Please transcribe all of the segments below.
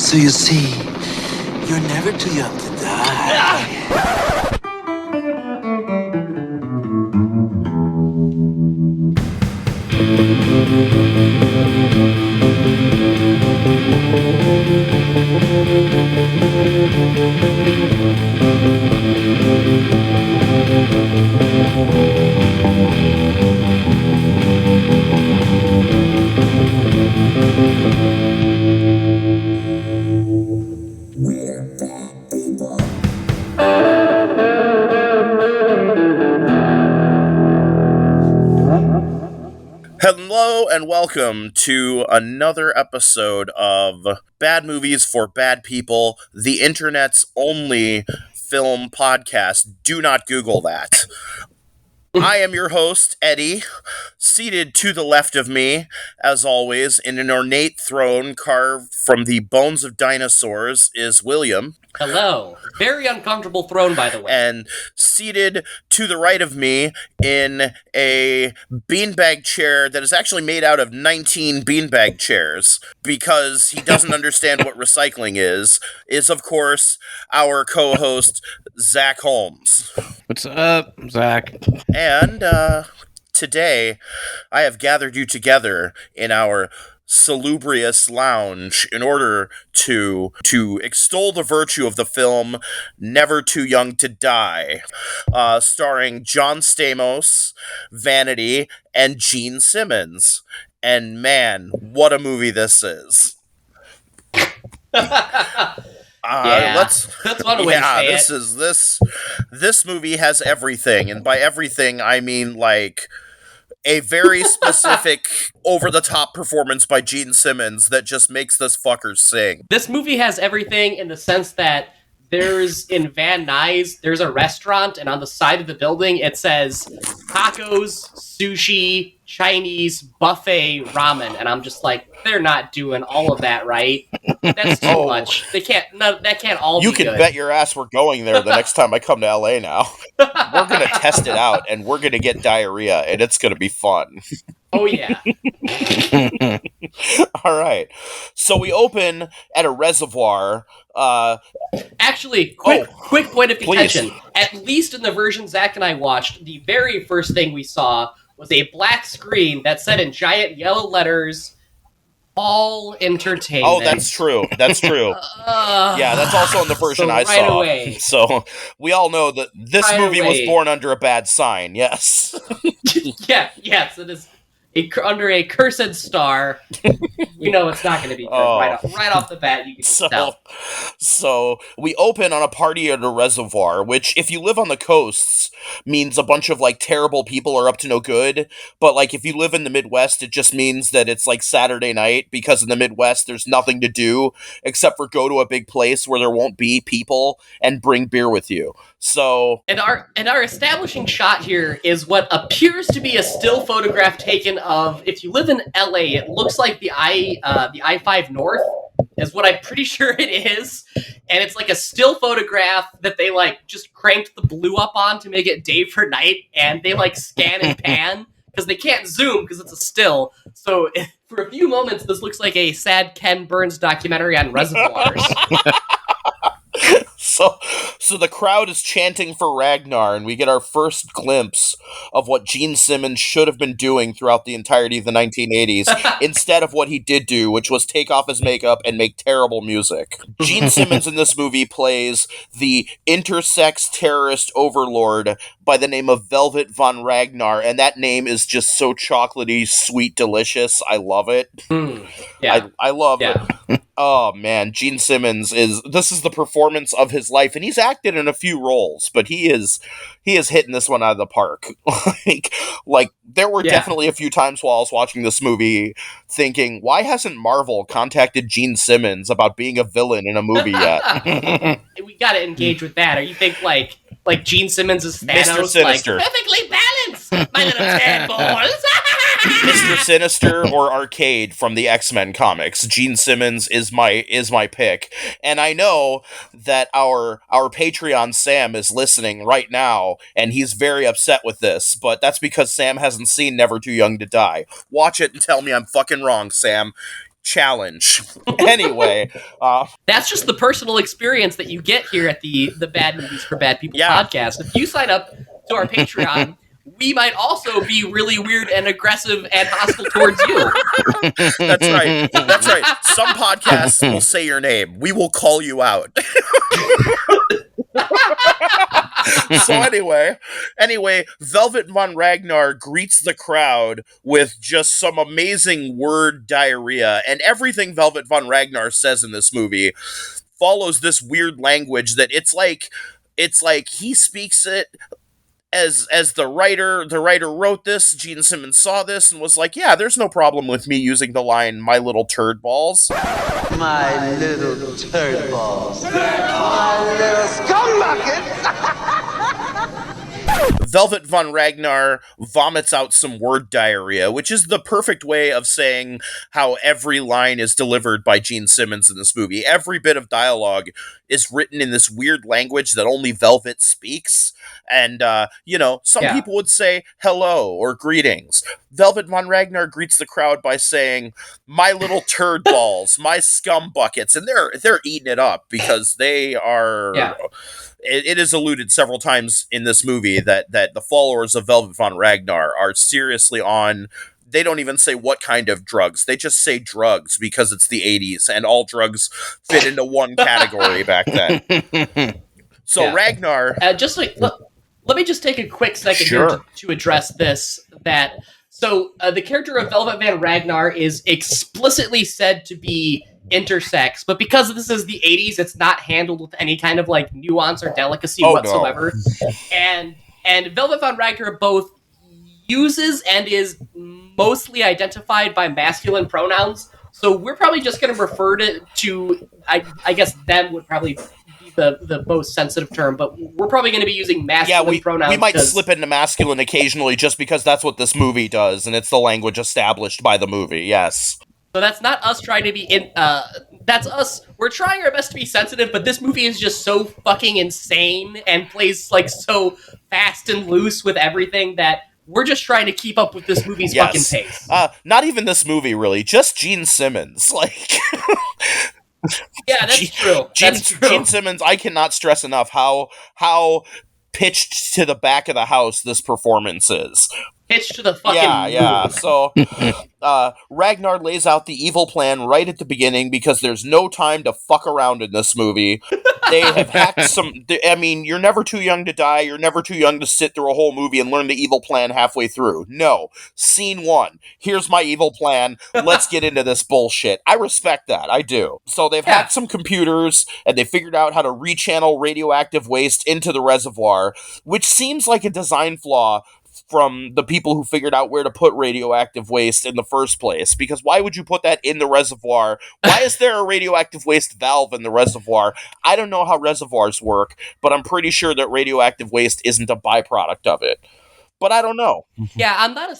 So you see, you're never too young to die. Hello and welcome to another episode of Bad Movies for Bad People, the internet's only film podcast. Do not Google that. I am your host, Eddy. Seated to the left of me, as always, in an ornate throne carved from the bones of dinosaurs, is William. Hello. Very uncomfortable throne, by the way. And seated to the right of me in a beanbag chair that is actually made out of 19 beanbag chairs because he doesn't understand what recycling is of course, our co-host, Zach Holmes. What's up, Zach? And today, I have gathered you together in our salubrious lounge in order to extol the virtue of the film Never Too Young to Die, starring John Stamos, Vanity, and Gene Simmons. And man, what a movie this is. That's one way to say this movie has everything, and by everything I mean like a very specific over-the-top performance by Gene Simmons that just makes this fucker sing. This movie has everything in the sense that in Van Nuys, there's a restaurant, and on the side of the building it says tacos, sushi, Chinese, buffet, ramen, and I'm just like, they're not doing all of that right. That's too much. That can't all you be can good. Bet your ass we're going there the next time I come to LA now. We're going to test it out, and we're going to get diarrhea, and it's going to be fun. Oh, yeah. All right. So we open at a reservoir. Actually, quick point of contention. Please. At least in the version Zach and I watched, the very first thing we saw was a black screen that said in giant yellow letters, "All Entertainment." Oh, that's true. Yeah, that's also in the version I saw. Away. So we all know that this movie was born under a bad sign. Yes. Yes, it is. Under a cursed star, you know it's not going to be good. Right off the bat, you can just tell. So we open on a party at a reservoir, which, if you live on the coasts, means a bunch of like terrible people are up to no good. But like if you live in the Midwest, it just means that it's like Saturday night, because in the Midwest there's nothing to do except for go to a big place where there won't be people and bring beer with you. So and our establishing shot here is what appears to be a still photograph taken of, if you live in LA, it looks like the I-5 North is what I'm pretty sure it is, and it's like a still photograph that they like just cranked the blue up on to make it day for night, and they like scan and pan because they can't zoom because it's a still. So for a few moments, this looks like a sad Ken Burns documentary on reservoirs. So the crowd is chanting for Ragnar, and we get our first glimpse of what Gene Simmons should have been doing throughout the entirety of the 1980s, instead of what he did do, which was take off his makeup and make terrible music. Gene Simmons in this movie plays the intersex terrorist overlord by the name of Velvet von Ragnar, and that name is just so chocolatey, sweet, delicious. I love it. Yeah. I love it. Oh man, Gene Simmons this is the performance of his life, and he's acted in a few roles, but he is hitting this one out of the park. like there were definitely a few times while I was watching this movie thinking, why hasn't Marvel contacted Gene Simmons about being a villain in a movie yet? We gotta engage with that. Or you think like Gene Simmons is Thanos, Mr. Sinister. like perfectly balanced, my little tadpoles. Mr. Sinister or Arcade from the X-Men comics. Gene Simmons is my pick. And I know that our Patreon Sam is listening right now, and he's very upset with this, but that's because Sam hasn't seen Never Too Young to Die. Watch it and tell me I'm fucking wrong, Sam. challenge. Anyway, That's just the personal experience that you get here at the Bad Movies for Bad People podcast. If you sign up to our Patreon, we might also be really weird and aggressive and hostile towards you. That's right. That's right. Some podcasts will say your name. We will call you out. So anyway, Velvet Von Ragnar greets the crowd with just some amazing word diarrhea, and everything Velvet Von Ragnar says in this movie follows this weird language that it's like he speaks it as the writer wrote this. Gene Simmons saw this and was like, yeah, there's no problem with me using the line, my little turd balls. My little turd balls. My little scum buckets. Velvet Von Ragnar vomits out some word diarrhea, which is the perfect way of saying how every line is delivered by Gene Simmons in this movie. Every bit of dialogue is written in this weird language that only Velvet speaks. And, some people would say hello or greetings. Velvet Von Ragnar greets the crowd by saying, my little turd balls, my scum buckets. And they're eating it up because they are... Yeah. It is alluded several times in this movie that the followers of Velvet Von Ragnar are seriously on... They don't even say what kind of drugs. They just say drugs because it's the 80s and all drugs fit into one category back then. So Ragnar... let me just take a quick second here to address this. The character of Velvet Von Ragnar is explicitly said to be intersex, but because this is the 80s, it's not handled with any kind of like nuance or delicacy whatsoever. No. And Velvet Von Ragnar both uses and is mostly identified by masculine pronouns, so we're probably just going to refer to I guess them would probably be the most sensitive term, but we're probably going to be using masculine pronouns. We might slip into masculine occasionally just because that's what this movie does, and it's the language established by the movie, yes. So that's not us trying to be that's us. We're trying our best to be sensitive, but this movie is just so fucking insane and plays like so fast and loose with everything that we're just trying to keep up with this movie's fucking pace. Not even this movie, really. Just Gene Simmons. Like... Yeah, that's true. Gene Simmons, I cannot stress enough how pitched to the back of the house this performance is. Pitched to the fucking Yeah. So, Ragnar lays out the evil plan right at the beginning because there's no time to fuck around in this movie. They have hacked you're never too young to die. You're never too young to sit through a whole movie and learn the evil plan halfway through. No. Scene 1. Here's my evil plan. Let's get into this bullshit. I respect that. I do. So they've hacked some computers and they figured out how to rechannel radioactive waste into the reservoir, which seems like a design flaw from the people who figured out where to put radioactive waste in the first place. Because why would you put that in the reservoir? Why is there a radioactive waste valve in the reservoir? I don't know how reservoirs work, but I'm pretty sure that radioactive waste isn't a byproduct of it. But I don't know. Yeah, I'm not a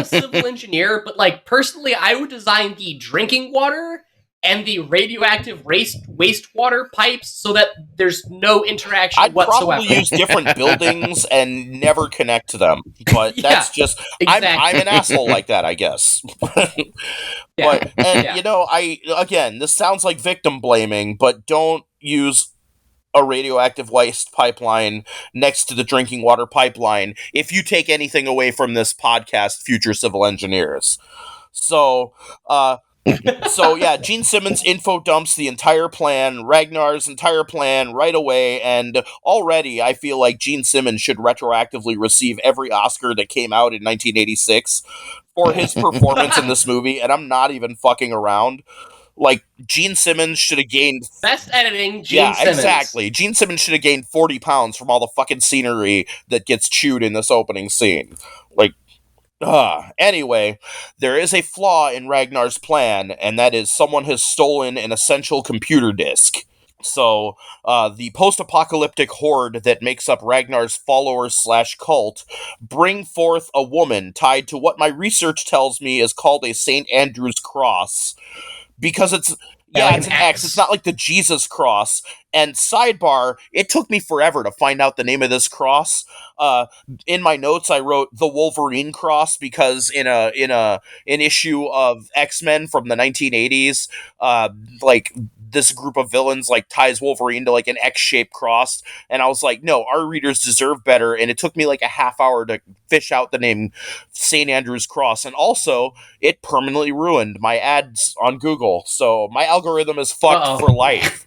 civil engineer, but like personally, I would design the drinking water and the radioactive wastewater pipes so that there's no interaction whatsoever. I'd probably use different buildings and never connect to them. But that's just... Exactly. I'm an asshole like that, I guess. Again, this sounds like victim blaming, but don't use a radioactive waste pipeline next to the drinking water pipeline if you take anything away from this podcast, future civil engineers. So, Gene Simmons info dumps the entire plan, Ragnar's entire plan right away, and already I feel like Gene Simmons should retroactively receive every Oscar that came out in 1986 for his performance in this movie, and I'm not even fucking around. Like, Gene Simmons should have gained... Best editing, Gene Simmons. Yeah, exactly. Gene Simmons should have gained 40 pounds from all the fucking scenery that gets chewed in this opening scene. Like, anyway, there is a flaw in Ragnar's plan, and that is someone has stolen an essential computer disk. So, the post-apocalyptic horde that makes up Ragnar's followers/cult bring forth a woman tied to what my research tells me is called a St. Andrew's cross. Because Yeah, Yeah, like it's an an X. It's not like the Jesus cross. And sidebar, it took me forever to find out the name of this cross. In my notes, I wrote the Wolverine cross because in an issue of X-Men from the 1980s, like this group of villains like ties Wolverine to like an X-shaped cross, and I was like, no, our readers deserve better. And it took me like a half hour to fish out the name St. Andrew's Cross, and also it permanently ruined my ads on Google. So my algorithm is fucked Uh-oh. for life.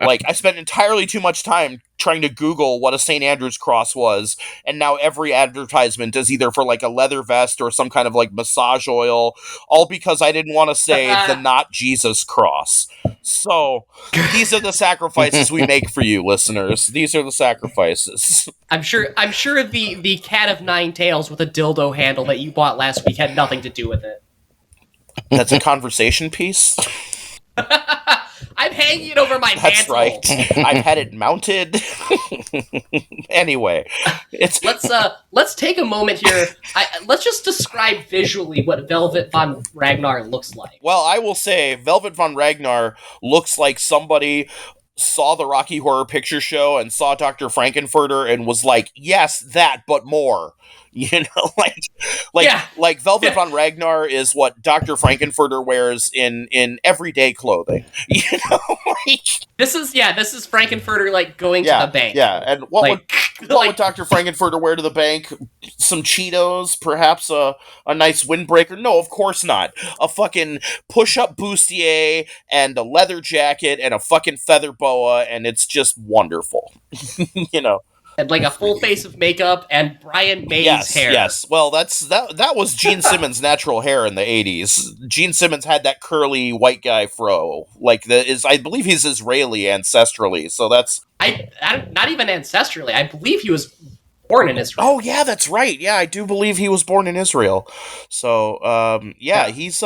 Like, I spent entirely too much time trying to Google what a St. Andrew's cross was, and now every advertisement is either for like a leather vest or some kind of like massage oil, all because I didn't want to say the not Jesus cross. So these are the sacrifices we make for you, listeners. These are the sacrifices. I'm sure the cat of nine tails with a dildo handle that you bought last week had nothing to do with it. That's a conversation piece. I'm hanging it over my That's mantle. right. I've had it mounted. Anyway, it's Let's take a moment here. Let's just describe visually what Velvet von Ragnar looks like. well, I will say Velvet von Ragnar looks like somebody saw the Rocky Horror Picture Show and saw Dr. Frankenfurter and was like, yes, that, but more. You know, like Velvet von Ragnar is what Dr. Frankenfurter wears in everyday clothing. You know, like, This is Frankenfurter like going to the bank. yeah. And what Like- would Dr. Frankenfurter wear to the bank? Some Cheetos, perhaps a nice windbreaker? No, of course not. A fucking push-up bustier and a leather jacket and a fucking feather boa, and it's just wonderful. You know. And like a full face of makeup and Brian May's hair. Yes. Well, that was Gene Simmons' natural hair in the 80s. Gene Simmons had that curly white guy fro. Like I believe he's Israeli ancestrally. So that's I not even ancestrally. I believe he was born in Israel. Oh yeah, that's right. Yeah, I do believe he was born in Israel. So he's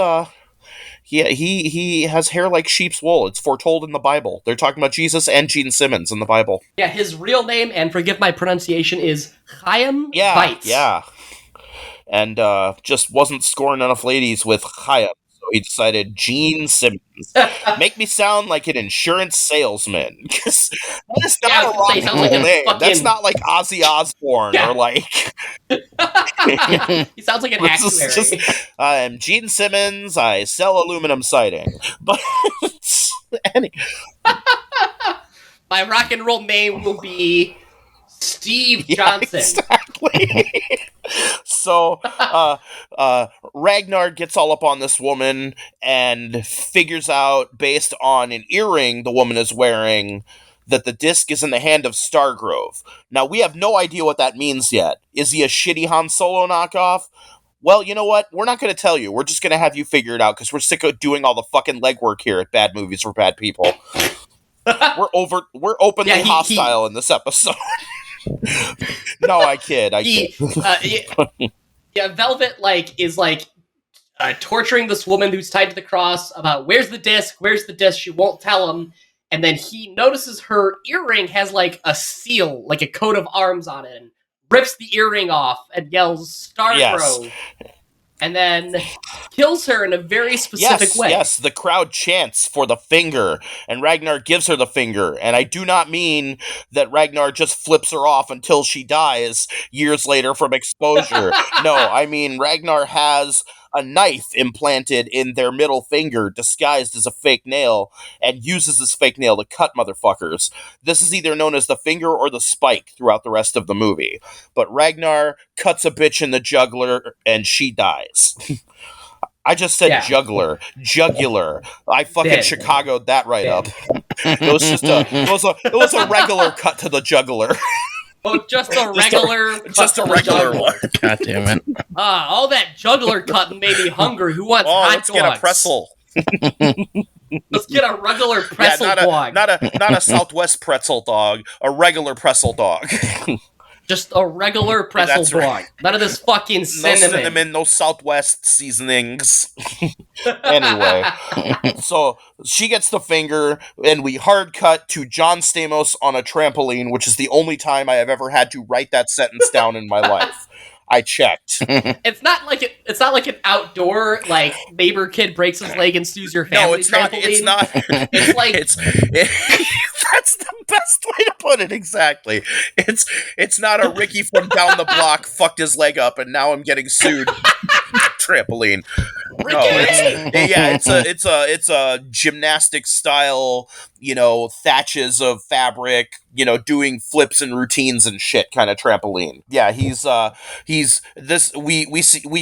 he has hair like sheep's wool. It's foretold in the Bible. They're talking about Jesus and Gene Simmons in the Bible. Yeah, his real name, and forgive my pronunciation, is Chaim Yeah, Weitz. yeah. And just wasn't scoring enough ladies with Chaim, so he decided Gene Simmons. Make me sound like an insurance salesman. Because that is not a rock and roll name. That's not like Ozzy Osbourne or like... He sounds like an actuary. I'm Gene Simmons. I sell aluminum siding. But My rock and roll name will be Steve Johnson. Exactly. So Ragnar gets all up on this woman and figures out, based on an earring the woman is wearing, that the disc is in the hand of Stargrove. Now, we have no idea what that means yet. Is he a shitty Han Solo knockoff? Well, you know what? We're not going to tell you. We're just going to have you figure it out, because we're sick of doing all the fucking legwork here at Bad Movies for Bad People. We're openly hostile in this episode. No, I kid. Velvet is torturing this woman who's tied to the cross about where's the disc. She won't tell him. And then he notices her earring has like a seal, like a coat of arms on it, and rips the earring off and yells Stargrove. Yes. And then kills her in a very specific way. Yes, the crowd chants for the finger, and Ragnar gives her the finger. And I do not mean that Ragnar just flips her off until she dies years later from exposure. No, I mean Ragnar has a knife implanted in their middle finger disguised as a fake nail and uses this fake nail to cut motherfuckers. This is either known as the finger or the spike throughout the rest of the movie. But Ragnar cuts a bitch in the jugular and she dies. I just said jugular. I fucking Chicago'd that right up. It was a regular cut to the jugular. Oh, just a regular one. God damn it. All that jugular cutting made me hungry. Who wants hot let's dogs? Get a pretzel. Let's get a regular pretzel dog. Not a Southwest pretzel dog, a regular pretzel dog. Just a regular pretzel dog. Right. None of this fucking cinnamon. No cinnamon, no Southwest seasonings. Anyway, so she gets the finger, and we hard cut to John Stamos on a trampoline, which is the only time I have ever had to write that sentence down in my life. I checked. It's not like an outdoor like neighbor kid breaks his leg and sues your family. No, it's not. It's not. It's like that's the best way to put it. Exactly. It's not a Ricky from down the block fucked his leg up and now I'm getting sued. Trampoline. No, it's a gymnastic style, thatches of fabric, doing flips and routines and shit kind of trampoline. Yeah, he's this we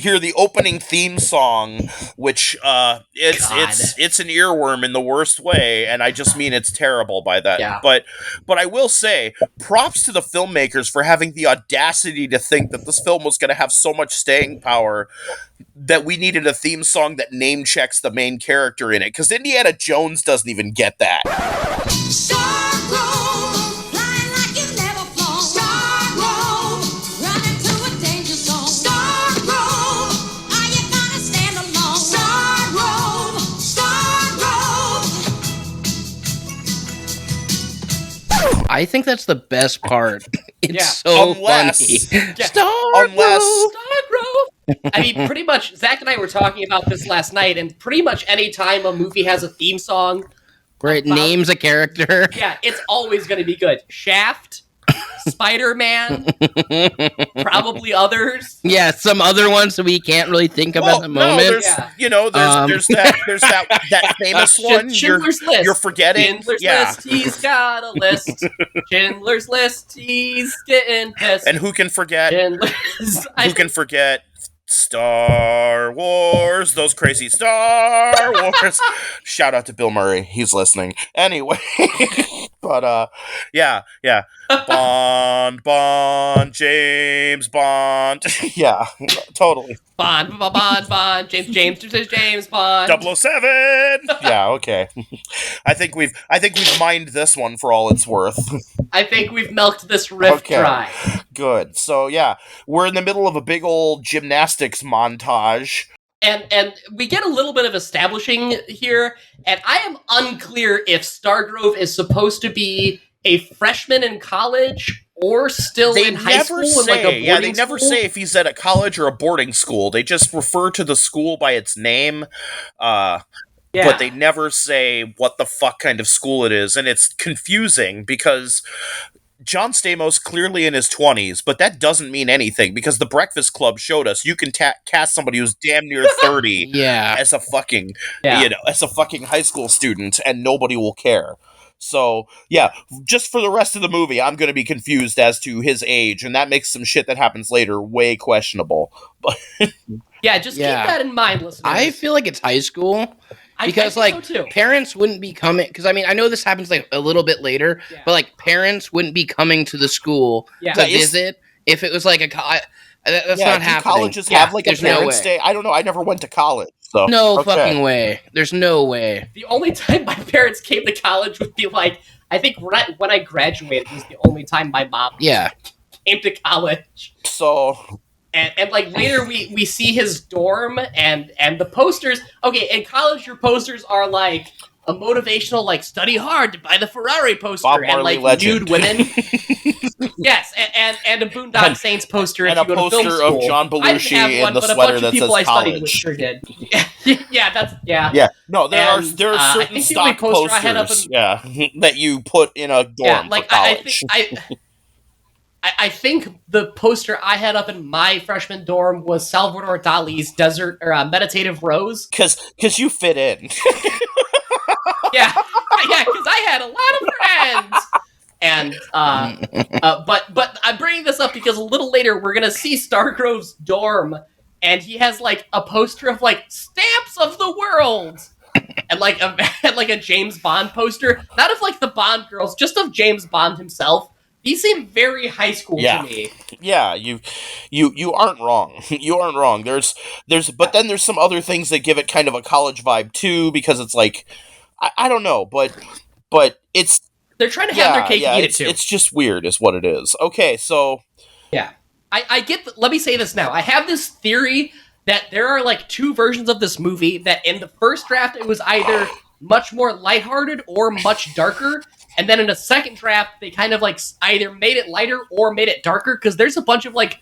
hear the opening theme song, which it's an earworm in the worst way, and I just mean it's terrible by that. Yeah. But I will say, props to the filmmakers for having the audacity to think that this film was going to have so much staying power that we needed a theme song that name checks the main character in it, because Indiana Jones doesn't even get that. Stargrove, flying like you've never flown. Stargrove, running to a danger zone. Stargrove, are you gonna stand alone? Stargrove, Stargrove. I think that's the best part. It's Yeah. so Unless- funny. Yeah. Stargrove! Stargrove. I mean, pretty much, Zach and I were talking about this last night, and pretty much any time a movie has a theme song, Where it names a character. yeah, it's always going to be good. Shaft, Spider-Man, probably others. Yeah, some other ones that we can't really think of at the moment. there's Yeah. there's that famous one Schindler's List. you're forgetting. Schindler's Yeah. List, he's got a list. Schindler's List, he's getting pissed. And who can forget? Schindler's... Who can forget Star Wars? Those crazy Star Wars. Shout out to Bill Murray. He's listening. Anyway. But yeah. Bond, James Bond. Yeah, totally. Bond, James Bond. 007. Yeah, okay. I think we've mined this one for all it's worth. I think we've milked this riff dry. Good. So yeah, we're in the middle of a big old gymnastics montage. And we get a little bit of establishing here, and I am unclear if Stargrove is supposed to be a freshman in college or still in high school. In like a they never say if he's at a college or a boarding school. They just refer to the school by its name. But they never say what the fuck kind of school it is, and it's confusing because John Stamos clearly in his 20s, but that doesn't mean anything because the Breakfast Club showed us you can cast somebody who's damn near 30 as a fucking as a fucking high school student and nobody will care. So, yeah, just for the rest of the movie, I'm going to be confused as to his age, and that makes some shit that happens later way questionable. But yeah, just keep that in mind, listeners. I feel like it's high school. Because, I think so too. Parents wouldn't be coming... Because, I mean, I know this happens, like, a little bit later, but, like, parents wouldn't be coming to the school to visit if it was, like, that's not happening. Colleges have, like, a parents' day? I don't know. I never went to college, so... No fucking way. There's no way. The only time my parents came to college would be, like... I think when I graduated was the only time my mom came to college. So... And like later we see his dorm and the posters. Okay, in college your posters are like a motivational like study hard to buy the Ferrari poster Bob and Marley like legend. nude women. Yes, and a Boondock Saints poster and if you go to film poster school. of John Belushi in the but sweater a bunch that of people says I studied with college. sure did. Yeah. Yeah. No, there are I certain think the only stock poster I had up posters that you put in a dorm for college. I think the poster I had up in my freshman dorm was Salvador Dali's Desert or Meditative Rose. Because you fit in. Yeah, because I had a lot of friends. And but I'm bringing this up because a little later we're gonna see Stargrove's dorm, and he has like a poster of like stamps of the world, and like a James Bond poster, not of like the Bond girls, just of James Bond himself. These seem very high school to me. Yeah, you aren't wrong. You aren't wrong. But then there's some other things that give it kind of a college vibe too, because it's like I don't know, but it's they're trying to have their cake and eat it too. It's just weird, is what it is. Okay, so yeah, I get. Let me say this now. I have this theory that there are like two versions of this movie. That in the first draft it was either much more lighthearted or much darker. And then in a second draft, they kind of like either made it lighter or made it darker because there's a bunch of like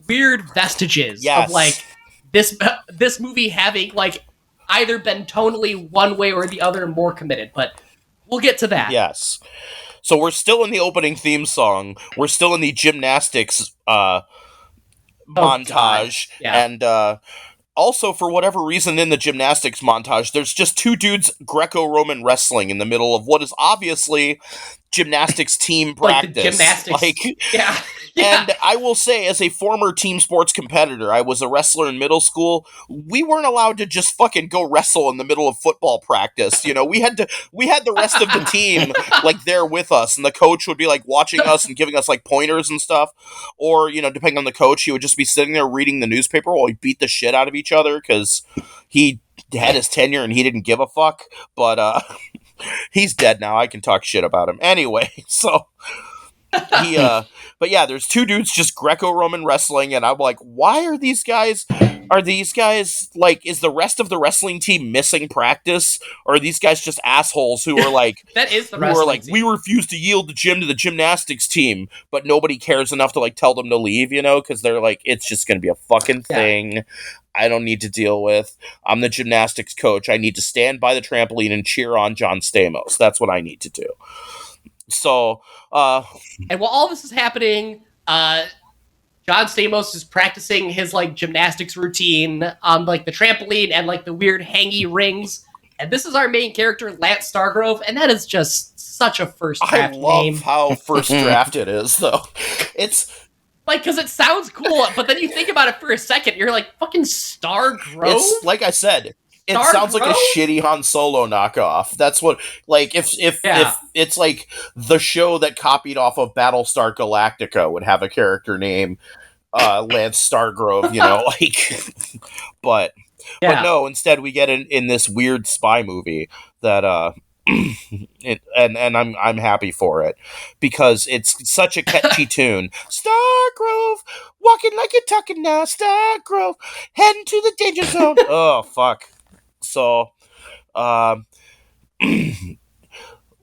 weird vestiges Yes. of like this movie having like either been tonally one way or the other more committed, but we'll get to that. Yes. So we're still in the opening theme song. We're still in the gymnastics montage. Yeah. And also, for whatever reason in the gymnastics montage, there's just two dudes Greco-Roman wrestling in the middle of what is obviously gymnastics team practice. Like the gymnastics. Yeah. And I will say, as a former team sports competitor, I was a wrestler in middle school. We weren't allowed to just fucking go wrestle in the middle of football practice. You know, we had the rest of the team like there with us, and the coach would be like watching us and giving us like pointers and stuff. Or, you know, depending on the coach, he would just be sitting there reading the newspaper while we beat the shit out of each other because he had his tenure and he didn't give a fuck. But he's dead now. I can talk shit about him anyway. So but yeah, there's two dudes just Greco-Roman wrestling, and I'm like, why are these guys like, is the rest of the wrestling team missing practice, or are these guys just assholes who are like that is the who are like, team. we refuse to yield the gym to the gymnastics team, but nobody cares enough to like tell them to leave, you know, because they're like, it's just gonna be a fucking thing. I don't need to deal with. I'm the gymnastics coach. I need to stand by the trampoline and cheer on John Stamos. That's what I need to do. So, and while all this is happening, John Stamos is practicing his like gymnastics routine on like the trampoline and like the weird hangy rings. And this is our main character, Lance Stargrove, and that is just such a first draft name. I love how first draft it is, though. It's like, because it sounds cool, but then you think about it for a second, you're like, fucking Stargrove? It's like I said. It Stargrove? Sounds like a shitty Han Solo knockoff. That's what, like, if it's like the show that copied off of Battlestar Galactica would have a character named Lance Stargrove, you know, like, but no, instead we get in this weird spy movie that and I'm happy for it because it's such a catchy tune. Stargrove, walking like you're talking now. Stargrove, heading to the danger zone. Oh fuck. So,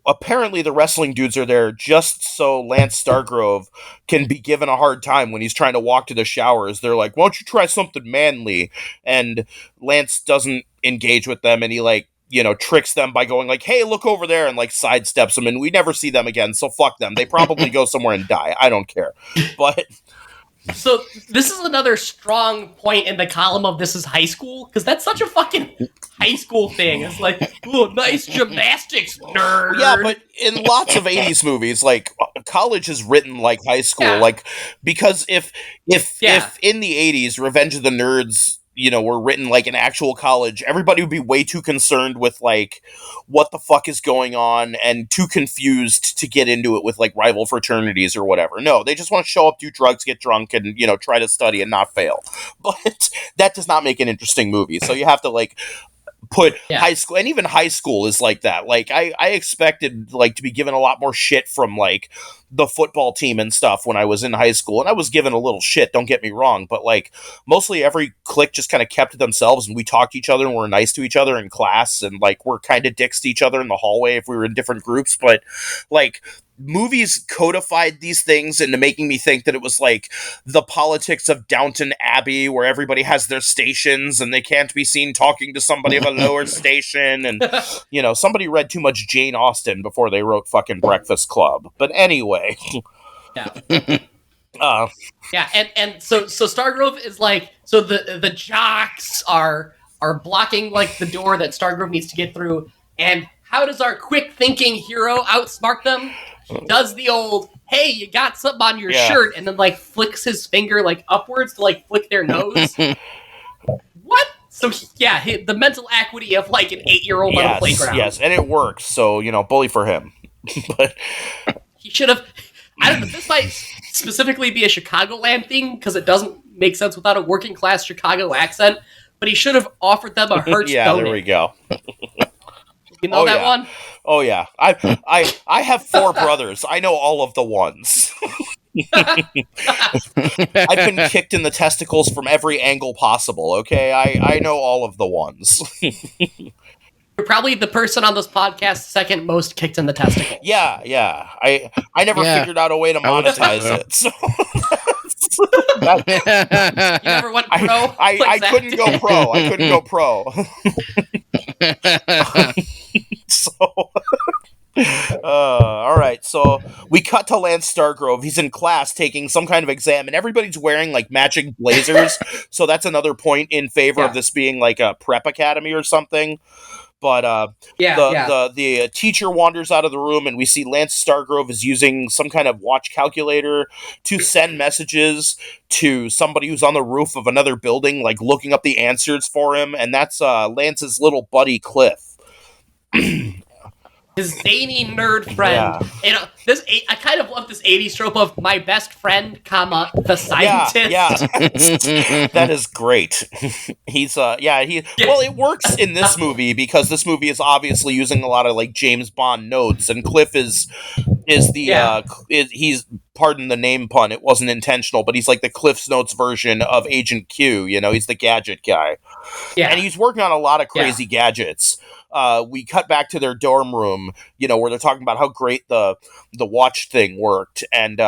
apparently the wrestling dudes are there just so Lance Stargrove can be given a hard time when he's trying to walk to the showers. They're like, why don't you try something manly? And Lance doesn't engage with them, and he like, you know, tricks them by going like, hey, look over there, and like sidesteps them, and we never see them again, so fuck them. They probably go somewhere and die. I don't care. But so this is another strong point in the column of This Is High School, because that's such a fucking high school thing. It's like, oh, nice gymnastics, nerd. Yeah, but in lots of 80s movies, like, college is written like high school. Like, because if in the 80s, Revenge of the Nerds, you know, were written like an actual college, everybody would be way too concerned with like what the fuck is going on and too confused to get into it with like rival fraternities or whatever. No, they just want to show up, do drugs, get drunk, and, you know, try to study and not fail. But that does not make an interesting movie. So you have to like put high school, and even high school is like that. Like I expected like to be given a lot more shit from like the football team and stuff when I was in high school, and I was given a little shit, don't get me wrong, but like mostly every clique just kind of kept to themselves, and we talked to each other and were nice to each other in class, and like we're kind of dicks to each other in the hallway if we were in different groups. But like movies codified these things into making me think that it was like the politics of Downton Abbey, where everybody has their stations and they can't be seen talking to somebody of a lower station. And, you know, somebody read too much Jane Austen before they wrote fucking Breakfast Club. But anyway. And so Stargrove is like, so the jocks are blocking like the door that Stargrove needs to get through. And how does our quick thinking hero outsmart them? He does the old, hey, you got something on your shirt, and then like flicks his finger like upwards to like flick their nose. What? So the mental acuity of like an 8-year-old on a playground. Yes, and it works. So, you know, bully for him. But he should have. I don't know. This might specifically be a Chicagoland thing because it doesn't make sense without a working class Chicago accent. But he should have offered them a Hertz donut. There we go. You know that one? Oh yeah, I have 4 brothers. I know all of the ones. I've been kicked in the testicles from every angle possible. Okay, I know all of the ones. You're probably the person on this podcast second most kicked in the testicles. Yeah. I never figured out a way to monetize it. So. You never went pro? I couldn't go pro. I couldn't go pro. So, all right. So we cut to Lance Stargrove. He's in class taking some kind of exam, and everybody's wearing like matching blazers. So that's another point in favor of this being like a prep academy or something. But the teacher wanders out of the room, and we see Lance Stargrove is using some kind of watch calculator to send messages to somebody who's on the roof of another building, like looking up the answers for him. And that's Lance's little buddy Cliff. His zany nerd friend. Yeah. I kind of love this 80s trope of my best friend, comma, the scientist. Yeah. That is great. He's well, it works in this movie because this movie is obviously using a lot of like James Bond notes, and Cliff is he's, pardon the name pun, it wasn't intentional, but he's like the Cliff's Notes version of Agent Q, he's the gadget guy. Yeah. And he's working on a lot of crazy gadgets. We cut back to their dorm room, where they're talking about how great the watch thing worked. And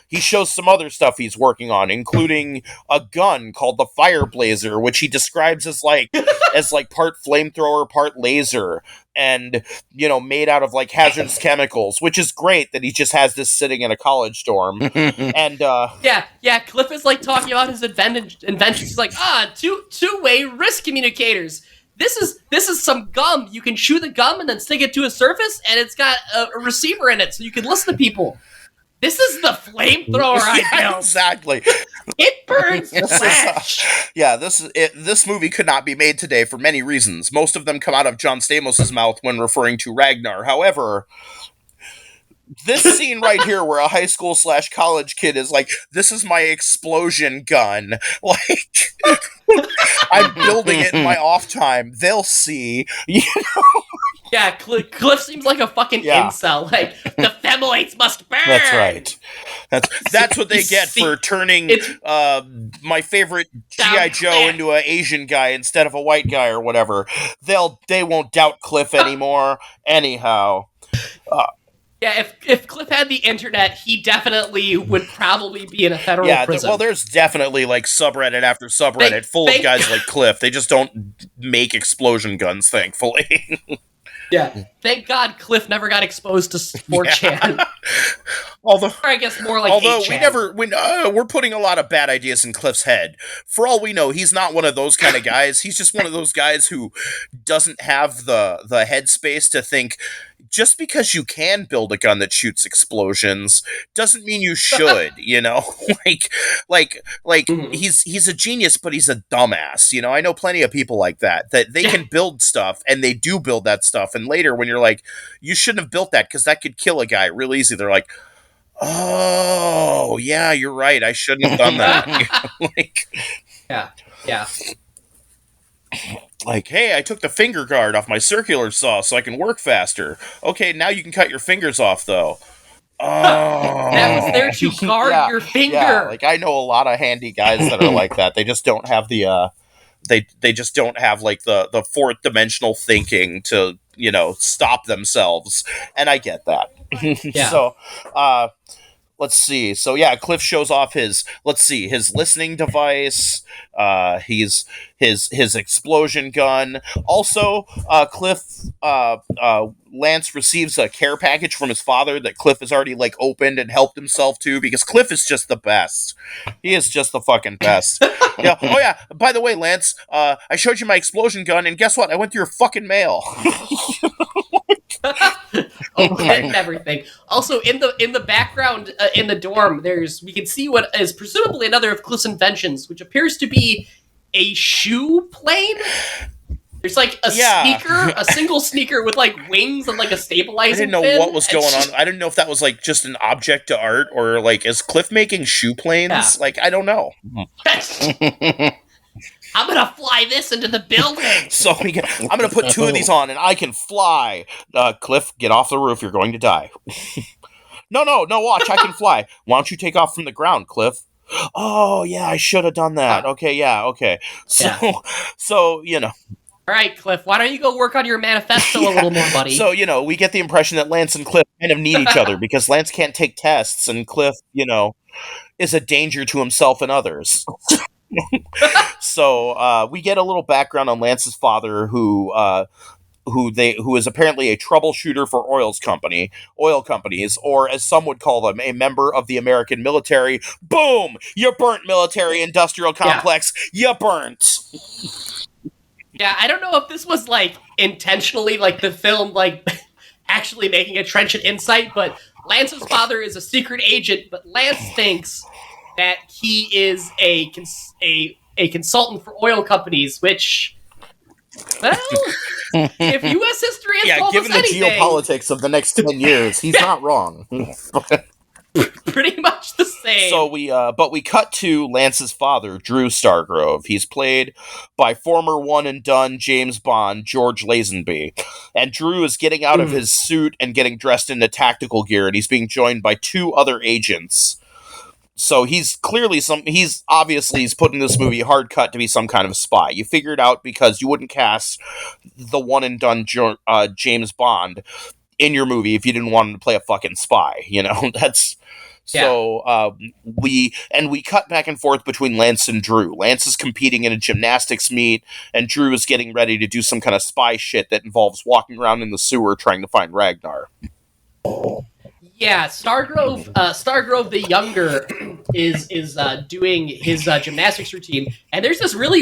he shows some other stuff he's working on, including a gun called the Fire Blazer, which he describes as like part flamethrower, part laser, and made out of like hazardous chemicals, which is great that he just has this sitting in a college dorm. And Cliff is like talking about his inventions. He's like, two-way wrist communicators. This is some gum. You can chew the gum and then stick it to a surface, and it's got a receiver in it, so you can listen to people. This is the flamethrower I built. Exactly. It burns flesh. This movie could not be made today for many reasons. Most of them come out of John Stamos' mouth when referring to Ragnar. However, this scene right here where a high school / college kid is like, this is my explosion gun. Like, I'm building it in my off time. They'll see. Yeah, Cliff seems like a fucking incel. Like, the femoites must burn. That's right. That's what they get for turning my favorite G.I. Joe into an Asian guy instead of a white guy or whatever. They won't doubt Cliff anymore. Anyhow. Yeah, if Cliff had the internet, he definitely would probably be in a federal prison. Well, there's definitely like subreddit after subreddit full of guys like Cliff. They just don't make explosion guns, thankfully. Yeah, thank God Cliff never got exposed to 4chan. Although, or I guess more like 8chan. We're putting a lot of bad ideas in Cliff's head. For all we know, he's not one of those kind of guys. He's just one of those guys who doesn't have the headspace to think, just because you can build a gun that shoots explosions doesn't mean you should, he's a genius, but he's a dumbass. I know plenty of people like that they can build stuff, and they do build that stuff. And later when you're like, you shouldn't have built that because that could kill a guy real easy, they're like, oh yeah, you're right, I shouldn't have done that. Yeah. Like, hey, I took the finger guard off my circular saw so I can work faster. Okay, now you can cut your fingers off, though. Oh. That was there to guard your finger. Yeah, like, I know a lot of handy guys that are like that. They just don't have the, they just don't have, like, the fourth dimensional thinking to, stop themselves. And I get that. Yeah. So, let's see. So yeah, Cliff shows off his listening device, his explosion gun. Also, Lance receives a care package from his father that Cliff has already like opened and helped himself to, because Cliff is just the best. He is just the fucking best. Yeah. Oh yeah. By the way, Lance, I showed you my explosion gun, and guess what? I went through your fucking mail. And everything. Also, in the background, in the dorm, we can see what is presumably another of Cliff's inventions, which appears to be a shoe plane. There's like a sneaker, a single sneaker with like wings and like a stabilizing. I didn't know what was going on. I didn't know if that was like just an object to art, or like, is Cliff making shoe planes? Yeah. Like, I don't know. I'm gonna fly this into the building. So I'm gonna put 2 of these on, and I can fly. Cliff, get off the roof. You're going to die. No, watch. I can fly. Why don't you take off from the ground, Cliff? Oh, yeah, I should have done that. Okay, yeah, okay. So All right, Cliff, why don't you go work on your manifesto a little more, buddy? So, we get the impression that Lance and Cliff kind of need each other because Lance can't take tests and Cliff, is a danger to himself and others. So, we get a little background on Lance's father who is apparently a troubleshooter for oil companies, or as some would call them, a member of the American military. Boom! You burnt, military industrial complex. You burnt. Yeah, I don't know if this was, intentionally, the film, actually making a trenchant insight, but Lance's father is a secret agent, but Lance thinks that he is a consultant for oil companies, which, well, if U.S. history is told given us the anything, geopolitics of the next 10 years, he's not wrong. pretty much the same. So we cut to Lance's father, Drew Stargrove. He's played by former one and done James Bond, George Lazenby. And Drew is getting out of his suit and getting dressed into tactical gear, and he's being joined by 2 other agents. So he's obviously put in this movie hard cut to be some kind of a spy. You figure it out because you wouldn't cast the one and done James Bond in your movie if you didn't want him to play a fucking spy. That's... So we cut back and forth between Lance and Drew. Lance is competing in a gymnastics meet, and Drew is getting ready to do some kind of spy shit that involves walking around in the sewer trying to find Ragnar. Yeah, Stargrove the younger is doing his gymnastics routine, and there's this really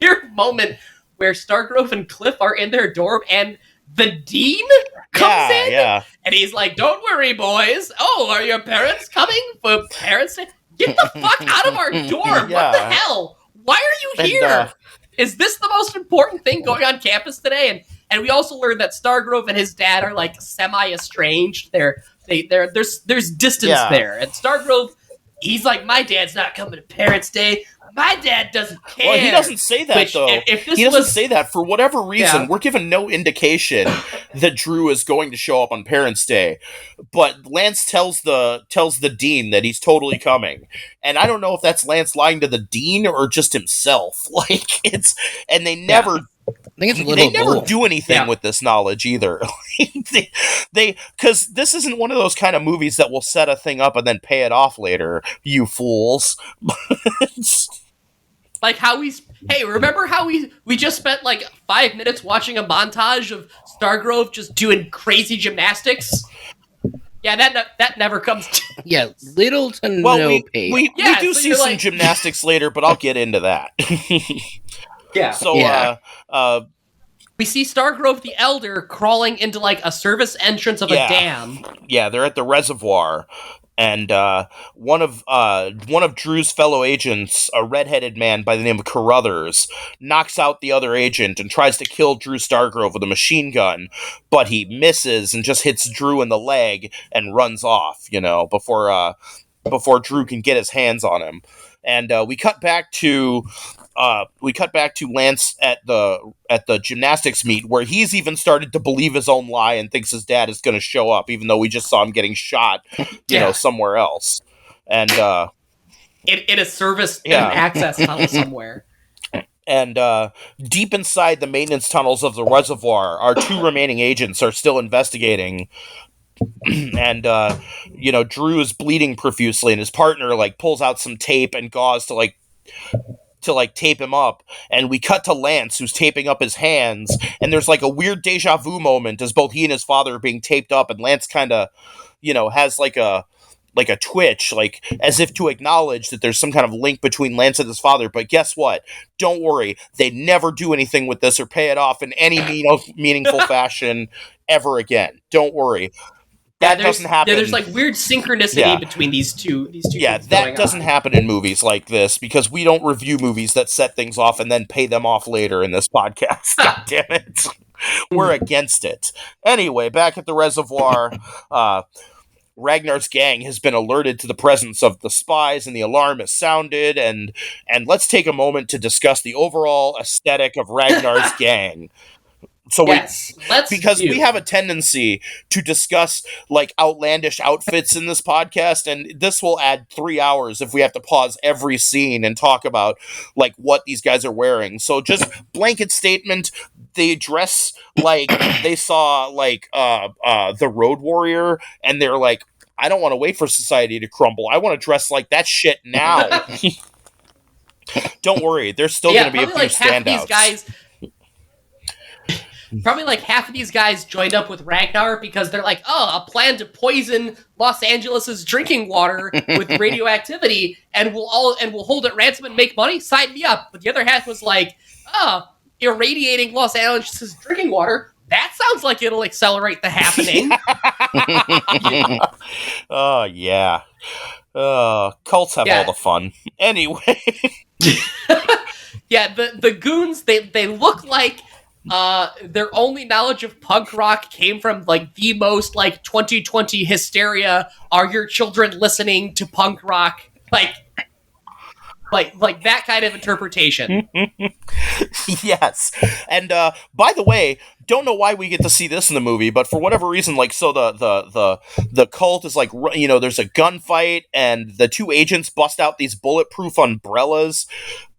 weird moment where Stargrove and Cliff are in their dorm, and the dean comes in, and he's like, "Don't worry, boys. Oh, are your parents coming for parents' day? Get the fuck out of our dorm! What the hell? Why are you here? Is this the most important thing going on campus today?" And we also learned that Stargrove and his dad are semi-estranged. There's distance there, and Stargrove, he's like, "My dad's not coming to Parents' Day. My dad doesn't care." Well, he doesn't say that, though. He doesn't say that for whatever reason. We're given no indication that Drew is going to show up on Parents' Day. But Lance tells the dean that he's totally coming. And I don't know if that's Lance lying to the dean or just himself. And they never... I think it's a little they never do anything with this knowledge either. Because this isn't one of those kind of movies that will set a thing up and then pay it off later, you fools. Remember how we just spent 5 minutes watching a montage of Stargrove just doing crazy gymnastics? Yeah, that never comes to... little to no pay. We do see some gymnastics later, but I'll get into that. Yeah. So, we see Stargrove the Elder crawling into a service entrance of a dam. Yeah, they're at the reservoir, and one of Drew's fellow agents, a redheaded man by the name of Carruthers, knocks out the other agent and tries to kill Drew Stargrove with a machine gun, but he misses and just hits Drew in the leg and runs off. Before Drew can get his hands on him, and we cut back to Lance at the gymnastics meet, where he's even started to believe his own lie and thinks his dad is going to show up, even though we just saw him getting shot, somewhere else, and in a service in an access tunnel somewhere. And deep inside the maintenance tunnels of the reservoir, our 2 remaining agents are still investigating. And Drew is bleeding profusely, and his partner pulls out some tape and gauze to tape him up, and we cut to Lance, who's taping up his hands, and there's a weird deja vu moment as both he and his father are being taped up, and Lance kind of has a twitch, as if to acknowledge that there's some kind of link between Lance and his father. But guess what? Don't worry, they never do anything with this or pay it off in any meaningful fashion ever again. Don't worry. That doesn't happen. Yeah, there's weird synchronicity between these two. Yeah, that doesn't happen in movies like this, because we don't review movies that set things off and then pay them off later in this podcast. God damn it. We're against it. Anyway, back at the reservoir, Ragnar's gang has been alerted to the presence of the spies, and the alarm has sounded, and let's take a moment to discuss the overall aesthetic of Ragnar's gang. So let's because do. we have a tendency to discuss like outlandish outfits in this podcast, and this will add 3 hours if we have to pause every scene and talk about like what these guys are wearing. So just blanket statement, they dress like they saw like the Road Warrior, and they're like, I don't want to wait for society to crumble. I want to dress like that shit now. Don't worry, there's still going to be a few like half standouts. of these guys. Probably like half of these guys joined up with Ragnar because they're like, oh, a plan to poison Los Angeles's drinking water with radioactivity, and we'll hold it ransom and make money. Sign me up. But the other half was like, oh, irradiating Los Angeles's drinking water. That sounds like it'll accelerate the happening. Oh yeah. Cults have all the fun. Anyway. Yeah, the goons, they look like their only knowledge of punk rock came from like the most like 2020 hysteria. Are your children listening to punk rock? Like that kind of interpretation. Yes. And by the way, don't know why we get to see this in the movie, but for whatever reason, like, so the cult is like, you know, there's a gunfight and the two agents bust out these bulletproof umbrellas,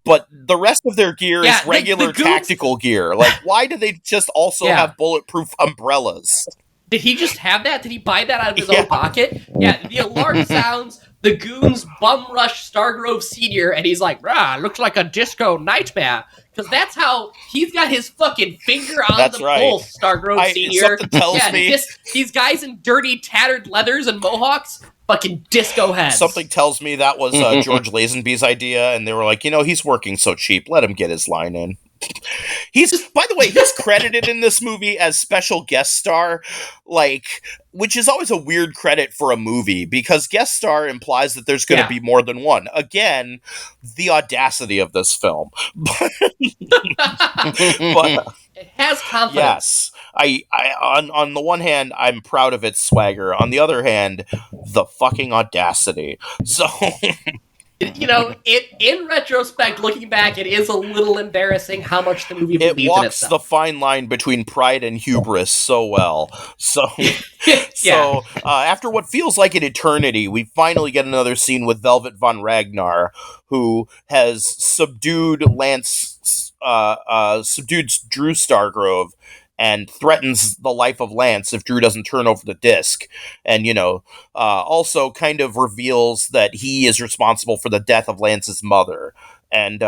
but the rest of their gear is regular the goons, tactical gear. Like, why do they just also have bulletproof umbrellas? Did he just have that? Did he buy that out of his own pocket? Yeah, the alarm sounds, the goons bum rush Stargrove Sr., and he's like, looks like a disco nightmare. Because that's how he's got his fucking finger on pulse, Stargrove Sr. Something tells me... these guys in dirty, tattered leathers and mohawks, fucking disco heads. Something tells me that was George Lazenby's idea, and they were like, you know, he's working so cheap, let him get his line in. By the way, he's credited in this movie as special guest star, like, which is always a weird credit for a movie, because guest star implies that there's going to be more than one. Again, the audacity of this film. But it has confidence. Yes. I on the one hand, I'm proud of its swagger. On the other hand, the fucking audacity. So... You know, in retrospect, looking back, it is a little embarrassing how much the movie believed in itself. It walks the fine line between pride and hubris so well. So, after what feels like an eternity, we finally get another scene with Velvet von Ragnar, who has subdued Drew Stargrove, and threatens the life of Lance if Drew doesn't turn over the disc. And, you know, also kind of reveals that he is responsible for the death of Lance's mother. And,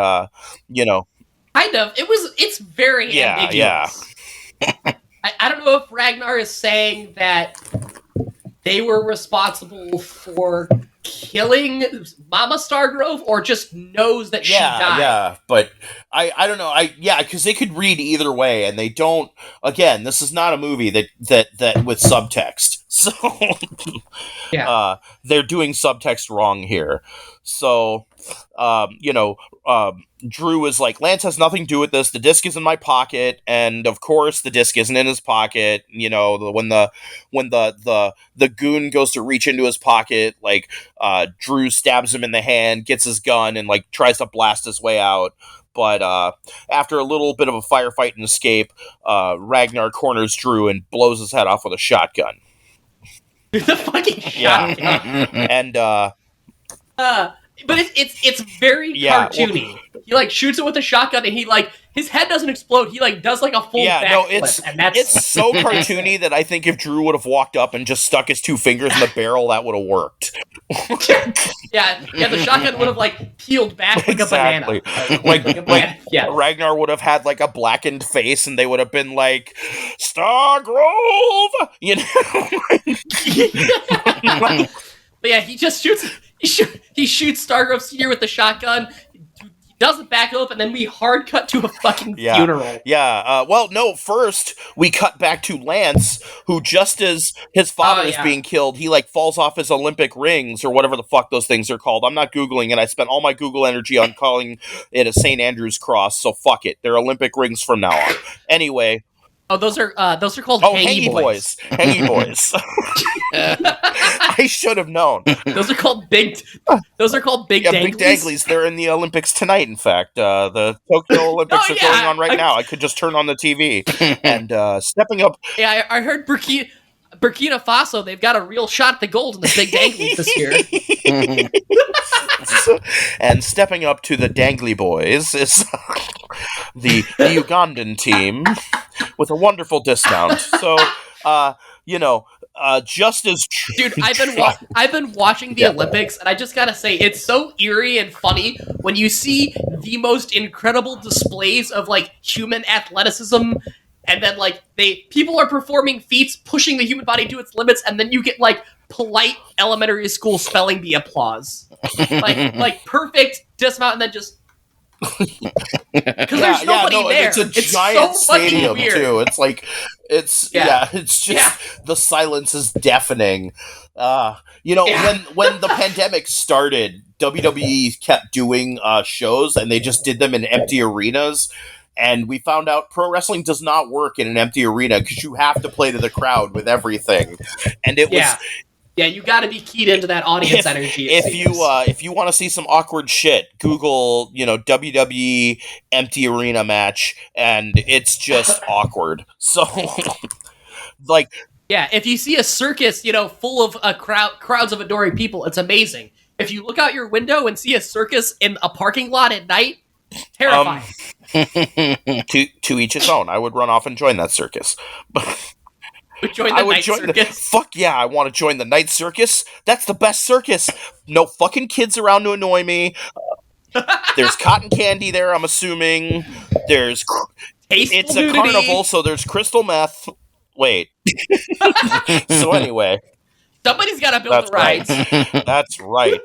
you know... Kind of. It's very ambiguous. Yeah. I don't know if Ragnar is saying that they were responsible for killing Mama Stargrove, or just knows that she died. Yeah, but I don't know. Because they could read either way, and they don't. Again, this is not a movie that with subtext, so they're doing subtext wrong here. So, Drew is like, Lance has nothing to do with this. The disc is in my pocket, and of course, the disc isn't in his pocket. You know, when the goon goes to reach into his pocket, like, Drew stabs him in the hand, gets his gun, and like tries to blast his way out. But after a little bit of a firefight and escape, Ragnar corners Drew and blows his head off with a shotgun. The fucking shotgun. And but it's very cartoony. He like shoots it with a shotgun, and he like his head doesn't explode. He like does like a full backflip, and it's so cartoony that I think if Drew would have walked up and just stuck his two fingers in the barrel, that would have worked. yeah, the shotgun would have like peeled back like a banana. Ragnar would have had like a blackened face, and they would have been like, Stargrove, you know. But yeah, he just shoots. He shoots Stargrove Sr. with the shotgun. He doesn't back up, and then we hard cut to a fucking funeral. Yeah. Well, no. First, we cut back to Lance, who just as his father is being killed, he like falls off his Olympic rings or whatever the fuck those things are called. I'm not Googling, and I spent all my Google energy on calling it a St. Andrew's cross. So fuck it. They're Olympic rings from now on. Anyway. Oh, those are called Hangy Boys. Hangy Boys. I should have known. Those are called big danglies. Big danglies. They're in the Olympics tonight, in fact. The Tokyo Olympics are going on right now. I could just turn on the TV. And stepping up... Yeah, I heard Burkina Faso, they've got a real shot at the gold in the big danglies this year. And stepping up to the Dangly Boys is the Ugandan team with a wonderful discount. So, just as dude, I've been watching the Olympics, and I just gotta say, it's so eerie and funny when you see the most incredible displays of like human athleticism, and then like people are performing feats, pushing the human body to its limits, and then you get like polite elementary school spelling bee applause, like perfect dismount, and then just. Because there's nobody there. It's a giant so stadium weird. too. It's just the silence is deafening. When the pandemic started, WWE kept doing shows, and they just did them in empty arenas. And we found out pro wrestling does not work in an empty arena because you have to play to the crowd with everything. And it was. Yeah, you got to be keyed into that audience energy. If you want to see some awkward shit, Google WWE empty arena match, and it's just awkward. So, if you see a circus, full of crowds of adoring people, it's amazing. If you look out your window and see a circus in a parking lot at night, terrifying. To each his own. I would run off and join that circus. Join the night circus. Fuck yeah, I want to join the night circus. That's the best circus. No fucking kids around to annoy me. There's cotton candy there, I'm assuming. It's a carnival, so there's crystal meth. Wait. So anyway. Somebody's got to build the rides. Right. That's right.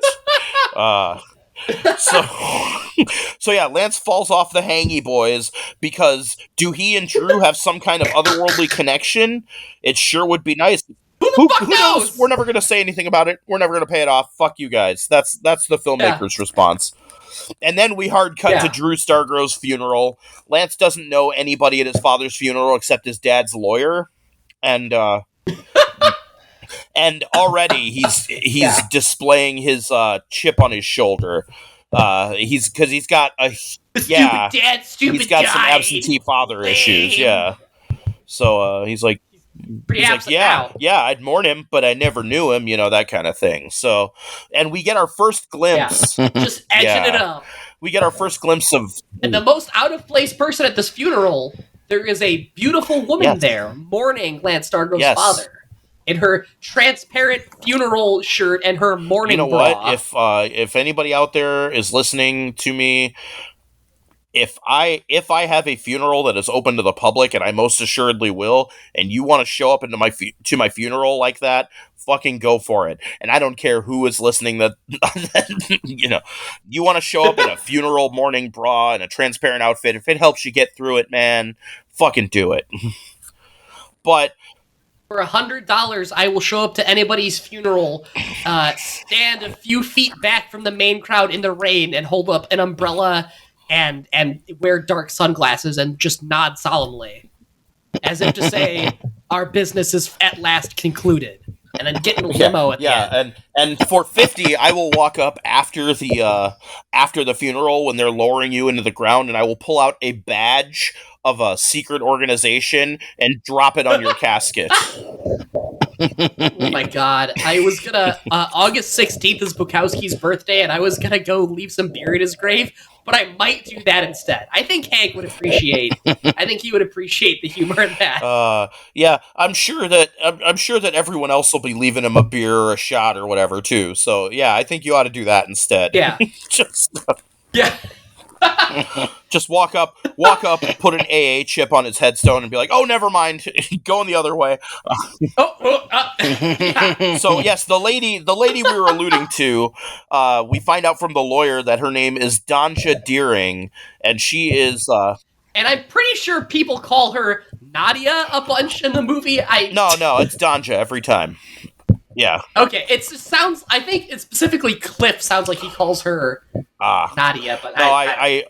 So yeah, Lance falls off the Hangy Boys because do he and Drew have some kind of otherworldly connection? It sure would be nice. Who knows? We're never going to say anything about it. We're never going to pay it off. Fuck you guys. That's the filmmaker's response. And then we hard cut to Drew Stargrove's funeral. Lance doesn't know anybody at his father's funeral except his dad's lawyer, and already he's displaying his chip on his shoulder. He's got a stupid dad, he's got some absentee father issues. Yeah. So he's like, I'd mourn him, but I never knew him. That kind of thing. So, and we get our first glimpse, just edging it up. We get our first glimpse of the most out of place person at this funeral. There is a beautiful woman there mourning Lance Stargrove's father. In her transparent funeral shirt and her mourning bra. What? If anybody out there is listening to me, if I have a funeral that is open to the public, and I most assuredly will, and you want to show up into my funeral like that, fucking go for it. And I don't care who is listening. That you want to show up in a funeral mourning bra and a transparent outfit. If it helps you get through it, man, fucking do it. But. For $100, I will show up to anybody's funeral, stand a few feet back from the main crowd in the rain, and hold up an umbrella and wear dark sunglasses and just nod solemnly, as if to say, our business is at last concluded. And then get in a limo at the end. And for $50, I will walk up after the funeral when they're lowering you into the ground, and I will pull out a badge of a secret organization and drop it on your casket. Oh my god. I was gonna August 16th is Bukowski's birthday, and I was gonna go leave some beer in his grave, but I might do that instead. I think Hank would appreciate the humor in that. Yeah, I'm sure that everyone else will be leaving him a beer or a shot or whatever too. So yeah, I think you ought to do that instead. Yeah. Just walk up, put an AA chip on his headstone, and be like, "Oh, never mind, going the other way." So yes, the lady we were alluding to, we find out from the lawyer that her name is Danja Deering, and she is. And I'm pretty sure people call her Nadia a bunch in the movie. No, it's Danja every time. Yeah. Okay, I think it's specifically Cliff sounds like he calls her Nadia, but no, I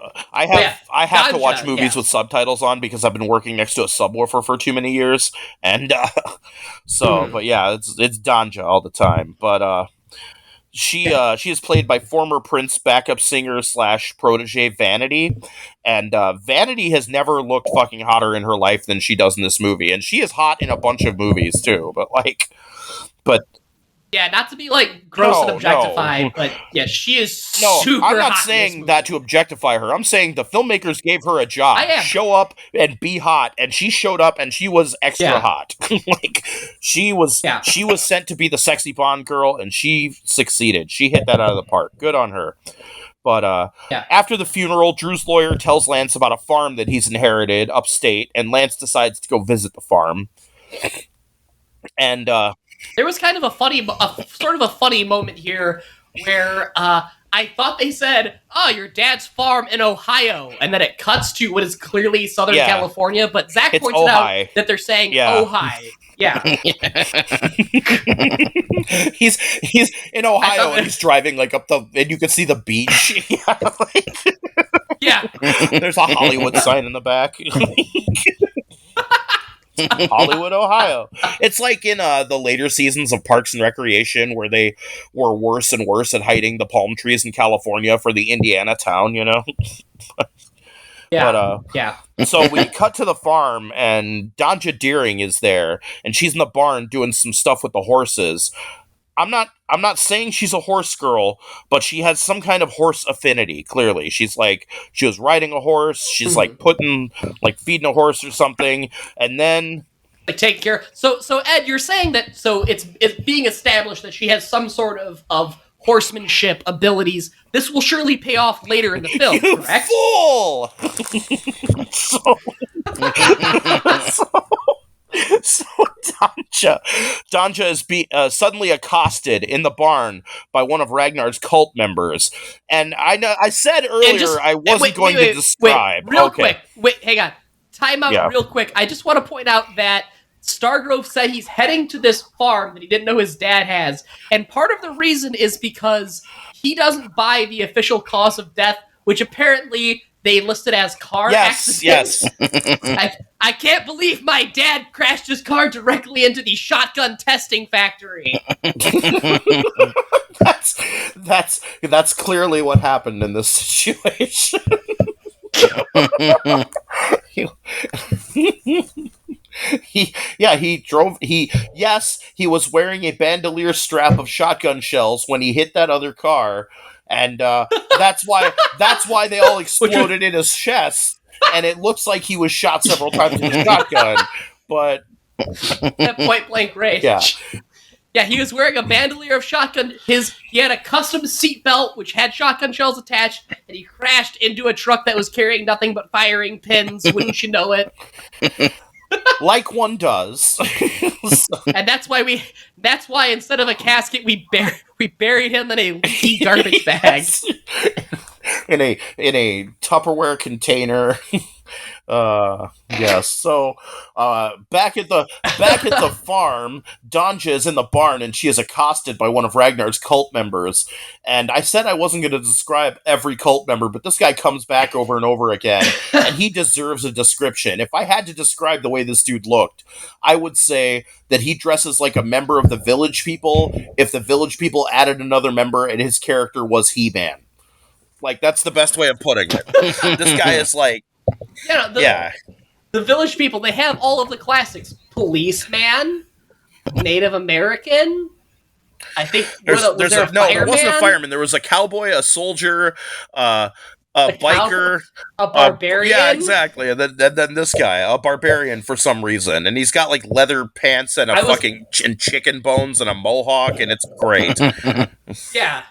have to watch Danja, movies with subtitles on because I've been working next to a subwoofer for too many years, and but yeah, it's Danja all the time. But she is played by former Prince backup singer / protege Vanity, and Vanity has never looked fucking hotter in her life than she does in this movie, and she is hot in a bunch of movies too. But yeah, not to be like gross and No. objectified, but yeah, she is no, super I'm not hot in this saying movie. that to objectify her. I'm saying the filmmakers gave her a job. I am. Show up and be hot, and she showed up and she was extra hot. She was sent to be the sexy Bond girl, and she succeeded. She hit that out of the park. Good on her. But after the funeral, Drew's lawyer tells Lance about a farm that he's inherited upstate, and Lance decides to go visit the farm. And there was kind of a funny moment here where I thought they said, "Oh, your dad's farm in Ohio," and then it cuts to what is clearly Southern California. But Zach pointed out that they're saying Ohio. Yeah. he's in Ohio and he's driving up and you can see the beach. Yeah. There's a Hollywood sign in the back. Hollywood, Ohio. It's like in the later seasons of Parks and Recreation where they were worse and worse at hiding the palm trees in California for the Indiana town, Yeah. So we cut to the farm, and Danja Deering is there, and she's in the barn doing some stuff with the horses. I'm not saying she's a horse girl, but she has some kind of horse affinity, clearly. She was riding a horse, she's feeding a horse or something, and then take care. So Ed, you're saying that it's being established that she has some sort of horsemanship abilities. This will surely pay off later in the film, you correct? Fool! So Danja is suddenly accosted in the barn by one of Ragnar's cult members, and I said earlier I wasn't going to describe. Real quick, hang on, time out real quick. I just want to point out that Stargrove said he's heading to this farm that he didn't know his dad has, and part of the reason is because he doesn't buy the official cause of death, which apparently they listed as car accident. Yes. I can't believe my dad crashed his car directly into the shotgun testing factory. That's clearly what happened in this situation. He was wearing a bandolier strap of shotgun shells when he hit that other car, and that's why they all exploded in his chest, and it looks like he was shot several times with a shotgun, but at point blank range. Yeah, he was wearing a bandolier of shotgun. He had a custom seatbelt which had shotgun shells attached, and he crashed into a truck that was carrying nothing but firing pins. Wouldn't you know it? Like one does. And that's why instead of a casket, we buried him in a leaky garbage bag. in a Tupperware container. Yes. So, back at the farm, Danja is in the barn, and she is accosted by one of Ragnar's cult members. And I said I wasn't going to describe every cult member, but this guy comes back over and over again, and he deserves a description. If I had to describe the way this dude looked, I would say that he dresses like a member of the Village People if the Village People added another member and his character was He-Man. That's the best way of putting it. This guy is the Village People, they have all of the classics. Policeman, Native American, I think there wasn't a fireman. There was a cowboy, a soldier, a biker, a barbarian. Yeah, exactly. And then this guy, a barbarian for some reason, and he's got leather pants and and chicken bones and a mohawk, and it's great. Yeah,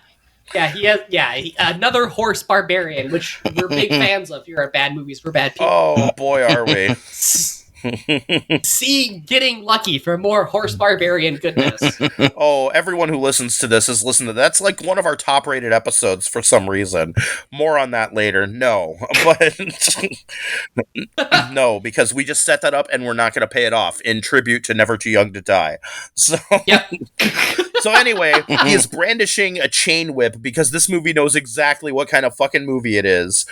he has. Yeah, another horse barbarian, which we're big fans of here at Bad Movies for Bad People. Oh boy, are we! See, getting lucky for more horse barbarian goodness. Oh, everyone who listens to this has listened to that's one of our top-rated episodes for some reason. More on that later. No, but no, because we just set that up and we're not going to pay it off in tribute to Never Too Young to Die. So, yep. So anyway, he is brandishing a chain whip because this movie knows exactly what kind of fucking movie it is.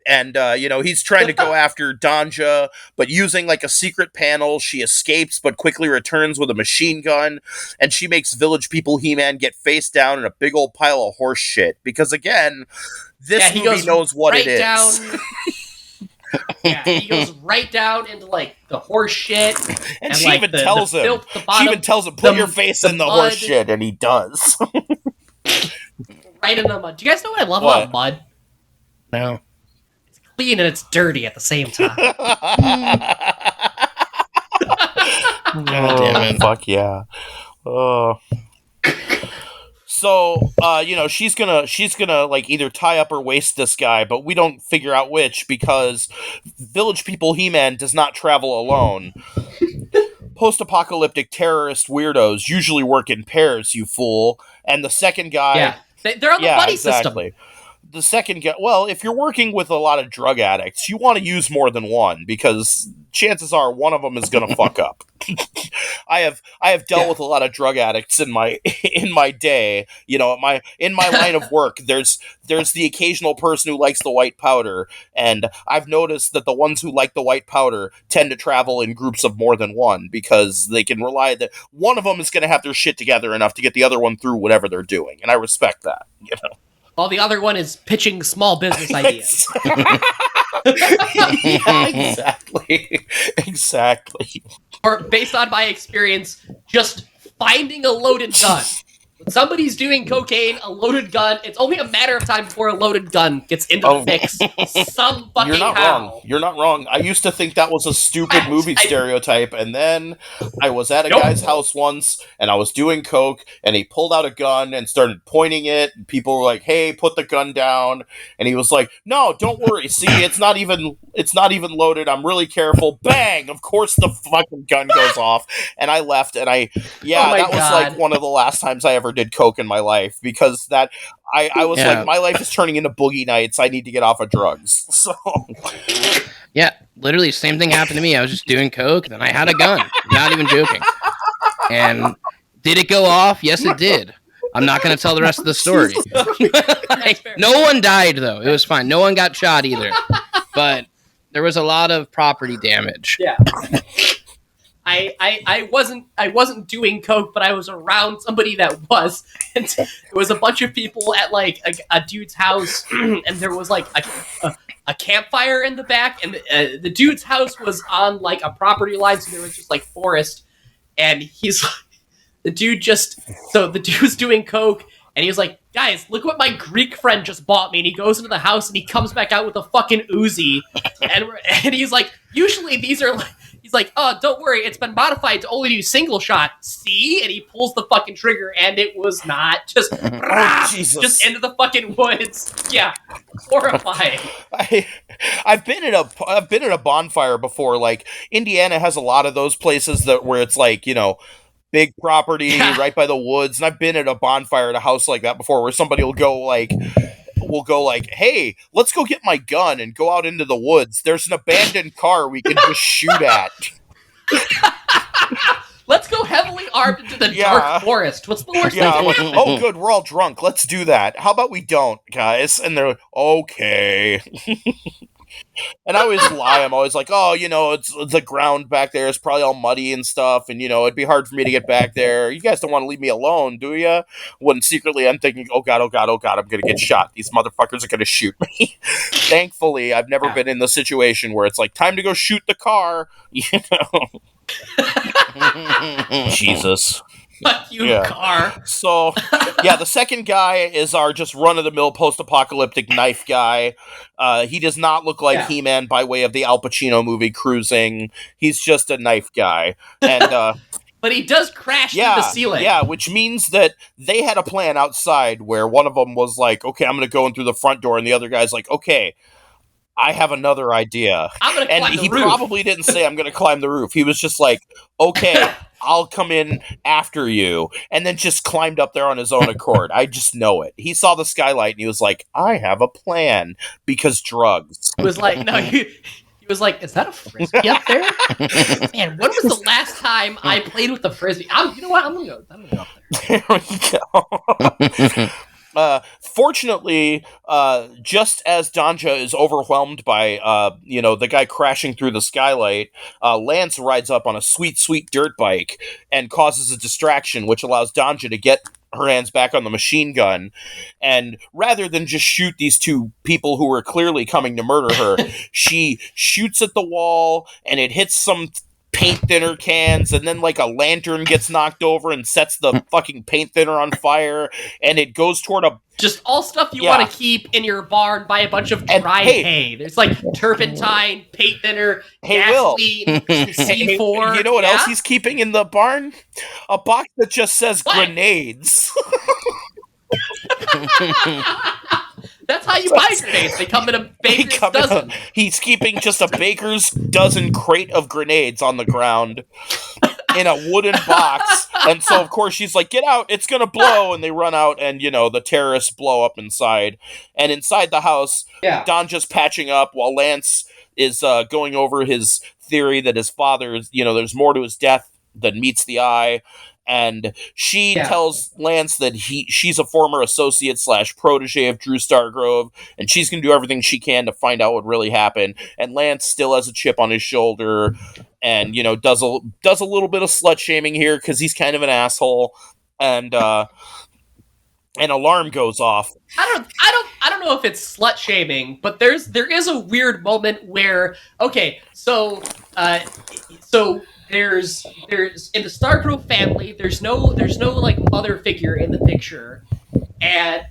And, he's trying to go after Danja, but using, like, a secret panel. She escapes, but quickly returns with a machine gun, and she makes Village People He-Man get face down in a big old pile of horse shit. Because, again, this movie knows what it is. He goes right down into, like, the horse shit. And she even tells him, put your face in the horse shit, and he does. Right in the mud. Do you guys know what I love about mud? No. Clean and it's dirty at the same time. God damn it. Fuck yeah. So, she's gonna like either tie up or waste this guy, but we don't figure out which because Village People He-Man does not travel alone. Post-apocalyptic terrorist weirdos usually work in pairs, you fool. And the second guy... Yeah, they're on the buddy system. The second guy... Well, if you're working with a lot of drug addicts, you want to use more than one, because chances are one of them is going to fuck up. I have dealt with a lot of drug addicts in my day. In my line of work, there's the occasional person who likes the white powder, and I've noticed that the ones who like the white powder tend to travel in groups of more than one because they can rely that one of them is going to have their shit together enough to get the other one through whatever they're doing, and I respect that. While the other one is pitching small business ideas. Yeah, exactly. Or based on my experience, just finding a loaded gun. When somebody's doing cocaine, a loaded gun, it's only a matter of time before a loaded gun gets into the mix. Some fucking wrong. You're not wrong. I used to think that was a stupid movie stereotype, and then I was at a guy's house once, and I was doing coke, and he pulled out a gun and started pointing it, and people were like, hey, put the gun down, and he was like, no, don't worry, see, it's not even loaded, I'm really careful, bang, of course the fucking gun goes off, and I left, and that was like one of the last times I ever did coke in my life, because that I was like, my life is turning into boogie nights, I need to get off of drugs. So yeah, literally same thing happened to me. I was just doing coke, then I had a gun. Not even joking. And did it go off? Yes, it did. I'm not going to tell the rest of the story. No one died though. It was fine. No one got shot either. But there was a lot of property damage. Yeah. I wasn't doing coke, but I was around somebody that was, and it was a bunch of people at like a dude's house, and there was like a campfire in the back, and the dude's house was on like a property line, so there was just like forest, and the dude was doing coke, and he was like, guys, look what my Greek friend just bought me, and he goes into the house, and he comes back out with a fucking Uzi, and he's like, usually these are like, he's like, oh, don't worry, it's been modified to only do single shot. See? And he pulls the fucking trigger, and it was not. Just, just into the fucking woods. Yeah, horrifying. I've been at a bonfire before. Like, Indiana has a lot of those places where it's like, big property right by the woods. And I've been at a bonfire at a house like that before, where somebody will go like, hey, let's go get my gun and go out into the woods. There's an abandoned car we can just shoot at. Let's go heavily armed into the dark forest. What's the worst thing? Like, oh, good, we're all drunk. Let's do that. How about we don't, guys? And they're like, okay. And I always lie. I'm always like, oh, it's the ground back there is probably all muddy and stuff, and it'd be hard for me to get back there. You guys don't want to leave me alone, do you? When secretly I'm thinking, oh god, I'm gonna get shot. These motherfuckers are gonna shoot me. Thankfully, I've never been in the situation where it's like time to go shoot the car. Jesus. Fuck you, car. So, the second guy is our just run-of-the-mill post-apocalyptic knife guy. He does not look like He-Man by way of the Al Pacino movie Cruising. He's just a knife guy. And but he does crash through the ceiling. Yeah, which means that they had a plan outside where one of them was like, okay, I'm going to go in through the front door, and the other guy's like, okay, I have another idea. I'm going to climb the roof. And he probably didn't say, I'm going to climb the roof. He was just like, okay, I'll come in after you. And then just climbed up there on his own accord. I just know it. He saw the skylight and he was like, I have a plan. Because drugs. He was like, no, he was like, "Is that a frisbee up there?" Man, when was the last time I played with a frisbee? You know what? I'm gonna go up there. There we go. Fortunately, just as Danja is overwhelmed by, the guy crashing through the skylight, Lance rides up on a sweet, sweet dirt bike and causes a distraction, which allows Danja to get her hands back on the machine gun. And rather than just shoot these two people who were clearly coming to murder her, she shoots at the wall and it hits some paint thinner cans, and then like a lantern gets knocked over and sets the fucking paint thinner on fire, and it goes toward a just all stuff you want to keep in your barn. Buy a bunch of dried hay. There's like turpentine, paint thinner, gasoline, C4. You know what else he's keeping in the barn? A box that just says grenades. That's how you buy grenades. They come in a baker's dozen. He's keeping just a baker's dozen crate of grenades on the ground in a wooden box. And so, of course, she's like, get out, it's going to blow. And they run out and, the terrorists blow up inside. And inside the house, Don just patching up while Lance is going over his theory that his father, there's more to his death than meets the eye. And she tells Lance that she's a former associate / protege of Drew Stargrove, and she's going to do everything she can to find out what really happened. And Lance still has a chip on his shoulder, and does a little bit of slut shaming here because he's kind of an asshole. And an alarm goes off. I don't know if it's slut shaming, but there is a weird moment where so there's in the Stargrove family, there's no like mother figure in the picture, and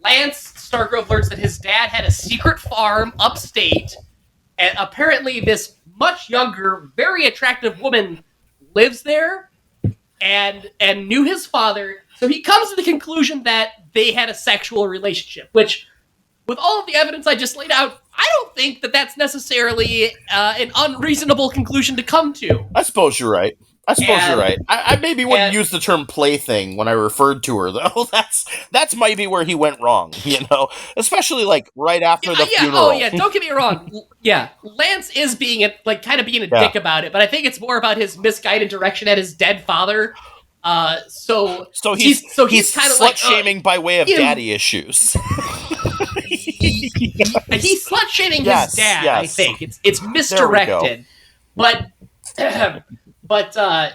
Lance Stargrove learns that his dad had a secret farm upstate, and apparently this much younger, very attractive woman lives there, and knew his father. So he comes to the conclusion that they had a sexual relationship, which, with all of the evidence I just laid out, I don't think that that's necessarily an unreasonable conclusion to come to. I suppose you're right. I maybe wouldn't use the term plaything when I referred to her, though. That's maybe where he went wrong, especially like right after the funeral. Oh yeah, don't get me wrong. Yeah, Lance is being kind of being a dick about it, but I think it's more about his misguided direction at his dead father. So he's kind of slut shaming by way of daddy issues. He's slut shaming his dad. Yes. I think it's misdirected, but so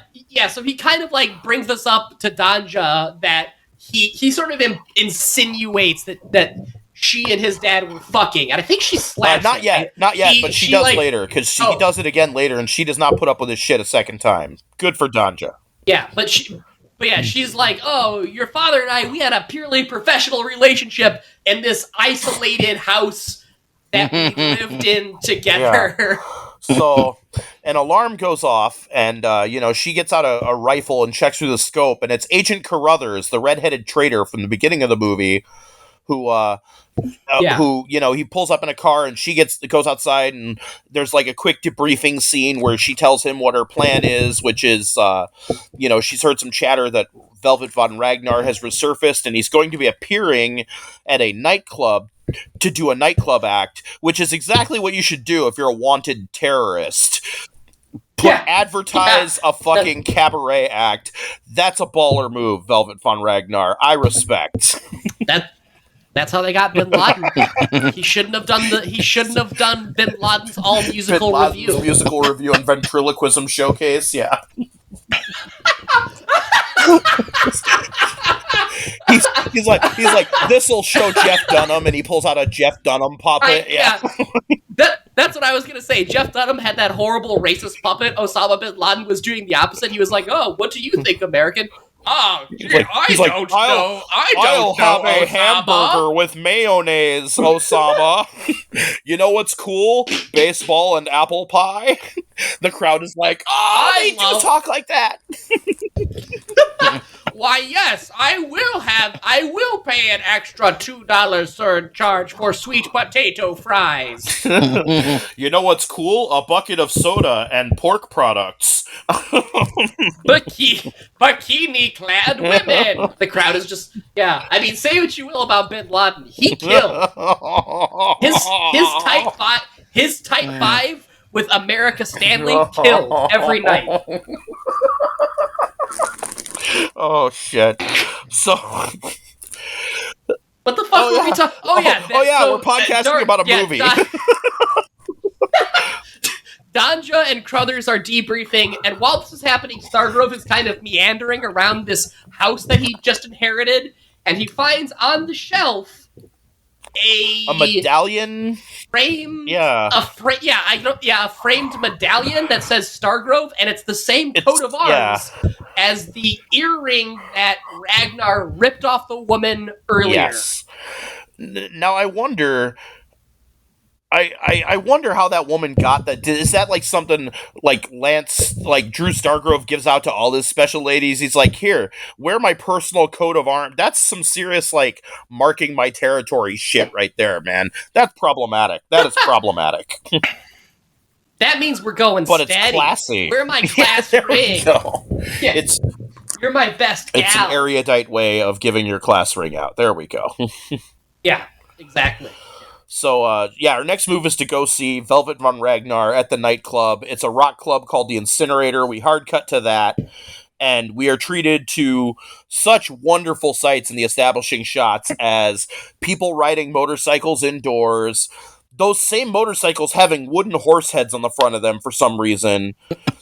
he kind of like brings this up to Danja that he sort of insinuates that she and his dad were fucking, and I think she slaps not yet, but she does later because he does it again later, and she does not put up with his shit a second time. Good for Danja. Yeah, but she's like, oh, your father and I, we had a purely professional relationship in this isolated house that we lived in together. Yeah. So an alarm goes off, and she gets out a rifle and checks through the scope, and it's Agent Carruthers, the redheaded traitor from the beginning of the movie, who he pulls up in a car, and she goes outside, and there's like a quick debriefing scene where she tells him what her plan is, which is she's heard some chatter that Velvet von Ragnar has resurfaced, and he's going to be appearing at a nightclub to do a nightclub act, which is exactly what you should do if you're a wanted terrorist. Advertise a fucking cabaret act. That's a baller move, Velvet von Ragnar. I respect. That's how they got Bin Laden. He shouldn't have done Bin Laden's all musical review. Musical review and ventriloquism showcase. Yeah. he's like this'll show Jeff Dunham, and he pulls out a Jeff Dunham puppet. That's what I was gonna say. Jeff Dunham had that horrible racist puppet. Osama bin Laden was doing the opposite. He was like, "Oh, what do you think, American?" Oh, I don't know. I'll have a hamburger with mayonnaise, Osama. You know what's cool? Baseball and apple pie. The crowd is like, oh, they do talk like that. Why, yes, I will pay an extra $2 surcharge for sweet potato fries. You know what's cool? A bucket of soda and pork products. Bikini-clad women. The crowd is just, I mean, say what you will about Bin Laden. He killed. His type 5 with America Stanley killed every night. Oh shit! So. What the fuck were we talking? We're podcasting about a movie. Danja and Crothers are debriefing, and while this is happening, Stargrove is kind of meandering around this house that he just inherited, and he finds on the shelf a medallion frame. Yeah. A framed medallion that says Stargrove, and it's the same coat of arms as the earring that Ragnar ripped off the woman earlier. Yes. Now I wonder. I wonder how that woman got that. Is that like something like Drew Stargrove gives out to all his special ladies? He's like, here, wear my personal coat of arms. That's some serious, like, marking my territory shit right there, man. That's problematic. That is problematic. That means we're going but steady. It's classy. Wear my class there ring. We go. Yeah. You're my best gal. It's an erudite way of giving your class ring out. There we go. Yeah, exactly. So, our next move is to go see Velvet Von Ragnar at the nightclub. It's a rock club called the Incinerator. We hard cut to that, and we are treated to such wonderful sights in the establishing shots as people riding motorcycles indoors, those same motorcycles having wooden horse heads on the front of them for some reason,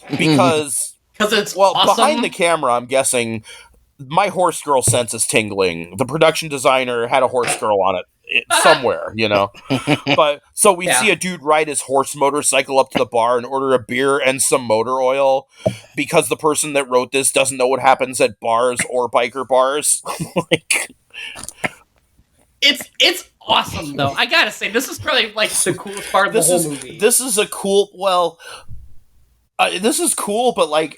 because it's awesome. Behind the camera, I'm guessing, my horse girl sense is tingling. The production designer had a horse girl on it. Somewhere, but so we see a dude ride his horse motorcycle up to the bar and order a beer and some motor oil because the person that wrote this doesn't know what happens at bars or biker bars. It's awesome though. I gotta say, this is probably like the coolest part of the whole movie. This is a cool. This is cool, but like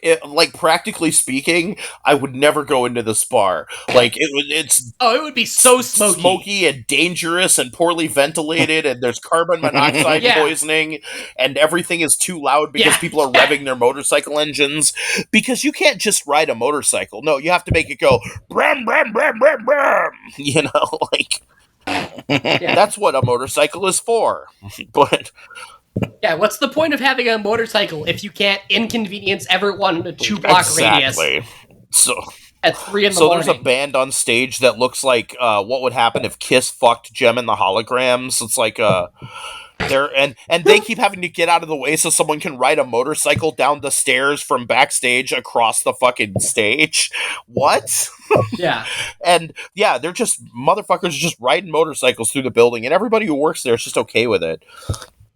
practically speaking, I would never go into this bar. Like it would be so smoky and dangerous and poorly ventilated, and there's carbon monoxide poisoning, and everything is too loud because people are revving their motorcycle engines. Because you can't just ride a motorcycle. No, you have to make it go bram bram bram bram bram. That's what a motorcycle is for. But. Yeah, what's the point of having a motorcycle if you can't inconvenience everyone in a 2-block radius? So at 3 a.m. So there's a band on stage that looks like what would happen if Kiss fucked Gem and the Holograms. It's like and they keep having to get out of the way so someone can ride a motorcycle down the stairs from backstage across the fucking stage. What? Yeah. And they're just motherfuckers just riding motorcycles through the building, and everybody who works there is just okay with it.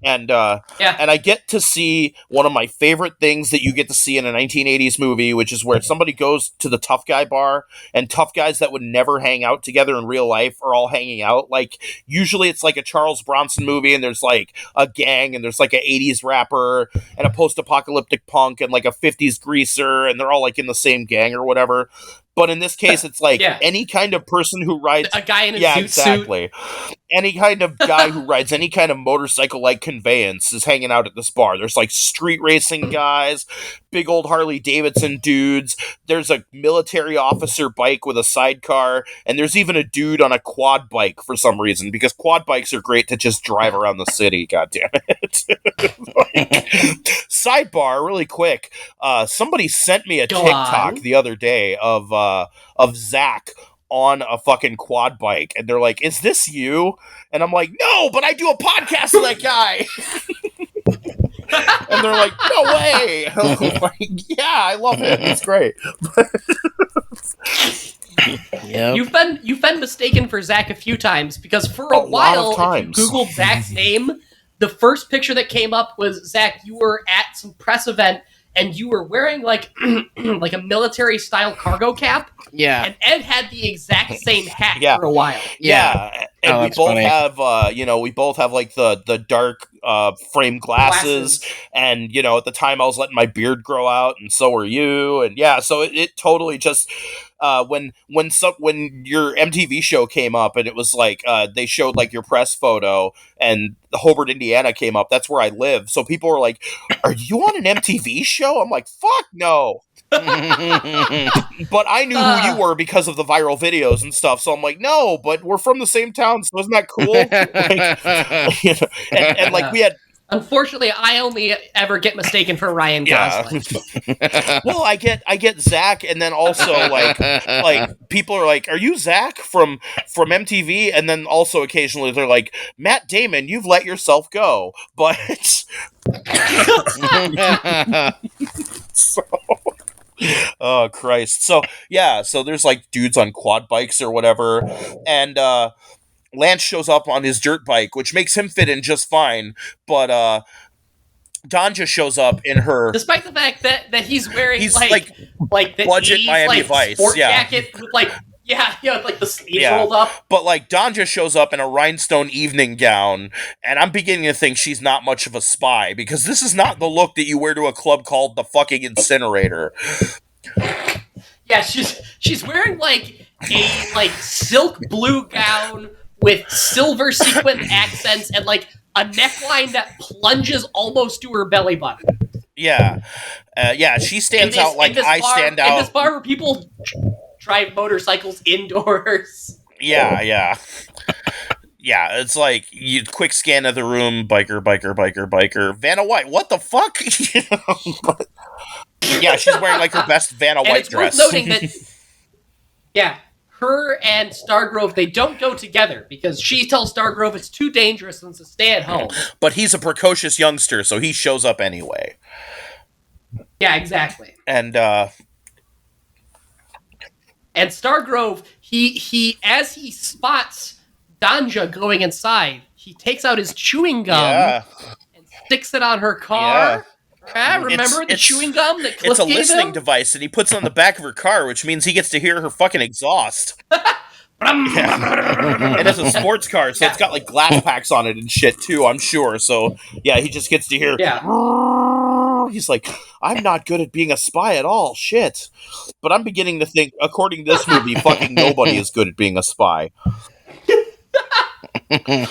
And and I get to see one of my favorite things that you get to see in a 1980s movie, which is where somebody goes to the tough guy bar, and tough guys that would never hang out together in real life are all hanging out. Like, usually it's like a Charles Bronson movie, and there's like a gang, and there's like an 80s rapper, and a post-apocalyptic punk, and like a 50s greaser, and they're all like in the same gang or whatever. But in this case, it's like any kind of person who rides... A guy in a zoot exactly. Suit. Any kind of guy who rides any kind of motorcycle-like conveyance is hanging out at this bar. There's like street racing guys, big old Harley Davidson dudes. There's a military officer bike with a sidecar, and there's even a dude on a quad bike for some reason, because quad bikes are great to just drive around the city, goddammit. Sidebar, really quick. Somebody sent me a TikTok the other day of Zach on a fucking quad bike, and they're like, "Is this you?" And I'm like, "No, but I do a podcast with that guy." And they're like, "No way!" I'm like, "Yeah, I love it. It's great." Yep. You've been mistaken for Zach a few times, because for a while, if you Googled Zach's name, the first picture that came up was Zach. You were at some press event, and you were wearing like like a military style cargo cap. Yeah. And Ed had the exact same hat for a while. Yeah. And we both have we both have like the dark frame glasses. And at the time I was letting my beard grow out, and so were you. And so it totally just when your MTV show came up, and it was like they showed like your press photo, and the Hobart, Indiana came up. That's where I live. So people were like, "Are you on an MTV show?" I'm like, "Fuck no." But I knew who you were because of the viral videos and stuff, so I'm like, "No, but we're from the same town, so isn't that cool?" And like Unfortunately, I only ever get mistaken for Ryan Gosling. Well, I get Zach, and then also like people are like, "Are you Zach from MTV?" And then also occasionally they're like, "Matt Damon, you've let yourself go." But so, oh Christ. So yeah, so there's like dudes on quad bikes or whatever, and Lance shows up on his dirt bike, which makes him fit in just fine, but Danja shows up in her. Despite the fact that he's wearing He's like the budget 80s, Miami like, Vice, sport yeah. jacket with like like the sleeves Yeah. rolled up. But like Danja shows up in a rhinestone evening gown, and I'm beginning to think she's not much of a spy, because this is not the look that you wear to a club called the fucking Incinerator. Yeah, she's wearing like a like silk blue gown with silver sequin accents and like a neckline that plunges almost to her belly button. Yeah. She stands out like I stand out. In this bar where people drive motorcycles indoors. Yeah. Yeah, it's like, you quick scan of the room, biker. Vanna White, what the fuck? Yeah, she's wearing like her best Vanna And White it's dress. worth noting that, her and Stargrove, they don't go together because she tells Stargrove it's too dangerous and to stay at home. But he's a precocious youngster, so he shows up anyway. Yeah, exactly. And Stargrove, he as he spots Danja going inside, he takes out his chewing gum and sticks it on her car. Yeah, remember the chewing gum that Cliff it's a gave listening him? device that he puts on the back of her car, which means he gets to hear her fucking exhaust. And it's a sports car, so it's got like glass packs on it and shit too, I'm sure. So yeah, he just gets to hear. Yeah. He's like, I'm not good at being a spy at all. Shit. But I'm beginning to think, according to this movie, fucking nobody is good at being a spy. And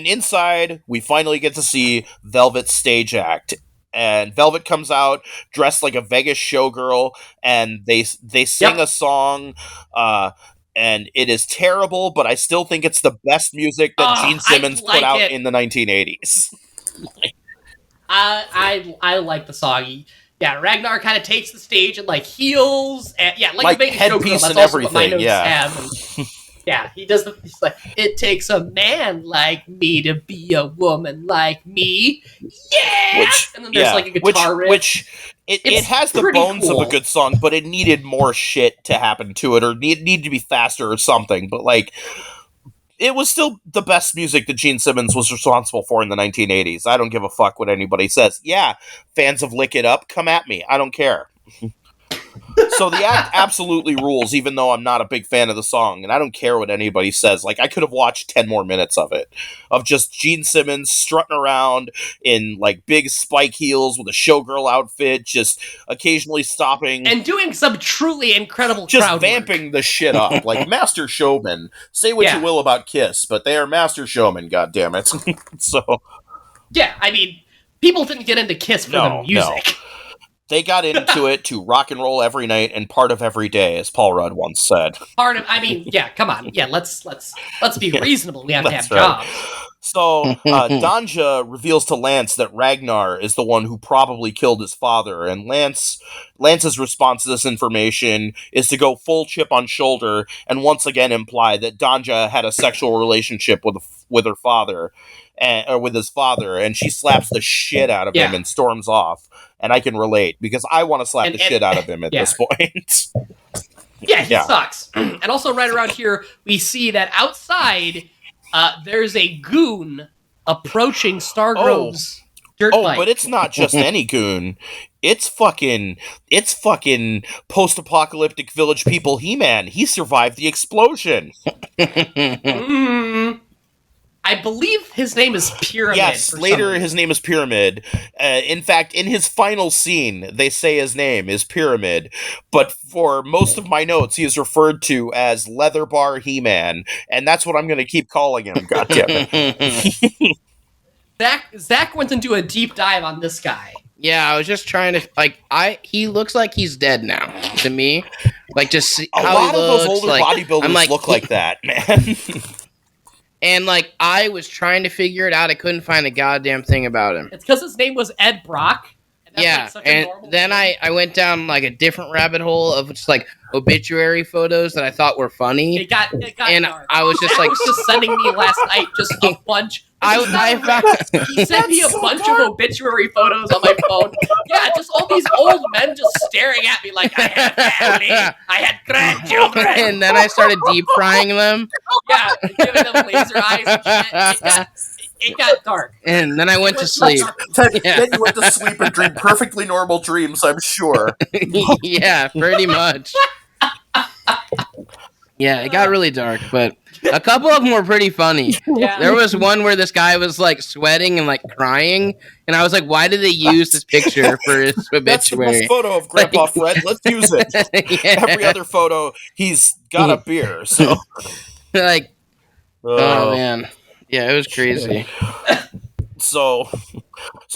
inside we finally get to see Velvet's stage act, and Velvet comes out dressed like a Vegas showgirl, and they sing a song, and it is terrible, but I still think it's the best music that Gene Simmons put out in the 1980s. I like the song. Ragnar kind of takes the stage and like heals, and like a Vegas showgirl. Headpiece That's and also what my everything. notes have. And, he does he's like, it takes a man like me to be a woman like me. Yeah! And then there's like a guitar riff. It has the bones of a good song, but it needed more shit to happen to it, or needed to be faster or something. But like, it was still the best music that Gene Simmons was responsible for in the 1980s. I don't give a fuck what anybody says. Yeah, fans of Lick It Up, come at me. I don't care. So the act absolutely rules, even though I'm not a big fan of the song, and I don't care what anybody says. Like, I could have watched 10 more minutes of it, of just Gene Simmons strutting around in like big spike heels with a showgirl outfit, just occasionally stopping and doing some truly incredible just crowd vamping work. The shit up, like master showman. Say what you will about Kiss, but they are master showmen. God damn it! So I mean, people didn't get into Kiss for the music. No. They got into it to rock and roll every night and part of every day, as Paul Rudd once said. Come on. Yeah, let's be reasonable. We have to have right. jobs. So, Danja reveals to Lance that Ragnar is the one who probably killed his father, and Lance's response to this information is to go full chip on shoulder and once again imply that Danja had a sexual relationship with her father, or with his father, and she slaps the shit out of him and storms off. And I can relate, because I want to slap the shit out of him at this point. He sucks. And also right around here, we see that outside, there's a goon approaching Stargrove's dirt bike. But it's not just any goon. It's fucking post-apocalyptic Village People He-Man. He survived the explosion. I believe his name is Pyramid. Yes, later his name is Pyramid. In fact, in his final scene, they say his name is Pyramid. But for most of my notes, he is referred to as Leather Bar He-Man. And that's what I'm going to keep calling him, goddammit. Zach went into a deep dive on this guy. Yeah, I was just trying to, he looks like he's dead now, to me. Like, just see how he looks. A lot of those older bodybuilders look like that, man. And like I was trying to figure it out, I couldn't find a goddamn thing about him. It's because his name was Ed Brock. And that's Yeah, like such a and normal then name. I went down like a different rabbit hole of just like obituary photos that I thought were funny. It got And dark. I was just Matt like, was just sending me last night just a bunch. I found. He sent me a bunch of obituary photos on my phone. Yeah, just all these old men just staring at me like I had family, I had grandchildren. And then I started deep frying them. Yeah, giving them laser eyes and shit. It got dark. And then I went to sleep. Then Yeah. you went to sleep and dreamed perfectly normal dreams, I'm sure. Yeah, pretty much. Yeah, it got really dark, but a couple of them were pretty funny. Yeah. There was one where this guy was like sweating and like crying, and I was like, "Why did they use this picture for his That's the obituary?" best photo of Grandpa Fred. Let's use it. Yeah. Every other photo, he's got a beer. So, Like, oh man, yeah, it was crazy. So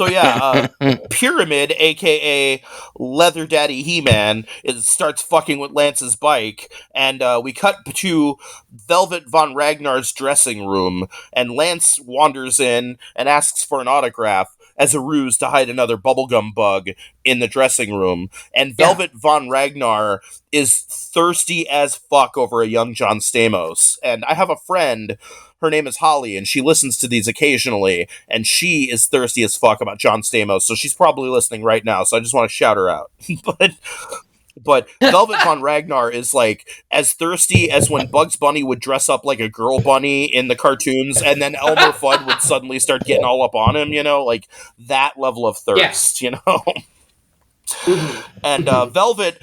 yeah, Pyramid, aka Leather Daddy He-Man, starts fucking with Lance's bike, and we cut to Velvet Von Ragnar's dressing room, and Lance wanders in and asks for an autograph as a ruse to hide another bubblegum bug in the dressing room, and Velvet Von Ragnar is thirsty as fuck over a young John Stamos, and I have a friend, her name is Holly, and she listens to these occasionally, and she is thirsty as fuck about John Stamos, so she's probably listening right now, so I just want to shout her out. But Velvet Von Ragnar is like as thirsty as when Bugs Bunny would dress up like a girl bunny in the cartoons, and then Elmer Fudd would suddenly start getting all up on him, like that level of thirst, And Velvet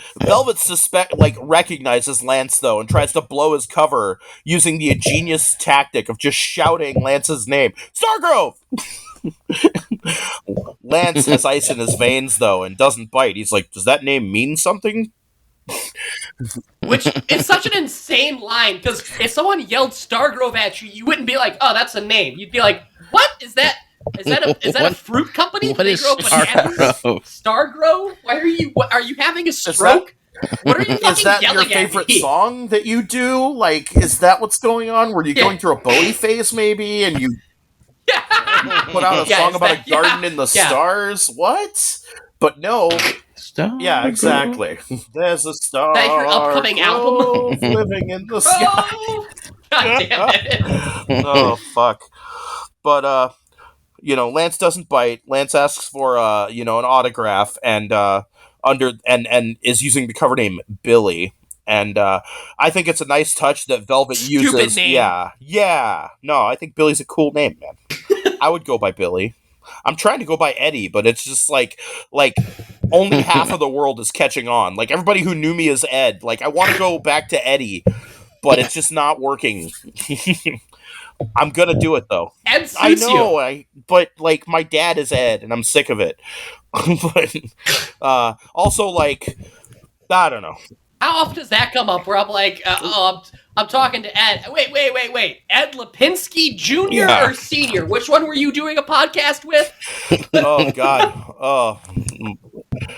recognizes Lance though and tries to blow his cover using the ingenious tactic of just shouting Lance's name, Stargrove. Lance has ice in his veins though and doesn't bite. He's like, does that name mean something? Which is such an insane line, because if someone yelled Stargrove at you, you wouldn't be like, "Oh, that's a name." You'd be like, "What is that? Is that a fruit company? What Do they is grow bananas? Stargrove? Stargrove? Why are you? What, are you having a stroke? What are you fucking Is that your yelling at favorite me?" song that you do? Like, is that what's going on? Were you going through a Bodhi phase maybe, and you put out a Yeah, song is about that- a garden in the yeah. stars? What? But no. Stargrove. Yeah, exactly. There's a star. That your upcoming album? living in the sky. Oh, God damn it! Oh fuck. But Lance doesn't bite. Lance asks for an autograph and and is using the cover name Billy. And I think it's a nice touch that Velvet Stupid uses. name. Yeah. No, I think Billy's a cool name, man. I would go by Billy. I'm trying to go by Eddy, but it's just like only half of the world is catching on. Like everybody who knew me as Ed, like I want to go back to Eddy, but it's just not working. I'm gonna do it though. Ed suits I know, you. but like my dad is Ed, and I'm sick of it. But also, like, I don't know. How often does that come up where I'm like, I'm talking to Ed. Wait. Ed Lipinski Jr. Yeah. or Senior? Which one were you doing a podcast with? Oh God. Oh.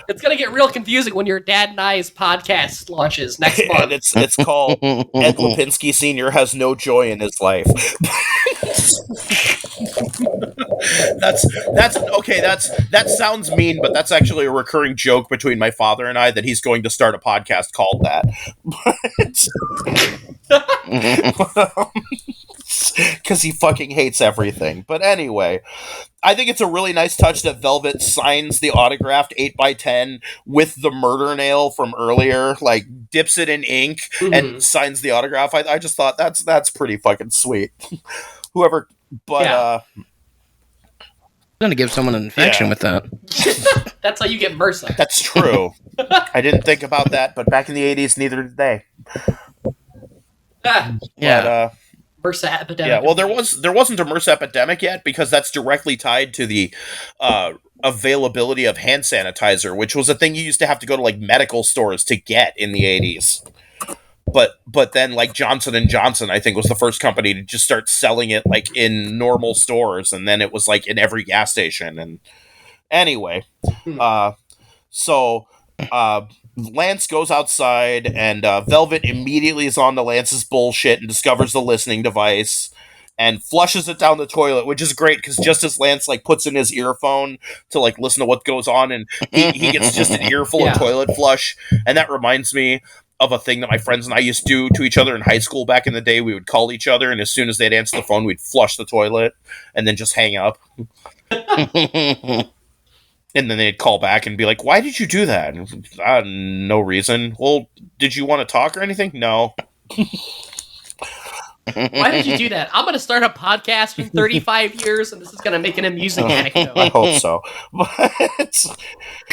It's going to get real confusing when your Dad and I's podcast launches next And month. it's called Ed Lipinski Sr. has no joy in his life. That's okay. That sounds mean, but that's actually a recurring joke between my father and I that he's going to start a podcast called that. Because he fucking hates everything. But anyway, I think it's a really nice touch that Velvet signs the autographed 8x10 with the murder nail from earlier, like dips it in ink and signs the autograph. I just thought that's pretty fucking sweet. Whoever, but Yeah. I'm gonna give someone an infection with that. That's how you get MRSA. that's true. I didn't think about that, but back in the 80s, neither did they. Yeah. But, MRSA epidemic. yeah, well, there wasn't a MRSA epidemic yet because that's directly tied to the availability of hand sanitizer, which was a thing you used to have to go to like medical stores to get in the 80s. But then like Johnson & Johnson, I think, was the first company to just start selling it like in normal stores, and then it was like in every gas station. And anyway, so Lance goes outside, and Velvet immediately is on to Lance's bullshit and discovers the listening device. and flushes it down the toilet, which is great because just as Lance like puts in his earphone to like listen to what goes on, and he gets just an earful Yeah. of toilet flush, and that reminds me of a thing that my friends and I used to do to each other in high school back in the day. We would call each other, and as soon as they'd answer the phone, we'd flush the toilet and then just hang up. And then they'd call back and be like, "Why did you do that?" And, no reason. Well, did you want to talk or anything? No. Why did you do that? I'm going to start a podcast in 35 years, and this is going to make an amusing anecdote. I hope so.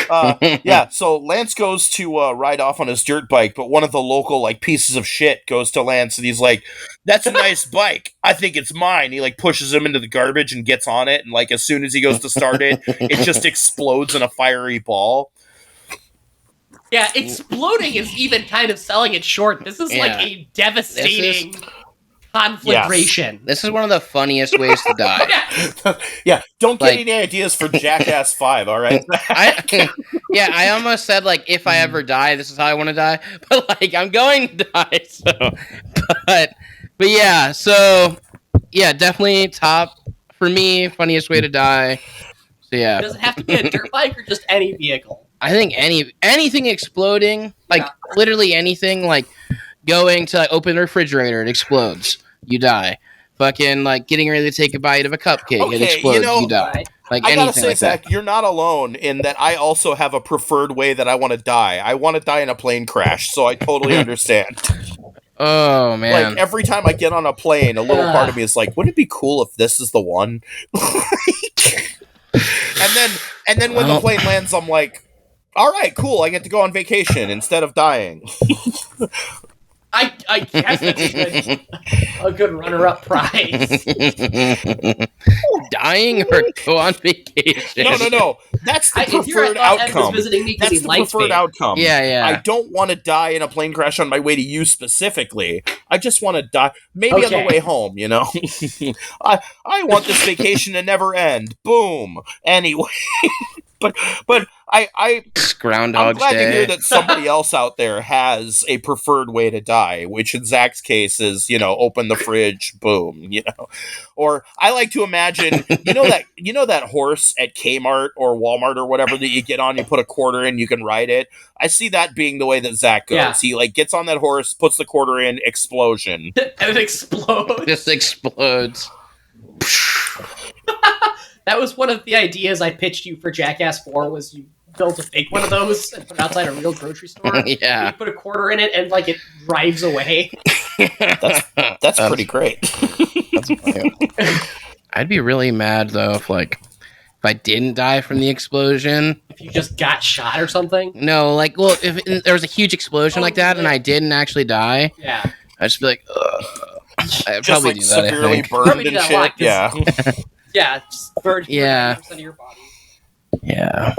But yeah, so Lance goes to ride off on his dirt bike, but one of the local like pieces of shit goes to Lance, and he's like, "That's a nice bike. I think it's mine." He like pushes him into the garbage and gets on it, and like as soon as he goes to start it, it just explodes in a fiery ball. Yeah, exploding is even kind of selling it short. This is like Yeah. a devastating conflagration. This is one of the funniest ways to die. Yeah, don't get Like- any ideas for Jackass 5, all right? I almost said like if I ever die, this is how I want to die. But like I'm going to die. So, but yeah, so yeah, definitely top for me. Funniest way to die. So yeah, Does it have to be a dirt bike or just any vehicle? I think anything exploding, like literally anything, like going to like, open the refrigerator, it explodes, you die. Fucking like getting ready to take a bite of a cupcake, it Okay, explodes, you know, you die. Right. Like I anything gotta say, like that. Zach, you're not alone in that I also have a preferred way that I want to die. I want to die in a plane crash, so I totally understand. Oh man, Like, every time I get on a plane, a little part of me is like, wouldn't it be cool if this is the one? and then when the Well- plane lands, I'm like, all right, cool, I get to go on vacation instead of dying. I guess that's a good runner-up prize. dying or go on vacation. No. That's the Here I preferred thought Ed was outcome. visiting me because That's he the liked preferred me. outcome. Yeah. I don't want to die in a plane crash on my way to you specifically. I just want to die, maybe on Okay. the way home, you know? I want this vacation to never end. Boom. Anyway. But I'm Groundhog's glad to hear Day. that somebody else out there has a preferred way to die, which in Zach's case is, open the fridge, boom, Or I like to imagine, you know that horse at Kmart or Walmart or whatever that you get on, you put a quarter in, you can ride it. I see that being the way that Zach goes. Yeah. He like gets on that horse, puts the quarter in, explosion. And it explodes. Just explodes. That was one of the ideas I pitched you for Jackass 4 was you built a fake one of those and put it outside a real grocery store. Yeah. You put a quarter in it and like it drives away. That's pretty great. That's funny. I'd be really mad though if I didn't die from the explosion. If you just got shot or something. No, if there was a huge explosion like that and I didn't actually die, Yeah. I'd just be like, ugh. I'd Just probably like do that. I severely think. burned Probably and do that a shit. lot, 'cause- Yeah. Yeah, just burn Yeah. 100% of your body. Yeah.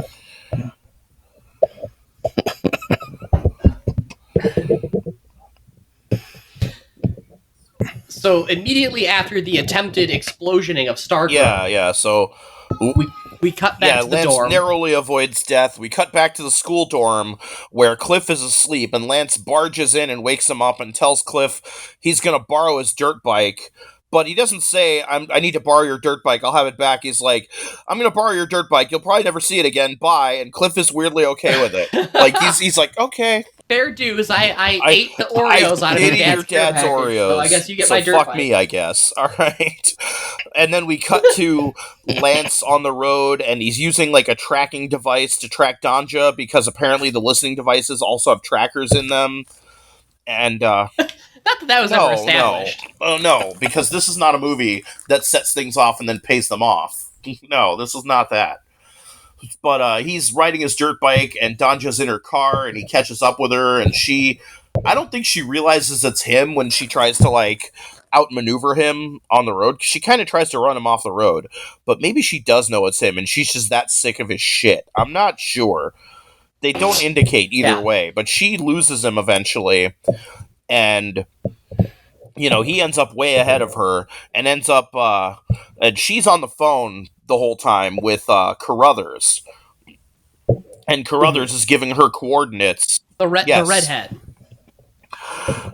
So immediately after the attempted explosioning of Stargrove, Yeah. So we cut back to the Lance dorm. narrowly avoids death. We cut back to the school dorm where Cliff is asleep, and Lance barges in and wakes him up and tells Cliff he's going to borrow his dirt bike. But he doesn't say, I need to borrow your dirt bike. I'll have it back. He's like, I'm going to borrow your dirt bike. You'll probably never see it again. Bye. And Cliff is weirdly okay with it. Like, he's like, okay. Fair dues. I ate the Oreos out of ate your your dad's package, Oreos. So I guess you get so my dirt fuck bike. me, I guess. All right. And then we cut to Lance on the road, and he's using like a tracking device to track Danja because apparently the listening devices also have trackers in them. And Not that was ever established. No, because this is not a movie that sets things off and then pays them off. No, this is not that. But he's riding his dirt bike, and Danja's in her car, and he catches up with her, and I don't think she realizes it's him when she tries to, like, outmaneuver him on the road. She kind of tries to run him off the road, but maybe she does know it's him, and she's just that sick of his shit. I'm not sure. They don't indicate either Yeah. way, but she loses him eventually, and he ends up way ahead of her and ends up, and she's on the phone the whole time with Carruthers. And Carruthers is giving her coordinates. The Yes. redhead.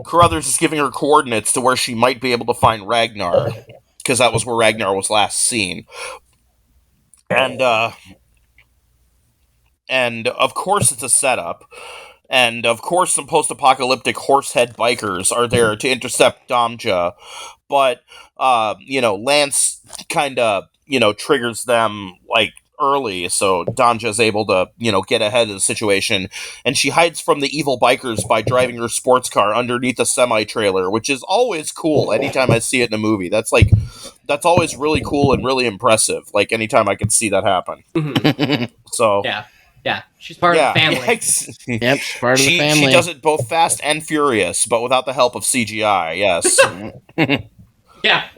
Carruthers is giving her coordinates to where she might be able to find Ragnar. because that was where Ragnar was last seen. And of course it's a setup. And of course some post-apocalyptic horsehead bikers are there to intercept Domja. But, Lance kind of, triggers them, like, early, so Domja's able to, get ahead of the situation. And she hides from the evil bikers by driving her sports car underneath a semi-trailer, which is always cool anytime I see it in a movie. That's always really cool and really impressive, like, anytime I can see that happen. Mm-hmm. So... Yeah, she's part of the family. Yep, part of the family. She does it both fast and furious, but without the help of CGI, yes. Yeah.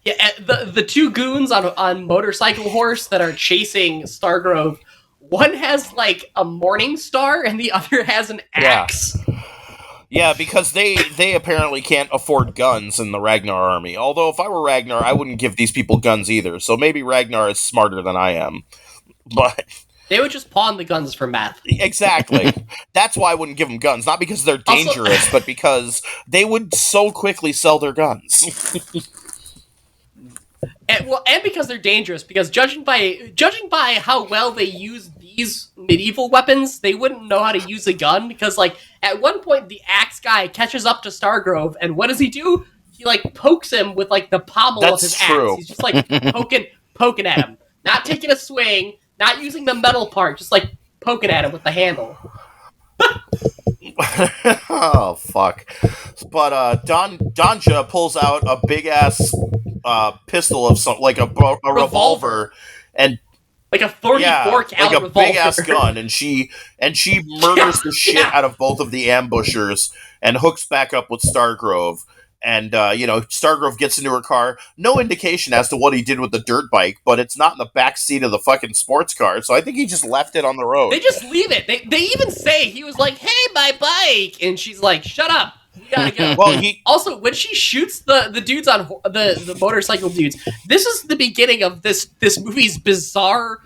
The two goons on motorcycle horse that are chasing Stargrove, one has, like, a morning star, and the other has an axe. Yeah, because they apparently can't afford guns in the Ragnar army. Although, if I were Ragnar, I wouldn't give these people guns either, so maybe Ragnar is smarter than I am. But... they would just pawn the guns for meth. Exactly. That's why I wouldn't give them guns. Not because they're dangerous, but because they would so quickly sell their guns. And because they're dangerous. Because judging by how well they use these medieval weapons, they wouldn't know how to use a gun. Because, like, at one point, the axe guy catches up to Stargrove, and what does he do? He, like, pokes him with, like, the pommel of his axe. He's just, like, poking at him. Not taking a swing. Not using the metal part, just, like, poking at him with the handle. Oh, fuck. But, Domja pulls out a big-ass pistol of some, like a revolver, and... like a 34 caliber like a revolver. big-ass gun, and she murders the shit out of both of the ambushers, and hooks back up with Stargrove. And, Stargrove gets into her car. No indication as to what he did with the dirt bike, but it's not in the back seat of the fucking sports car, so I think he just left it on the road. They just leave it. They even say, he was like, hey, my bike! And she's like, shut up. You gotta go. Well, also, when she shoots the dudes on the motorcycle dudes, this is the beginning of this movie's bizarre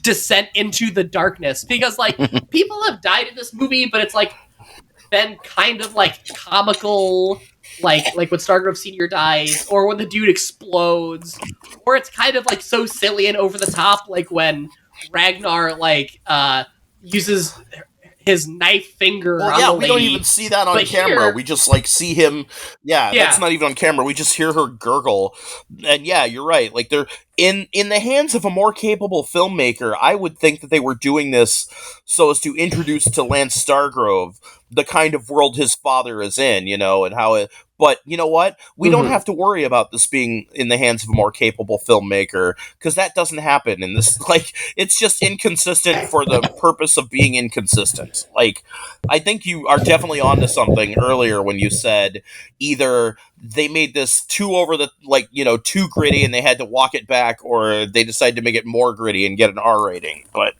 descent into the darkness. Because, like, people have died in this movie, but it's, like, been kind of, like, comical... like when Stargrove Senior dies, or when the dude explodes, or it's kind of, like, so silly and over the top, like when Ragnar, like, uses his knife finger on the lady. We don't even see that on camera. We just, like, see him. Yeah, that's not even on camera. We just hear her gurgle. And yeah, you're right. Like, they're in the hands of a more capable filmmaker. I would think that they were doing this so as to introduce to Lance Stargrove the kind of world his father is in, and how it... But you know what? We don't have to worry about this being in the hands of a more capable filmmaker, because that doesn't happen in this. Like, it's just inconsistent for the purpose of being inconsistent. Like, I think you are definitely onto something earlier when you said either they made this too over the, like, too gritty and they had to walk it back, or they decided to make it more gritty and get an R rating. But...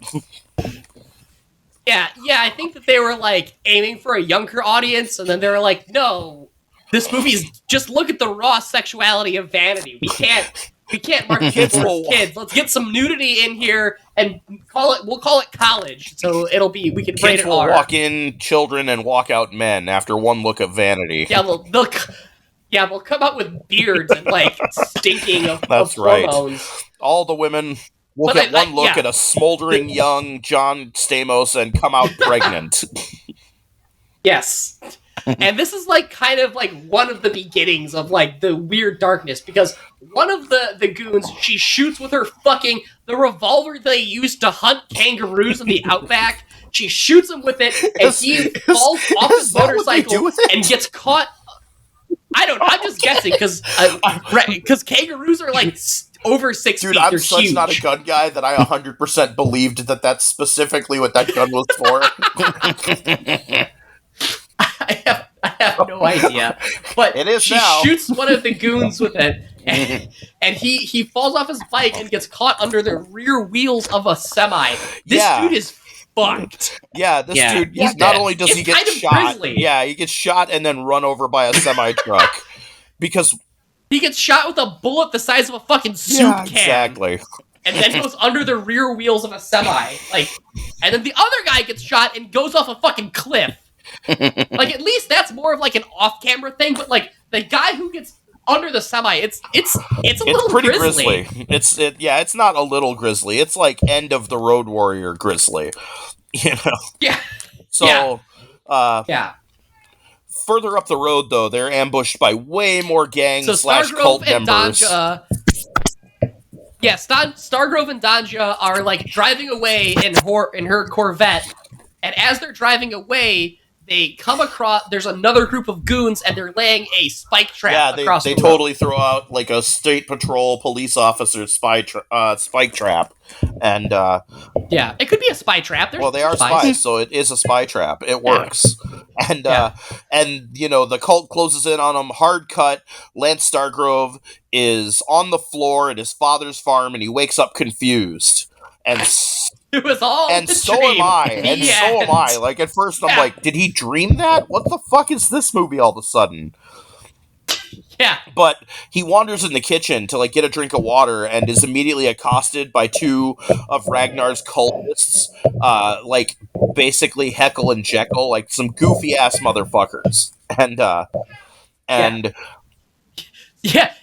Yeah, I think that they were, like, aiming for a younger audience, and then they were like, no, this movie's just look at the raw sexuality of Vanity. We can't market kids for kids. Let's get some nudity in here and we'll call it college. So we can rate it R. Walk in children and walk out men after one look at Vanity. Yeah, they'll come out with beards and, like, stinking of hormones. Right. All the women will get one look at a smoldering young John Stamos and come out pregnant. Yes. And this is, like, kind of, like, one of the beginnings of, like, the weird darkness, because one of the goons, she shoots with her the revolver they used to hunt kangaroos in the outback. She shoots him with it, and he falls off his motorcycle and gets caught. I don't know, I'm just guessing, because kangaroos are, like, over 6 feet. Dude, I'm They're such huge. not a gun guy that I 100% believed that that's specifically what that gun was for. I have no idea. But it is she now. Shoots one of the goons with it, and he falls off his bike and gets caught under the rear wheels of a semi. This dude is fucked. Yeah, this dude, not only does he get kind of shot, grisly. he gets shot and then run over by a semi-truck. Because... he gets shot with a bullet the size of a fucking soup can. Exactly. And then goes under the rear wheels of a semi. Like, and then the other guy gets shot and goes off a fucking cliff. Like, at least that's more of, like, an off-camera thing, but, like, the guy who gets under the semi, it's a little pretty grisly. It's not a little grisly. It's like end of the Road Warrior grisly. You know. Yeah. So, Yeah. further up the road, though, they're ambushed by way more gang So / cult Stargrove and members. Danja. Yeah, Stargrove and Danja are like driving away in her Corvette, and as they're driving away, they come across. There's another group of goons, and they're laying a spike trap across. They the road. totally throw out like a state patrol police officer's spike trap, and Yeah, it could be a spy trap. well, they are spies, so it is a spy trap. It works, and you know the cult closes in on them. Hard cut. Lance Stargrove is on the floor at his father's farm, and he wakes up confused. And It was all and a so dream. am I. And The so am end. I. Like at first, I'm like, did he dream that? What the fuck is this movie all of a sudden? Yeah. But he wanders in the kitchen to like get a drink of water and is immediately accosted by two of Ragnar's cultists, like basically Heckle and Jekyll, like some goofy ass motherfuckers.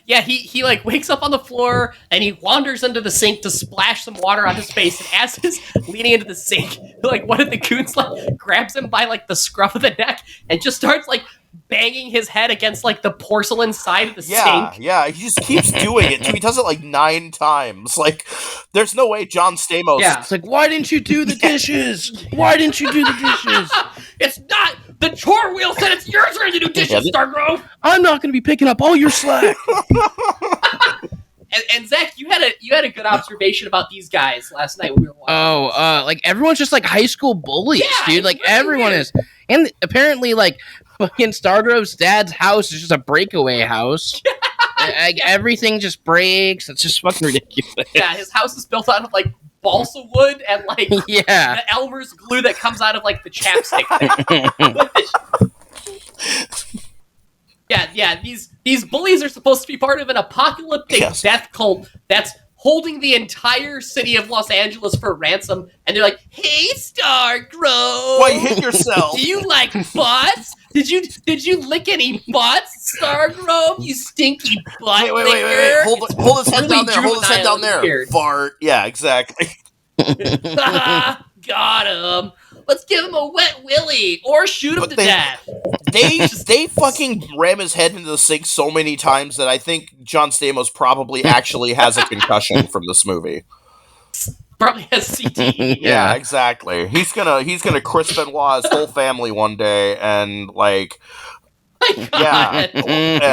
Yeah, he like wakes up on the floor and he wanders under the sink to splash some water on his face. And as he's leaning into the sink, like one of the goons like grabs him by like the scruff of the neck and just starts like banging his head against like the porcelain side of the sink. Yeah, he just keeps doing it too. He does it like 9 times. Like, there's no way John Stamos. Yeah. It's like, why didn't you do the dishes? Why didn't you do the dishes? It's not the chore wheel said it's your turn to do dishes, Stargrove. I'm not going to be picking up all your slack. And Zach, you had a good observation about these guys last night when we were watching. Like everyone's just like high school bullies, Yeah, dude. Like it's really everyone weird. is, and apparently, like fucking Stargrove's dad's house is just a breakaway house. Like everything just breaks. It's just fucking ridiculous. Yeah, his house is built out of like balsa wood and like Yeah. the Elmer's glue that comes out of like the chapstick thing. Yeah, these bullies are supposed to be part of an apocalyptic death cult that's holding the entire city of Los Angeles for ransom, and they're like, "Hey, Stargrove, Why you hit yourself? do you like butts? Did you lick any butts, Stargrove? You stinky butt Wait. licker." Hold his head really down there. Hold his head down there. weird. Fart. Yeah, exactly. Got him. Let's give him a wet willy or shoot him But to they- death. They fucking ram his head into the sink so many times that I think John Stamos probably actually has a concussion from this movie. Probably has CTE. Yeah, exactly. He's gonna Chris Benoit his whole family one day, and like, My yeah, God.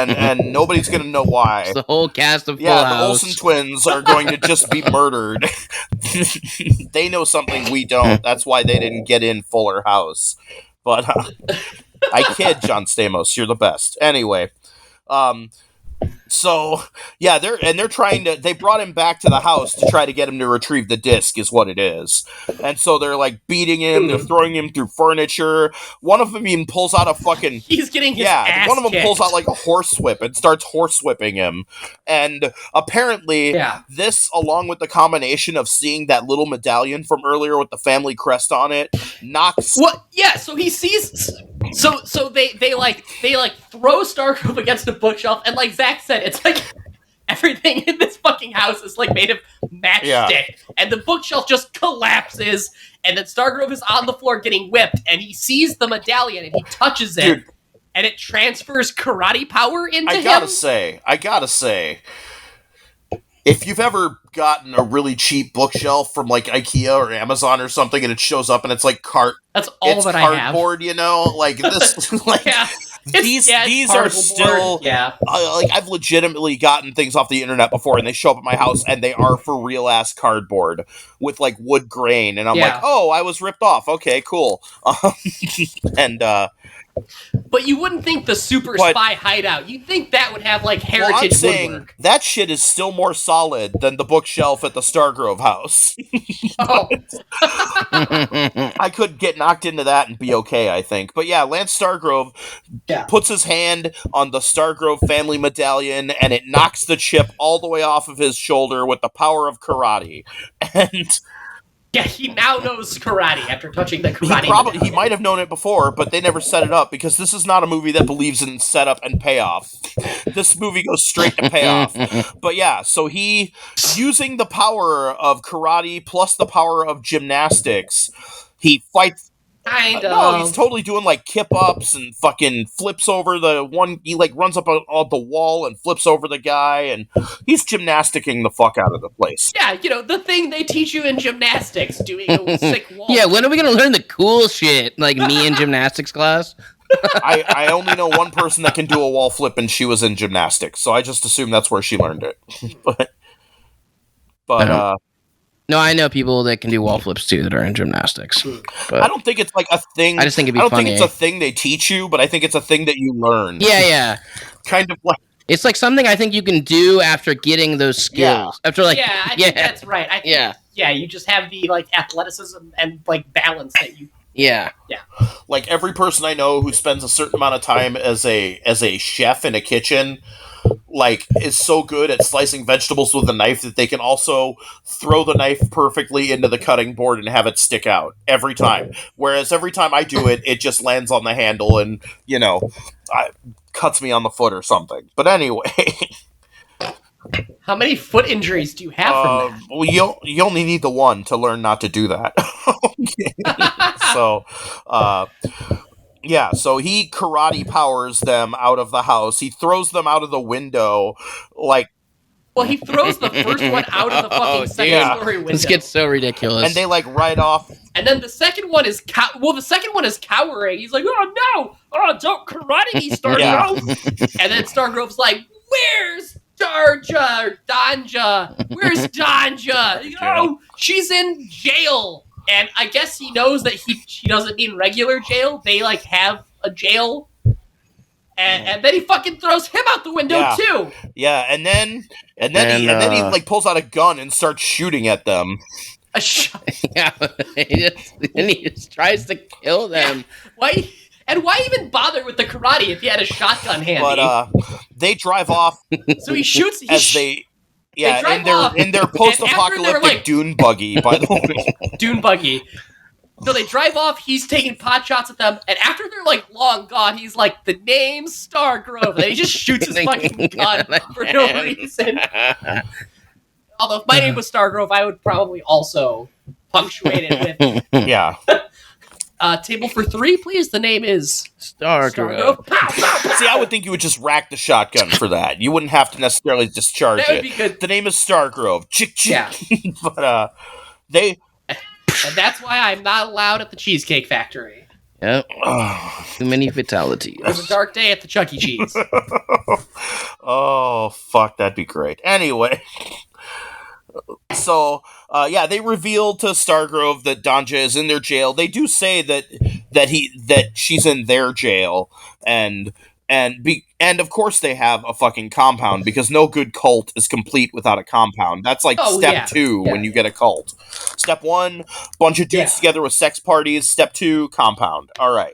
and nobody's gonna know why. It's the whole cast of Full Yeah, the House. Olsen twins are going to just be murdered. They know something we don't. That's why they didn't get in Fuller House. But I kid, John Stamos. You're the best. Anyway, so yeah, they're trying to. They brought him back to the house to try to get him to retrieve the disc, is what it is. And so they're like beating him. They're throwing him through furniture. One of them even pulls out a fucking. He's getting his ass One of them kicked. pulls out like a horsewhip and starts horsewhipping him. And apparently, this, along with the combination of seeing that little medallion from earlier with the family crest on it, knocks. What? Yeah. So he sees. So they throw Stargrove against a bookshelf, and like Zach said, it's like everything in this fucking house is like made of matchstick, and the bookshelf just collapses, and then Stargrove is on the floor getting whipped, and he sees the medallion and he touches it, Dude. and it transfers karate power into I him. gotta say, if you've ever gotten a really cheap bookshelf from like IKEA or Amazon or something, and it shows up and it's like That's all it's that I have. cardboard, you know, like this, like Yeah. these It's are cardboard. still, Yeah. like I've legitimately gotten things off the internet before, and they show up at my house, and they are for real ass cardboard with like wood grain, and I'm Yeah. like, oh, I was ripped off. Okay, cool. And But you wouldn't think the super But- spy hideout. You'd think that would have like well, I'm heritage saying woodwork. that shit is still more solid than the bookshelf at the Stargrove house. Oh, I could get knocked into that and be okay, I think. But yeah, Lance Stargrove Yeah. puts his hand on the Stargrove family medallion, and it knocks the chip all the way off of his shoulder with the power of karate. And Yeah, he now knows karate after touching the karate. He might have known it before, but they never set it up because this is not a movie that believes in setup and payoff. This movie goes straight to payoff. But yeah, so he, using the power of karate plus the power of gymnastics, he fights. Kind of. No, he's totally doing like kip ups and fucking flips over the one. He like runs up on the wall and flips over the guy, and he's gymnasticking the fuck out of the place. Yeah, the thing they teach you in gymnastics, doing a sick wall. Yeah, when are we gonna learn the cool shit? Like me in gymnastics class? I only know one person that can do a wall flip, and she was in gymnastics, so I just assume that's where she learned it. but No, I know people that can do wall flips too that are in gymnastics. But I don't think it's like a thing. I just think it'd be I don't funny. think it's a thing they teach you, but I think it's a thing that you learn. Yeah. Kind of like. It's like something I think you can do after getting those skills. After I think that's right. I think, yeah, you just have the like athleticism and like balance that you. Yeah. Like every person I know who spends a certain amount of time as a chef in a kitchen, like, is so good at slicing vegetables with a knife that they can also throw the knife perfectly into the cutting board and have it stick out every time. Whereas every time I do it, it just lands on the handle and, cuts me on the foot or something. But anyway. How many foot injuries do you have from that? Well, you only need the one to learn not to do that. So, yeah, so he karate powers them out of the house. He throws them out of the window, like... Well, he throws the first one out of the fucking second-story window. This gets so ridiculous. And they, like, ride off. And then the second one is... cowering. He's like, oh, no! Oh, don't karate me, Stargrove! And then Stargrove's like, where's Danja? Where's Danja? Oh, she's in jail! And I guess he knows that she doesn't mean regular jail. They, like, have a jail. And then he fucking throws him out the window, too! Yeah, and then he, like, pulls out a gun and starts shooting at them. Yeah, he just tries to kill them. Yeah. Why even bother with the karate if you had a shotgun handy? But, they drive off. So he shoots... in their post-apocalyptic like, dune buggy, by the way. Dune buggy. So they drive off, he's taking pot shots at them, and after they're, like, long gone, he's like, the name's Stargrove, and he just shoots his fucking gun for no reason. Although if my name was Stargrove, I would probably also punctuate it with... Yeah. Table for three, please. The name is Stargrove. See, I would think you would just rack the shotgun for that. You wouldn't have to necessarily discharge that would be good. The name is Stargrove. Chick. Yeah. But they. And that's why I'm not allowed at the Cheesecake Factory. Yep. Too many fatalities. It was a dark day at the Chuck E. Cheese. Oh fuck, that'd be great. Anyway. So, they reveal to Stargrove that Danja is in their jail. They do say that she's in their jail, and of course they have a fucking compound because no good cult is complete without a compound. That's like step 2 when you get a cult. Step 1, bunch of dudes together with sex parties. Step 2, compound. All right.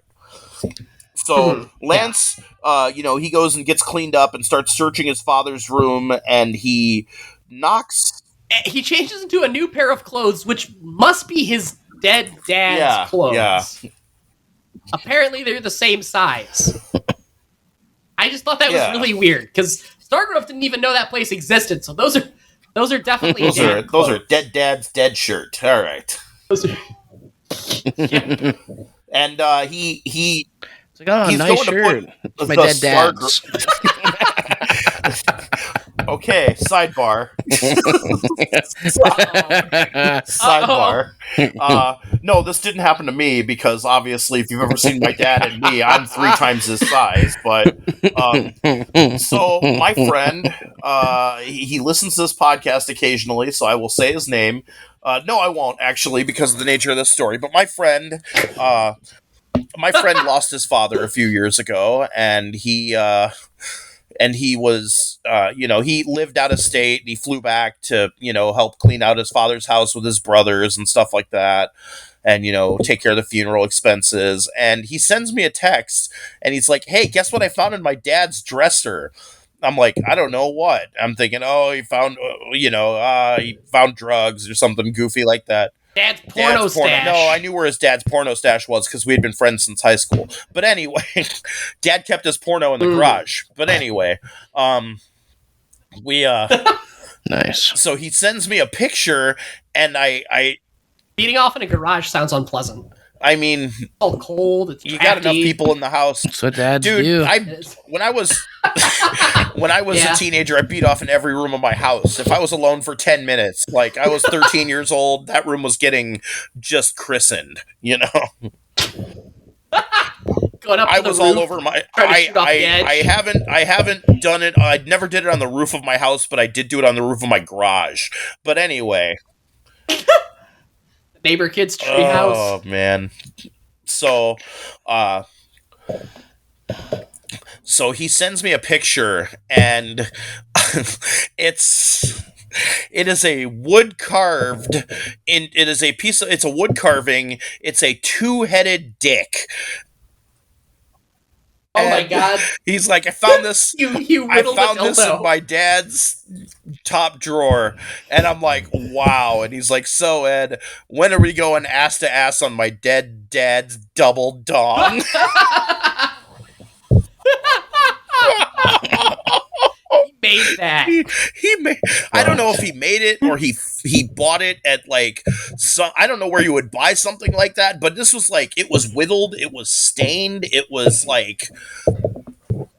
So Lance, he goes and gets cleaned up and starts searching his father's room, and he knocks. He changes into a new pair of clothes, which must be his dead dad's clothes. Yeah. Apparently, they're the same size. I just thought that was really weird because Stargrove didn't even know that place existed. So those are definitely those are dead dad's dead shirt. All right. And he. It's like, he's nice shirt. It's my dead dad's. Okay, sidebar. Sidebar. No, this didn't happen to me because obviously, if you've ever seen my dad and me, I'm 3 times his size. But so my friend, he listens to this podcast occasionally, so I will say his name. No, I won't actually because of the nature of this story. But my friend lost his father a few years ago, and he was, he lived out of state and he flew back to, help clean out his father's house with his brothers and stuff like that. And, take care of the funeral expenses. And he sends me a text and he's like, hey, guess what I found in my dad's dresser? I'm like, I don't know what. I'm thinking, he found, he found drugs or something goofy like that. Dad's porno stash. No, I knew where his dad's porno stash was because we had been friends since high school. But anyway, Dad kept his porno in the garage. But anyway, we Nice. so he sends me a picture, and I Beating off in a garage sounds unpleasant. I mean, It's all cold. It's you got enough drafty. people in the house. That's what dads Dude, do. when I was Yeah. a teenager, I beat off in every room of my house. If I was alone for 10 minutes, like I was 13 years old, that room was getting just christened, you know. Going up to I the was roof, all over my trying to shoot off the edge. I haven't done it. I never did it on the roof of my house, but I did do it on the roof of my garage. But anyway, Neighbor kid's treehouse. oh man. So he sends me a picture, and it is a wood carved it's a wood carving. It's a two-headed dick. Oh my And god. He's like, I found this You I riddled found the this in dildo. my dad's top drawer. And I'm like, wow. And he's like, so Ed, when are we going ass to ass on my dead dad's double dong? He made that. he made, I don't know if he made it or he bought it at like some, I don't know where you would buy something like that, but this was like, it was whittled, it was stained, it was like,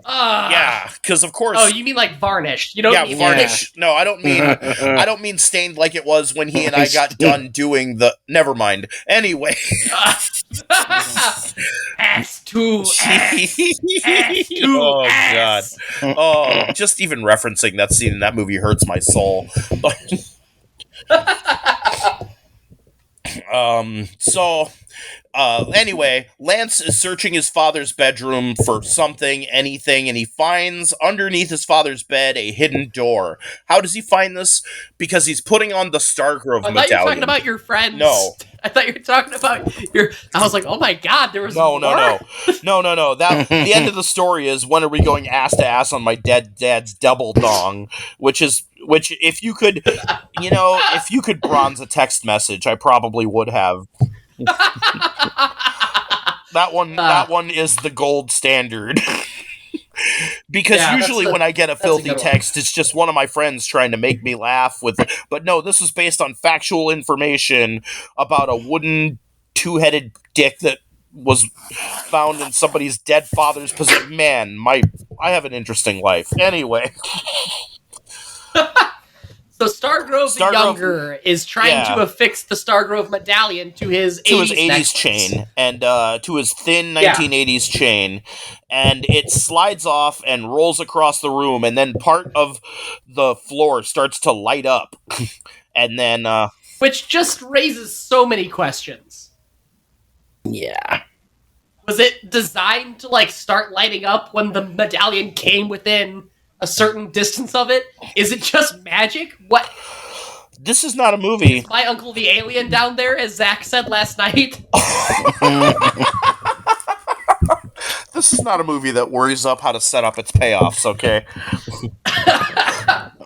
yeah, because of course. Oh, you mean like varnished? You don't Yeah, mean varnish. No, I don't mean stained like it was when he and I got done doing the. Never mind. Anyway, ass to ass. Ass to oh ass. god. Oh, just even referencing that scene in that movie hurts my soul. So anyway, Lance is searching his father's bedroom for something, anything, and he finds underneath his father's bed a hidden door. How does he find this? Because he's putting on the Stargrove I thought medallion. you were talking about your friends. No. I thought you were talking about your. I was like, oh my god, there was No. more? That the end of the story is, when are we going ass to ass on my dead dad's double dong? Which if you could, if you could bronze a text message, I probably would have. That one is the gold standard. Because Yeah, usually when I get a a filthy good one. text, it's just one of my friends trying to make me laugh with. But no, this is based on factual information about a wooden two-headed dick that was found in somebody's dead father's possession. Man, I have an interesting life. Anyway. So Stargrove the Younger is trying to affix the Stargrove medallion to his 80s necklace. chain and to his thin 1980s chain, and it slides off and rolls across the room, and then part of the floor starts to light up. And then Which just raises so many questions. Yeah. Was it designed to like start lighting up when the medallion came within a certain distance of it? Is it just magic? What? this is not a movie. My uncle the alien down there, as Zach said last night. This is not a movie that worries up how to set up its payoffs, okay?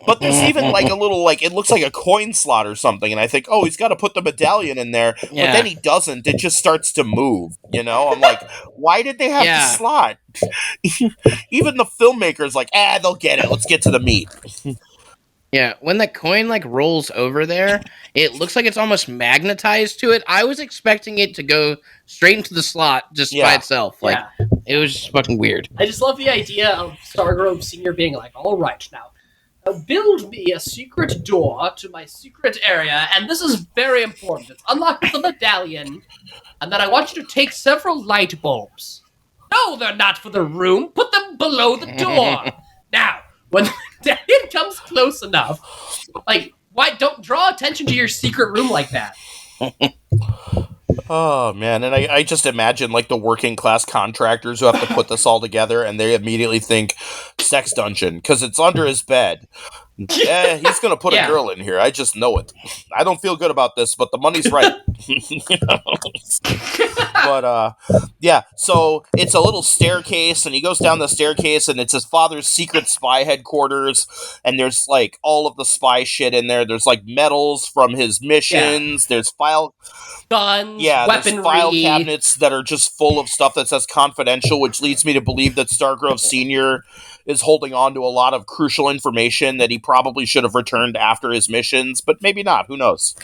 But there's even like a little, like, it looks like a coin slot or something, and I think, oh, he's got to put the medallion in there, but then he doesn't. It just starts to move, you know? I'm like, why did they have the slot? Even the filmmaker's like, they'll get it. Let's get to the meat. Yeah, when the coin like rolls over there, it looks like it's almost magnetized to it. I was expecting it to go straight into the slot just by itself. Like, it was just fucking weird. I just love the idea of Stargrove Sr. being like, all right, now, build me a secret door to my secret area, and this is very important. It's unlock the medallion, and then I want you to take several light bulbs. No, they're not for the room. Put them below the door. Now, when the medallion comes close enough, like, why don't draw attention to your secret room like that? Oh, man. And I just imagine, like, the working class contractors who have to put this all together, and they immediately think sex dungeon, because it's under his bed. He's going to put a girl in here. I just know it. I don't feel good about this, but the money's right. But yeah, so it's a little staircase, and he goes down the staircase, and it's his father's secret spy headquarters, and there's like all of the spy shit in there. There's like medals from his missions. There's guns, there's weaponry. file cabinets that are just full of stuff that says confidential, which leads me to believe that Stargrove Sr. is holding on to a lot of crucial information that he probably should have returned after his missions, but maybe not. Who knows?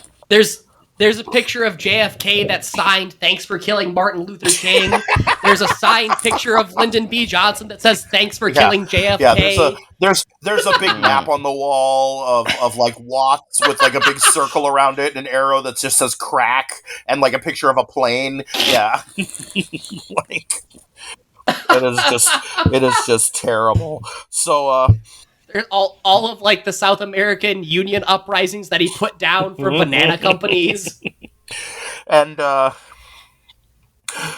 There's a picture of JFK that's signed, "Thanks for killing Martin Luther King." There's a signed picture of Lyndon B. Johnson that says, "Thanks for killing JFK." Yeah, there's a big map on the wall of like Watts with like a big circle around it and an arrow that just says crack and like a picture of a plane. Yeah. Like it is just terrible. So There's all of like the South American Union uprisings that he put down for banana companies. And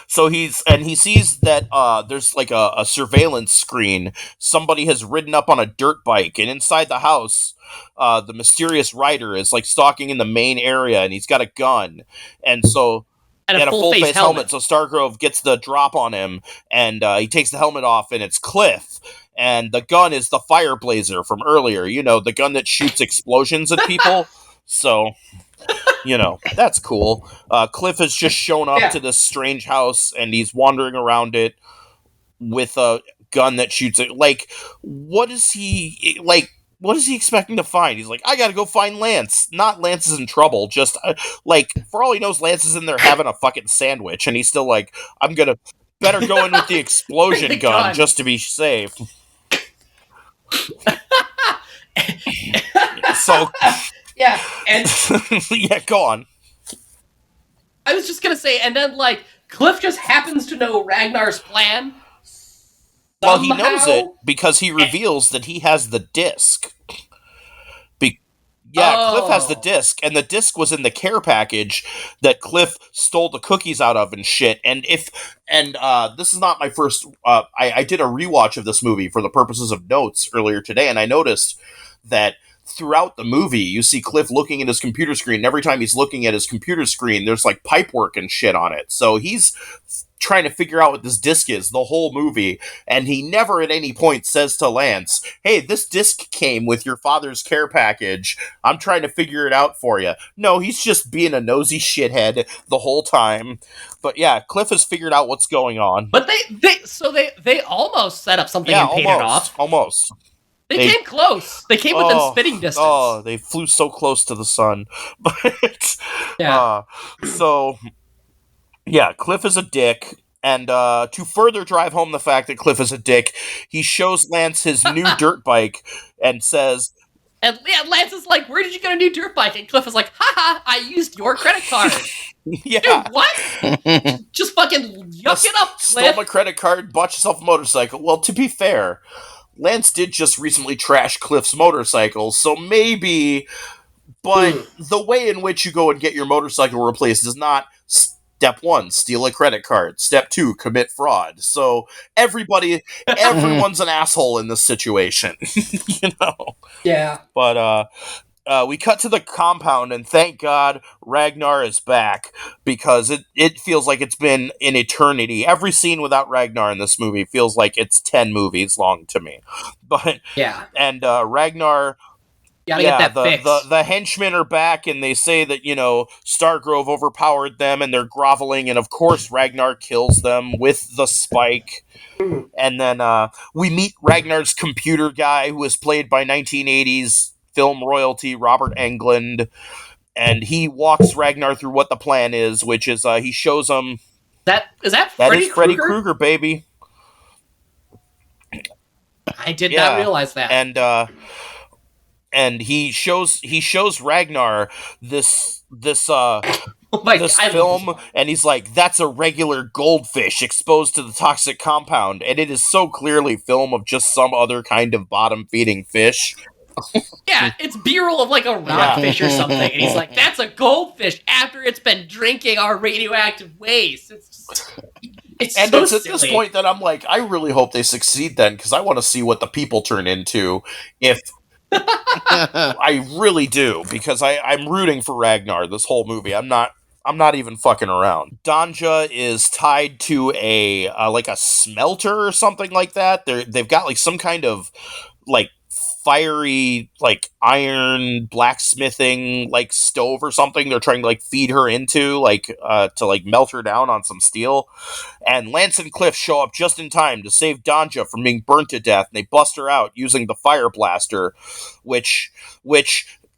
so he sees that there's like a surveillance screen. Somebody has ridden up on a dirt bike, and inside the house, the mysterious rider is like stalking in the main area, and he's got a gun, and so. And a full face helmet. So Stargrove gets the drop on him, and he takes the helmet off, and it's Cliff. And the gun is the fire blazer from earlier. You know, the gun that shoots explosions at people. So, that's cool. Cliff has just shown up to this strange house, and he's wandering around it with a gun that shoots it. Like, what is he expecting to find? He's like, I gotta go find Lance. Not Lance is in trouble. Just, for all he knows, Lance is in there having a fucking sandwich, and he's still like, better go in with the explosion gun just to be safe. So... Yeah, and... yeah, go on. I was just gonna say, and then, like, Cliff just happens to know Ragnar's plan. Well, he knows it because he reveals that he has the disc. Cliff has the disc, and the disc was in the care package that Cliff stole the cookies out of and shit. And this is not my first. I did a rewatch of this movie for the purposes of notes earlier today, and I noticed that throughout the movie, you see Cliff looking at his computer screen, and every time he's looking at his computer screen, there's like pipework and shit on it. So he's trying to figure out what this disc is the whole movie, and he never at any point says to Lance, hey, this disc came with your father's care package. I'm trying to figure it out for you. No, he's just being a nosy shithead the whole time. But yeah, Cliff has figured out what's going on. But they almost set up something and paid it off. Almost. They came close. They came within spitting distance. Oh, they flew so close to the sun. But yeah. So yeah, Cliff is a dick. And to further drive home the fact that Cliff is a dick, he shows Lance his new dirt bike and says... And Lance is like, where did you get a new dirt bike? And Cliff is like, haha, I used your credit card. Yeah. Dude, what? Just fucking yuck it up, Cliff. Stole my credit card, bought yourself a motorcycle. Well, to be fair, Lance did just recently trash Cliff's motorcycle, so maybe... But the way in which you go and get your motorcycle replaced is not... Step 1, steal a credit card. Step 2, commit fraud. So everyone's an asshole in this situation, you know? Yeah. But we cut to the compound, and thank God Ragnar is back, because it feels like it's been an eternity. Every scene without Ragnar in this movie feels like it's 10 movies long to me. But yeah. And Ragnar... Get that fixed. The henchmen are back, and they say that, Stargrove overpowered them, and they're groveling, and of course Ragnar kills them with the spike. And then we meet Ragnar's computer guy, who is played by 1980s film royalty Robert Englund, and he walks Ragnar through what the plan is, which is he shows him... Is that Freddy Krueger, baby. I did not realize that. And he shows Ragnar this film, and he's like, that's a regular goldfish exposed to the toxic compound, and it is so clearly film of just some other kind of bottom-feeding fish. Yeah, it's B-roll of like a rockfish or something, and he's like, that's a goldfish after it's been drinking our radioactive waste. It's at silly. This point that I'm like, I really hope they succeed then, because I want to see what the people turn into if... I really do, because I'm rooting for Ragnar this whole movie. I'm I'm not even fucking around. Danja is tied to a like a smelter or something like that. They've got like some kind of like fiery like iron blacksmithing like stove or something they're trying to like feed her into like to like melt her down on some steel, and Lance and Cliff show up just in time to save Danja from being burnt to death, and they bust her out using the fire blaster, which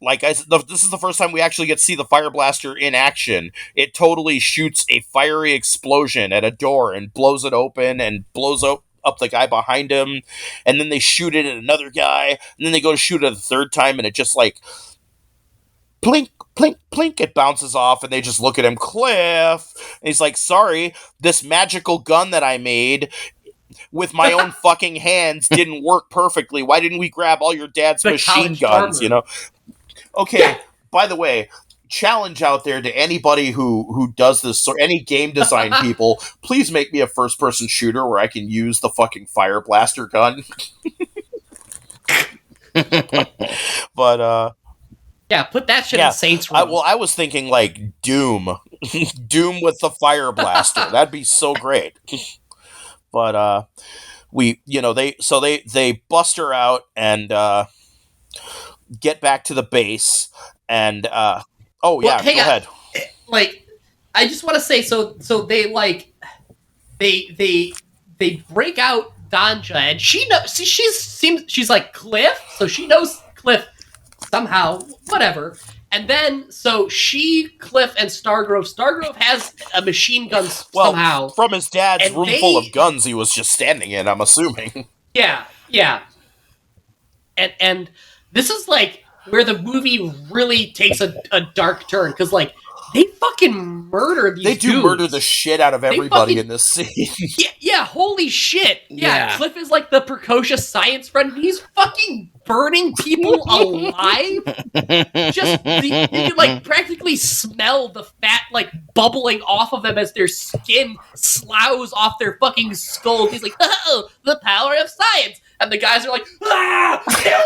like this is the first time we actually get to see the fire blaster in action. It totally shoots a fiery explosion at a door and blows it open and blows up the guy behind him, and then they shoot it at another guy, and then they go to shoot it a third time, and it just like plink, plink, plink, it bounces off, and they just look at him, Cliff, and he's like, sorry, this magical gun that I made with my own fucking hands didn't work perfectly. Why didn't we grab all your dad's The machine college guns, armor. you know? Okay, by the way, challenge out there to anybody who does this, or any game design people, please make me a first-person shooter where I can use the fucking fire blaster gun. But, Yeah, put that shit yeah, in Saints Row. I was thinking, like, Doom. Doom with the fire blaster. That'd be so great. But, they bust her out and, get back to the base, and, go hang on. ahead. Like, I just want to say, so they like they break out Danja, and she knows. See, she's like Cliff, so she knows Cliff somehow, whatever. And then so Cliff, and Stargrove has a machine gun somehow from his dad's and room full of guns he was just standing in, I'm assuming. Yeah. And this is like where the movie really takes a dark turn, because like they fucking murder these dudes. They do murder the shit out of everybody in this scene. Yeah, holy shit. Yeah, Cliff is like the precocious science friend. He's fucking burning people alive. You can like practically smell the fat like bubbling off of them as their skin sloughs off their fucking skulls. He's like, oh, the power of science. And the guys are like, kill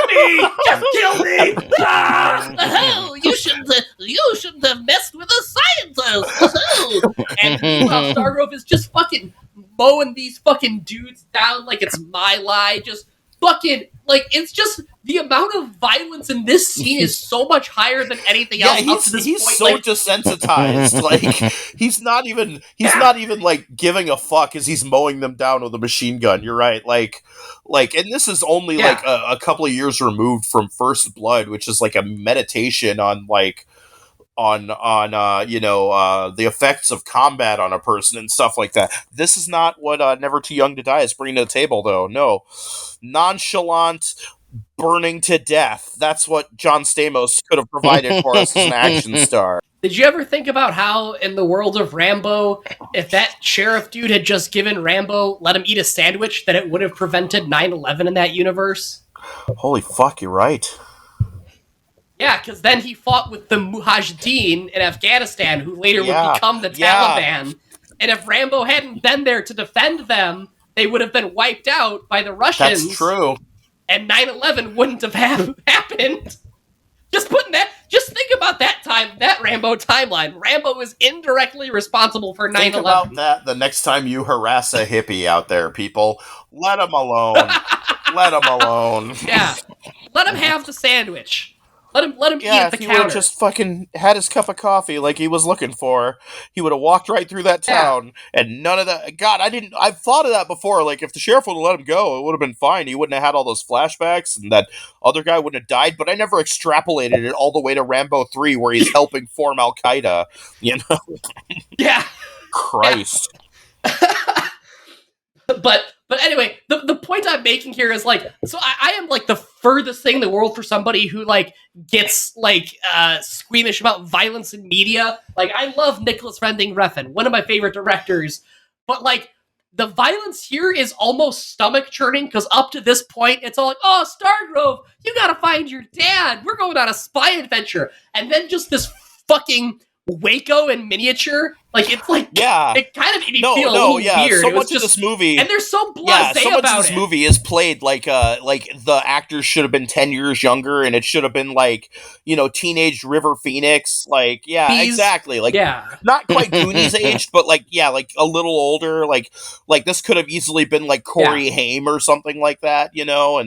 me! Just kill me! Oh, you shouldn't have messed with a scientist! And meanwhile, Stargrove is just fucking mowing these fucking dudes down like it's my lie. Just fucking, like, it's just, the amount of violence in this scene is so much higher than anything else up to this he's point. So desensitized. Like, he's not even like giving a fuck as he's mowing them down with a machine gun. You're right. Like, and this is only like a couple of years removed from First Blood, which is like a meditation on like the effects of combat on a person and stuff like that. This is not what Never Too Young to Die is bringing to the table, though. No, nonchalant burning to death. That's what John Stamos could have provided for us as an action star. Did you ever think about how, in the world of Rambo, if that sheriff dude had just given Rambo, let him eat a sandwich, that it would have prevented 9/11 in that universe? Holy fuck, you're right. Yeah, because then he fought with the Mujahideen in Afghanistan, who later would become the Taliban. And if Rambo hadn't been there to defend them, they would have been wiped out by the Russians. That's true. And 9/11 wouldn't have happened. Just think about that Rambo timeline. Rambo is indirectly responsible for 9/11. Think about that the next time you harass a hippie out there, people. Let him alone. Let him alone. Yeah. Let him have the sandwich. Let him eat at the if he counter. would have just fucking had his cup of coffee like he was looking for, he would have walked right through that town, and none of that. God, I've thought of that before. Like, if the sheriff would have let him go, it would have been fine. He wouldn't have had all those flashbacks, and that other guy wouldn't have died. But I never extrapolated it all the way to Rambo 3, where he's helping form Al Qaeda. You know? Yeah. Christ. But anyway, the point I'm making here is like, so I am like the furthest thing in the world for somebody who like gets like squeamish about violence in media. Like, I love Nicholas Winding Refn, one of my favorite directors, but like the violence here is almost stomach churning, because up to this point it's all like, oh, Stargrove, you gotta find your dad. We're going on a spy adventure, and then just this fucking Waco in miniature. Like it's like it kind of made me feel a little weird. So it was much of this movie, and they're so blasé so much about of this it. movie is played like the actors should have been 10 years younger, and it should have been like, you know, teenage River Phoenix, like exactly, like not quite Goonies aged, but like like a little older, like this could have easily been like Corey Haim or something like that, you know,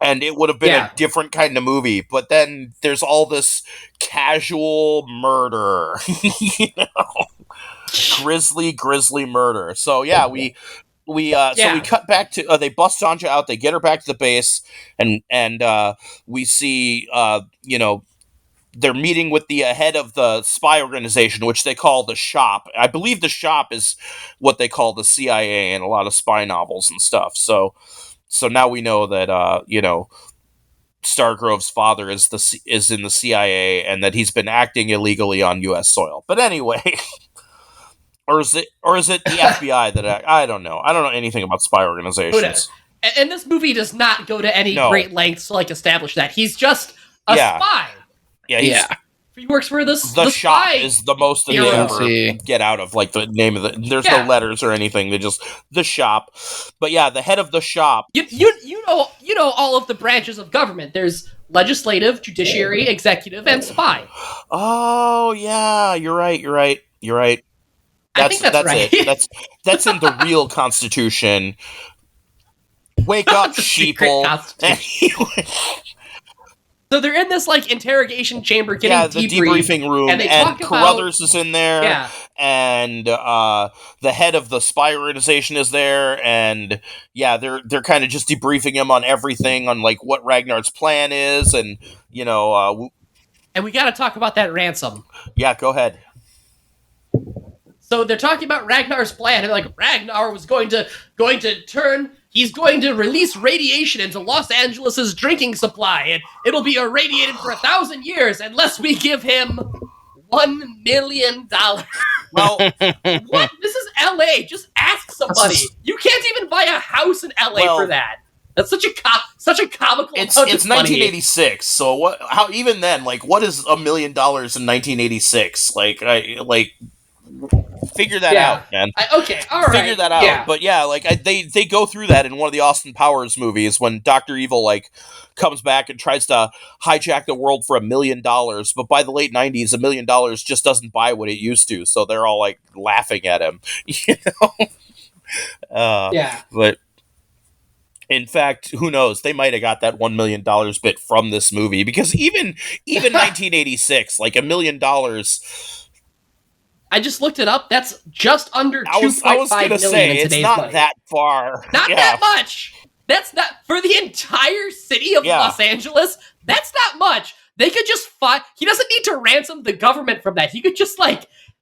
and it would have been a different kind of movie. But then there's all this casual murder, you know, grisly murder. So so we cut back to they bust Sanja out, they get her back to the base, and we see you know, they're meeting with the head of the spy organization, which they call the Shop. I believe the Shop is what they call the CIA in a lot of spy novels and stuff. So now we know that you know, Stargrove's father is in the CIA, and that he's been acting illegally on U.S. soil. But anyway, or is it the FBI that I don't know. I don't know anything about spy organizations. And this movie does not go to any great lengths to like establish that he's just a spy. Yeah. He works for the Shop spy is the most that they ever get out of, like the name of the. There's no letters or anything. They just the Shop. But the head of the Shop. You know all of the branches of government. There's legislative, judiciary, executive, and spy. Oh yeah, you're right. I think that's right. it. That's in the real Constitution. Wake up, sheeple. So they're in this like interrogation chamber getting the debriefing room, and Carruthers is in there, and the head of the spy organization is there, and they're kind of just debriefing him on everything, on like what Ragnar's plan is, and you know, and we got to talk about that ransom. Yeah, go ahead. So they're talking about Ragnar's plan, and like Ragnar was going to turn. He's going to release radiation into Los Angeles' drinking supply, and it'll be irradiated for 1,000 years unless we give him $1 million. Well, what? This is LA. Just ask somebody. You can't even buy a house in LA for that. That's such a comical. It's 1986. So what? How even then? Like, what is $1 million in 1986? Figure that out, man. Okay, all right. Figure that out. Yeah. But they go through that in one of the Austin Powers movies when Dr. Evil comes back and tries to hijack the world for $1 million. But by the late 90s, $1 million just doesn't buy what it used to. So they're all like laughing at him, you know. But in fact, who knows? They might have got that $1 million bit from this movie, because even 1986, like $1 million. I just looked it up. That's just under 2.5 million I was gonna say, it's not money. that far. Not that much. That's not for the entire city of Los Angeles. That's not much. They could just find. He doesn't need to ransom the government from that. He could just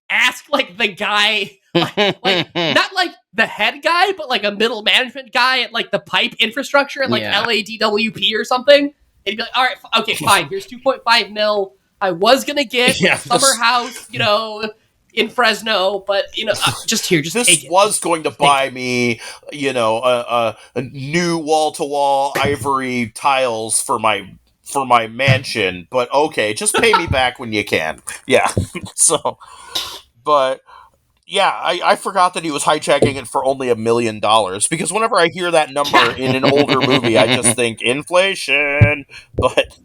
ask the guy, not like the head guy, but like a middle management guy at like the pipe infrastructure at LADWP or something. And he'd be like, all right, okay, fine. Here's 2.5 mil. I was gonna get a summer house, you know, in Fresno, but you know, just take it. This was going to buy me, you know, a new wall-to-wall ivory tiles for my mansion, but okay, just pay me back when you can. Yeah. So, but yeah, I forgot that he was hijacking it for only $1 million, because whenever I hear that number in an older movie, I just think inflation. But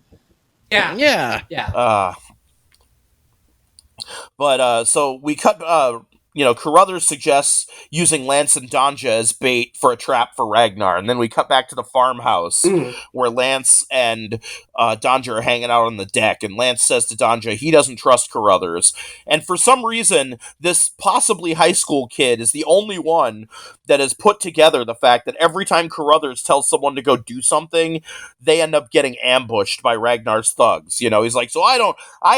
so we cut. You know, Carruthers suggests using Lance and Danja as bait for a trap for Ragnar, and then we cut back to the farmhouse where Lance and Danja are hanging out on the deck, and Lance says to Danja he doesn't trust Carruthers, and for some reason this possibly high school kid is the only one that has put together the fact that every time Carruthers tells someone to go do something, they end up getting ambushed by Ragnar's thugs. You know, he's like, so I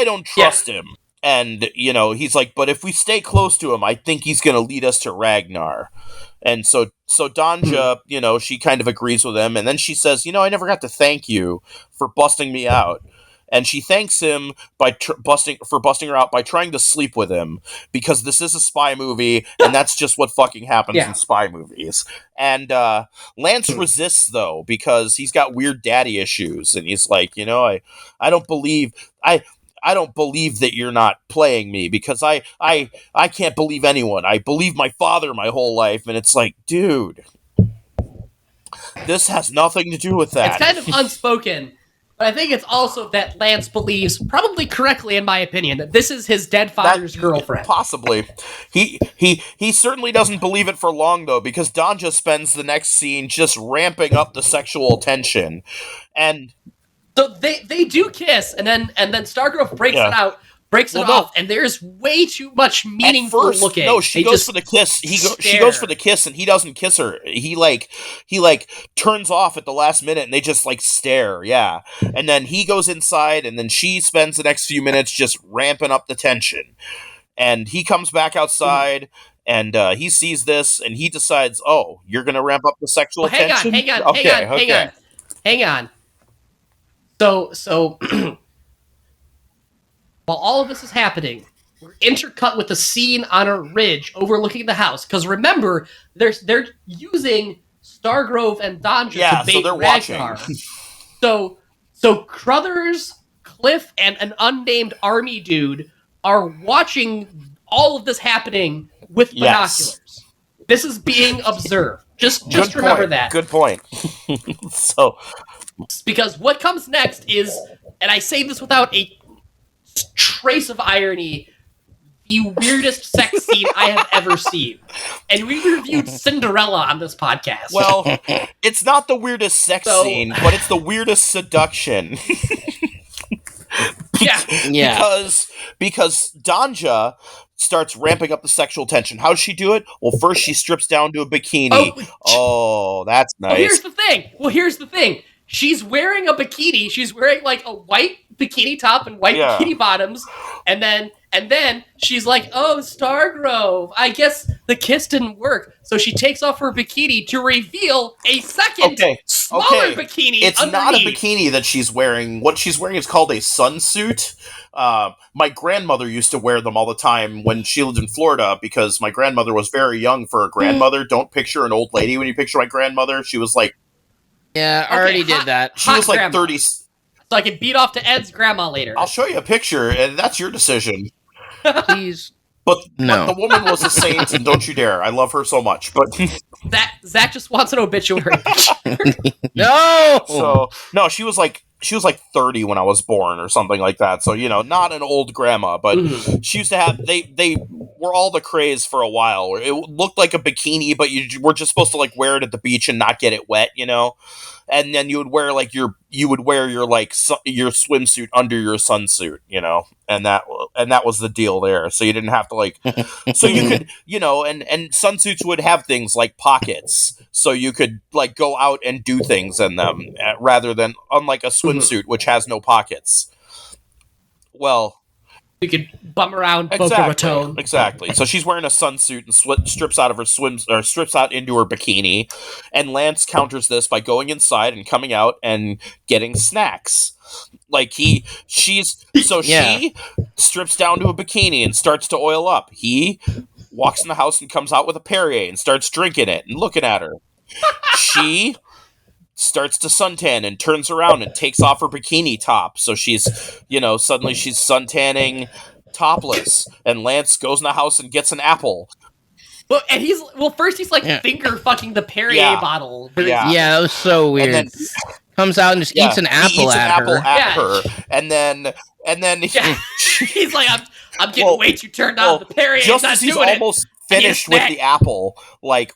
don't trust him. And, you know, he's like, but if we stay close to him, I think he's going to lead us to Ragnar. And so Danja, you know, she kind of agrees with him. And then she says, you know, I never got to thank you for busting me out. And she thanks him by busting her out by trying to sleep with him, because this is a spy movie, and that's just what fucking happens in spy movies. And Lance resists, though, because he's got weird daddy issues. And he's like, you know, I don't believe... don't believe that you're not playing me, because I can't believe anyone. I believe my father my whole life. And it's like, dude, this has nothing to do with that. It's kind of unspoken, but I think it's also that Lance believes, probably correctly in my opinion, that this is his dead father's girlfriend. Possibly. He certainly doesn't believe it for long, though, because Danja spends the next scene just ramping up the sexual tension. And so they do kiss, and then Stargrove breaks Yeah. it out, breaks it off, and there's way too much meaningful looking. No, she They goes just for the kiss. She stare. goes for the kiss, and he doesn't kiss her. He turns off at the last minute, and they just like stare. Yeah, and then he goes inside, and then she spends the next few minutes just ramping up the tension. And he comes back outside, and he sees this, and he decides, "Oh, you're gonna ramp up the sexual Well, hang tension." on. Hang on. So while all of this is happening, we're intercut with a scene on a ridge overlooking the house. Because remember, they're using Stargrove and Danja Yeah, to bait so they're Ragnar. watching. So Crothers, Cliff, and an unnamed army dude are watching all of this happening with binoculars. Yes. This is being observed. Just remember point. that. Good point. So. Because what comes next is, and I say this without a trace of irony, the weirdest sex scene I have ever seen. And we reviewed Cinderella on this podcast. Well, it's not the weirdest sex scene, but it's the weirdest seduction. Yeah. Because Danja starts ramping up the sexual tension. How does she do it? Well, first she strips down to a bikini. Oh, that's nice. Well, here's the thing. She's wearing a bikini. She's wearing like a white bikini top and white bikini bottoms. And then she's like, "Oh, Stargrove, I guess the kiss didn't work." So she takes off her bikini to reveal a second smaller bikini. It's underneath. not a bikini that she's wearing. What she's wearing is called a sunsuit. My grandmother used to wear them all the time when she lived in Florida, because my grandmother was very young for a grandmother. Don't picture an old lady when you picture my grandmother. She was like... Yeah, I already did that. She was like grandma. 30... So I can beat off to Ed's grandma later. I'll show you a picture, and that's your decision. Please. But No. the woman was a saint, and don't you dare. I love her so much. But Zach just wants an obituary picture. No! so no, she was like 30 when I was born or something like that. So, not an old grandma, but she used to have, they were all the craze for a while. It looked like a bikini, but you were just supposed to like wear it at the beach and not get it wet, and then you would wear like your swimsuit under your sunsuit, and that was the deal there. So you didn't have to like, so you could, and sunsuits would have things like pockets, so you could like go out and do things in them, rather than unlike a swimsuit which has no pockets. Well, We could bum around Boca Raton. Exactly. So she's wearing a sunsuit and strips out of her strips out into her bikini, and Lance counters this by going inside and coming out and getting snacks. Like she strips down to a bikini and starts to oil up. He walks in the house and comes out with a Perrier and starts drinking it and looking at her. She starts to suntan and turns around and takes off her bikini top. So she's, suddenly she's suntanning topless. And Lance goes in the house and gets an apple. Well, and first he's like finger fucking the Perrier bottle. Yeah. Yeah, that was so weird. And then, comes out and just eats an apple at her. And then he's like, I'm getting way too turned on the Perrier. Just as he's almost finished with the apple, I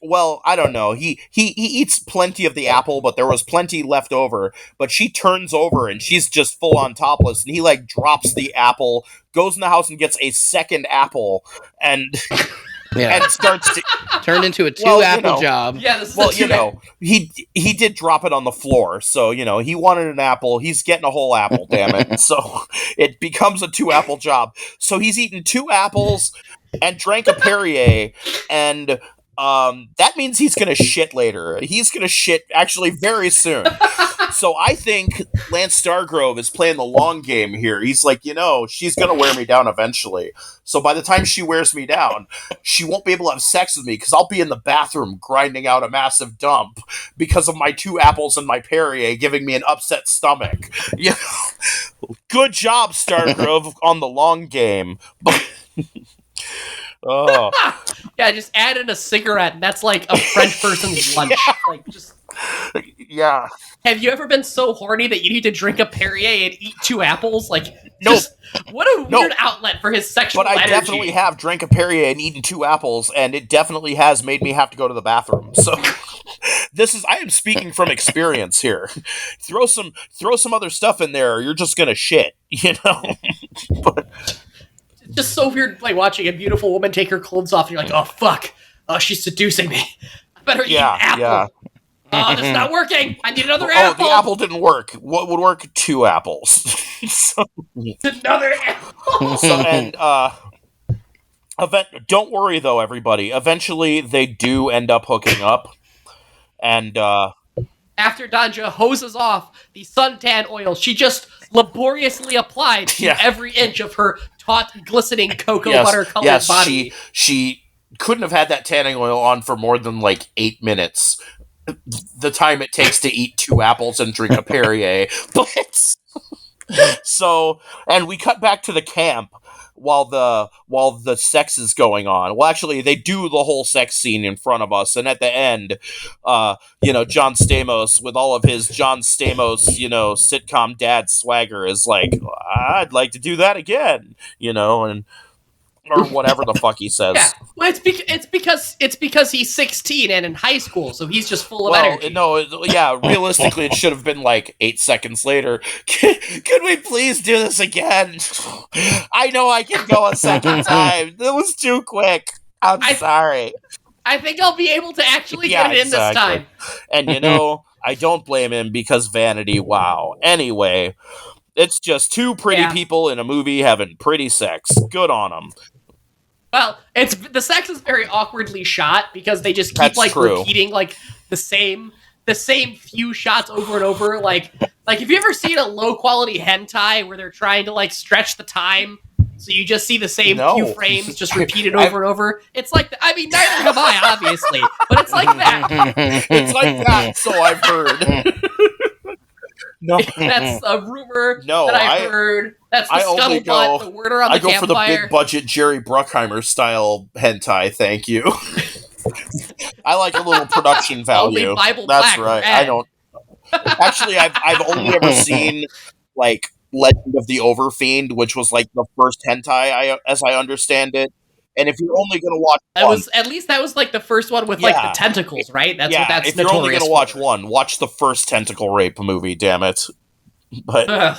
don't know. He eats plenty of the apple, but there was plenty left over. But she turns over and she's just full on topless, and he like drops the apple, goes in the house and gets a second apple, and and starts to turned into a two-apple job. Yeah, this well, he did drop it on the floor, so he wanted an apple. He's getting a whole apple, damn it! So it becomes a 2-apple job. So he's eaten 2 apples and drank a Perrier, and that means he's gonna shit later. He's gonna shit actually very soon. So I think Lance Stargrove is playing the long game here. He's like, she's going to wear me down eventually. So by the time she wears me down, she won't be able to have sex with me because I'll be in the bathroom grinding out a massive dump because of my 2 apples and my Perrier giving me an upset stomach. Good job, Stargrove, on the long game. Oh. Yeah, just add in a cigarette, and that's like a French person's lunch. Like, just... Yeah. Have you ever been so horny that you need to drink a Perrier and eat 2 apples? Like, Nope. What a weird outlet for his sexual energy. But I definitely have drank a Perrier and eaten 2 apples, and it definitely has made me have to go to the bathroom. So I am speaking from experience here. Throw some other stuff in there, or you're just gonna shit, But it's just so weird, like watching a beautiful woman take her clothes off, and you're like, oh fuck, she's seducing me. I better eat an apple. Yeah. Oh, this is not working. I need another apple. Oh, the apple didn't work. What would work? 2 apples. Another apple. Don't worry though, everybody. Eventually, they do end up hooking up, and after Danja hoses off the suntan oil she just laboriously applied to every inch of her taut, glistening cocoa butter colored body. She couldn't have had that tanning oil on for more than like 8 minutes. The time it takes to eat 2 apples and drink a Perrier. But and we cut back to the camp while the sex is going on. Well, actually, they do the whole sex scene in front of us, and at the end, John Stamos, with all of his John Stamos, sitcom dad swagger, is like, I'd like to do that again, and or whatever the fuck he says. Yeah. Well, it's because he's 16 and in high school, so he's just full of energy. Realistically, it should have been like 8 seconds later. Could we please do this again? I know I can go a second time. That was too quick. I'm sorry. I think I'll be able to actually get it in this time. And I don't blame him because vanity. Wow. Anyway, it's just 2 pretty people in a movie having pretty sex. Good on them. Well, the sex is very awkwardly shot because they just keep repeating like the same few shots over and over. Like have you ever seen a low quality hentai where they're trying to like stretch the time so you just see the same few frames just repeated over and over? It's like neither have I, obviously, but it's like that. It's like that, so I've heard. No, that's a rumor that I've heard. That's the scuttlebutt, the word around the campfire. I go for the big budget Jerry Bruckheimer style hentai. Thank you. I like a little production value. Only Bible That's Black right. Red. I don't. Actually, I've only ever seen like Legend of the Overfiend, which was like the first hentai, as I understand it. And if you're only going to watch that was like the first one with like the tentacles, right? That's what that's if you're only going to watch one, watch the first tentacle rape movie, damn it. But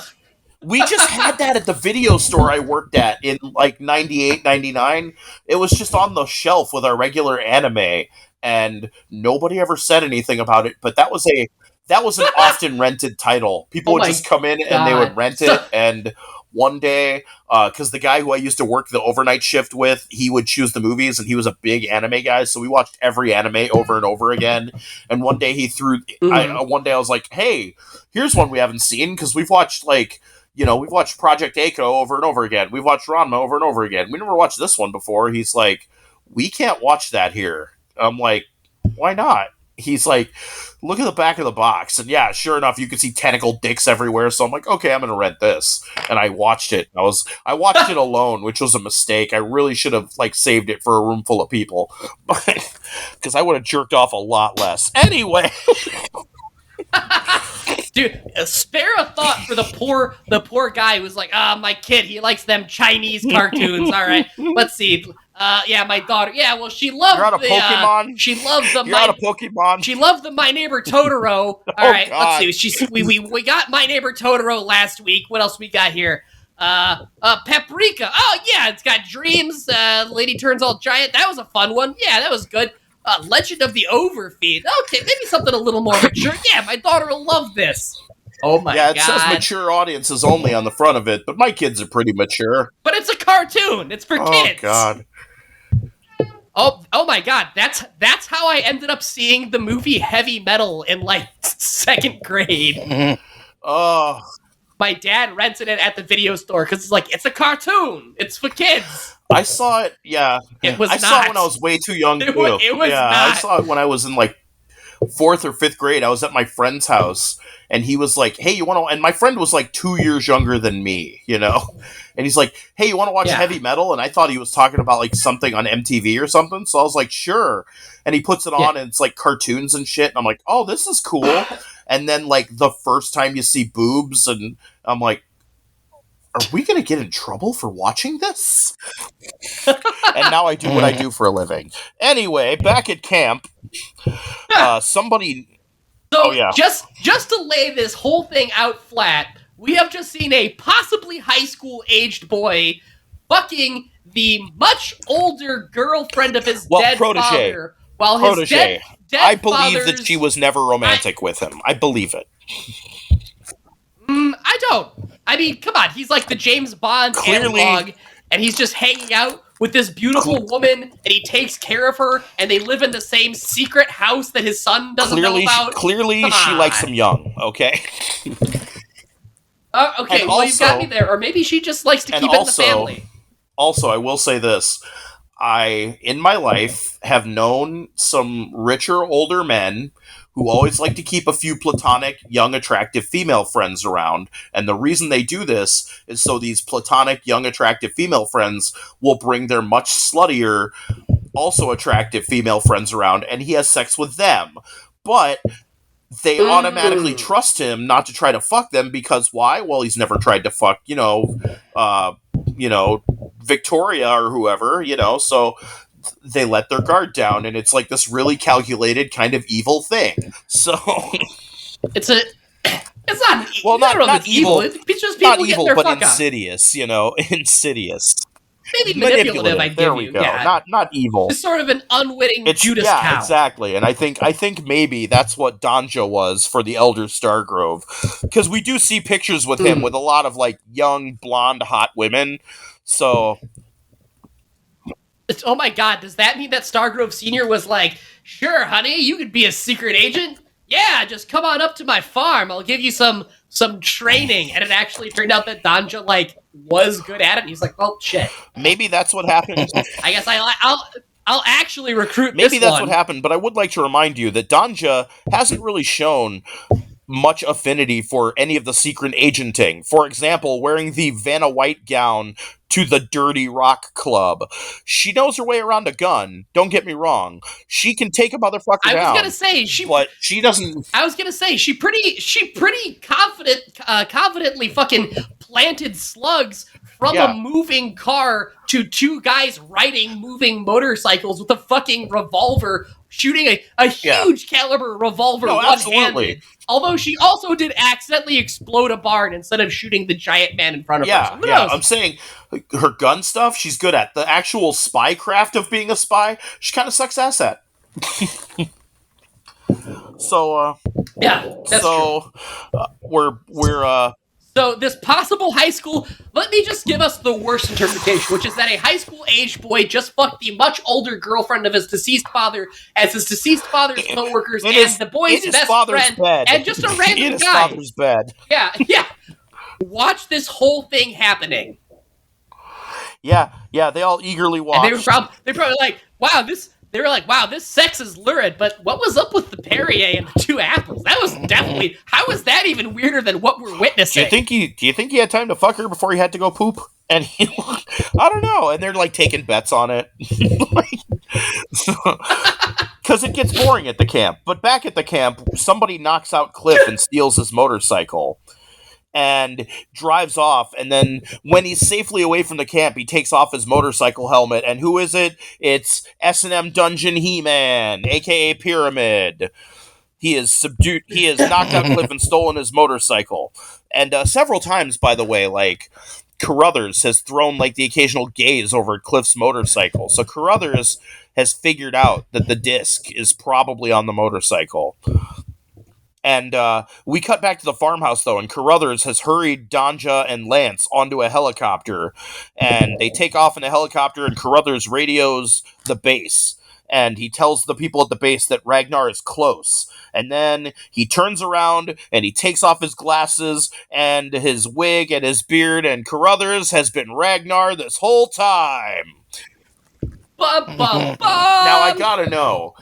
we just had that at the video store I worked at in like 98, 99. It was just on the shelf with our regular anime, and nobody ever said anything about it, but that was an often rented title. People would just come in and they would rent it, and one day, because the guy who I used to work the overnight shift with, he would choose the movies, and he was a big anime guy, so we watched every anime over and over again. And one day he threw, one day I was like, hey, here's one we haven't seen, because we've watched, we've watched Project Echo over and over again. We've watched Ranma over and over again. We never watched this one before. He's like, we can't watch that here. I'm like, why not? He's like, look at the back of the box. And yeah, sure enough, you could see tentacle dicks everywhere. So I'm like, okay, I'm going to rent this. And I watched it. I watched it alone, which was a mistake. I really should have saved it for a room full of people. Because I would have jerked off a lot less. Anyway. Dude, spare a thought for the poor guy who's like, my kid, he likes them Chinese cartoons. All right, let's see. My daughter. Yeah, well, she loved Pokemon. She loved the. You're out of Pokemon. She loved the My Neighbor Totoro. All right, let's see. We got My Neighbor Totoro last week. What else we got here? Paprika. Oh yeah, it's got dreams. Lady turns all giant. That was a fun one. Yeah, that was good. Legend of the Overfiend. Okay, maybe something a little more mature. Yeah, my daughter will love this. Oh my god. Yeah, it says mature audiences only on the front of it, but my kids are pretty mature. But it's a cartoon. It's for kids. Oh god. Oh my god, that's how I ended up seeing the movie Heavy Metal in like second grade. Oh, My dad rented it at the video store because it's a cartoon. It's for kids. I saw it. Yeah, It was I not. saw it when I was way too young. It Too. was yeah, not. I saw it when I was in like 4th or 5th grade. I was at my friend's house, and he was like, "Hey, you want to?" And my friend was like 2 years younger than me, And he's like, "Hey, you want to watch Yeah. Heavy Metal?" And I thought he was talking about like something on MTV or something. So I was like, "Sure." And he puts it on, and it's like cartoons and shit. And I'm like, "Oh, this is cool." And then like the first time you see boobs, and I'm like, are we going to get in trouble for watching this? And now I do what I do for a living. Anyway, back at camp, somebody... So Oh, yeah. just to lay this whole thing out flat, we have just seen a possibly high school aged boy fucking the much older girlfriend of his dead protege. father, while his Protege. dead I believe that father's- she was never romantic with him. I believe it. I don't. I mean, come on. He's like the James Bond Clearly- analog, and he's just hanging out with this beautiful woman, and he takes care of her, and they live in the same secret house that his son doesn't know about. Clearly, Come she on. likes him young, okay? Okay, And well, you've got also- me there. Or maybe she just likes to and keep it in the also- family. Also, I will say this. I, in my life, have known some richer, older men who always like to keep a few platonic, young, attractive female friends around. And the reason they do this is so these platonic, young, attractive female friends will bring their much sluttier, also attractive female friends around, and he has sex with them. But they automatically trust him not to try to fuck them because why? Well, he's never tried to fuck, Victoria or whoever, so they let their guard down, and it's like this really calculated kind of evil thing. So It's not. Well, not- I don't know if not it's evil. evil. It's just people not getting evil, their but fuck on. insidious, insidious. Maybe manipulative. I give There we you. go. Yeah. Not evil. It's sort of an unwitting Judas yeah, cow. exactly. And I think maybe that's what Danja was for the Elder Stargrove, because we do see pictures with him with a lot of like young, blonde, hot women. So Oh my god, does that mean that Stargrove Sr. was like, sure, honey, you could be a secret agent? Yeah, just come on up to my farm. I'll give you some training. And it actually turned out that Danja, was good at it. And he's like, well, shit. maybe that's what happened. I guess I'll actually recruit Maybe this that's one. what happened, but I would like to remind you that Danja hasn't really shown much affinity for any of the secret agenting. For example, wearing the Vanna White gown to the Dirty Rock Club. She knows her way around a gun. Don't get me wrong. She can take a motherfucker I down. was gonna say but she doesn't. I was gonna say she pretty confidently fucking planted slugs from Yeah. a moving car to two guys riding moving motorcycles with a fucking revolver, shooting a huge caliber revolver No, one-handed. absolutely. Although she also did accidentally explode a barn instead of shooting the giant man in front of her. Yeah, So who yeah. knows? I'm saying her gun stuff, she's good at. The actual spy craft of being a spy, she kind of sucks ass at. So, yeah, that's true. we're So this possible high school, let me just give us the worst interpretation, which is that a high school aged boy just fucked the much older girlfriend of his deceased father as his deceased father's coworkers and the boy's in his best father's friend bed. and just a in random his guy. father's bed. Yeah. Watch this whole thing happening. Yeah, they all eagerly And watched. they probably like, wow, this sex is lurid, but what was up with the Perrier and the two apples? That was definitely, how is that even weirder than what we're Do witnessing? you think he had time to fuck her before he had to go poop? And he, I don't know. And they're like taking bets on it. Because it gets boring at the camp. But back at the camp, somebody knocks out Cliff and steals his motorcycle and drives off. And then when he's safely away from the camp, he takes off his motorcycle helmet. And who is it? It's S&M Dungeon He-Man, aka Pyramid. He has knocked out Cliff and stolen his motorcycle. And several times, by the way, Carruthers has thrown the occasional gaze over at Cliff's motorcycle. So Carruthers has figured out that the disc is probably on the motorcycle. And we cut back to the farmhouse, though, and Carruthers has hurried Danja and Lance onto a helicopter. And they take off in a helicopter, and Carruthers radios the base. And he tells the people at the base that Ragnar is close. And then he turns around, and he takes off his glasses, and his wig, and his beard, and Carruthers has been Ragnar this whole time. Bum, bum, bum. Now, I gotta know,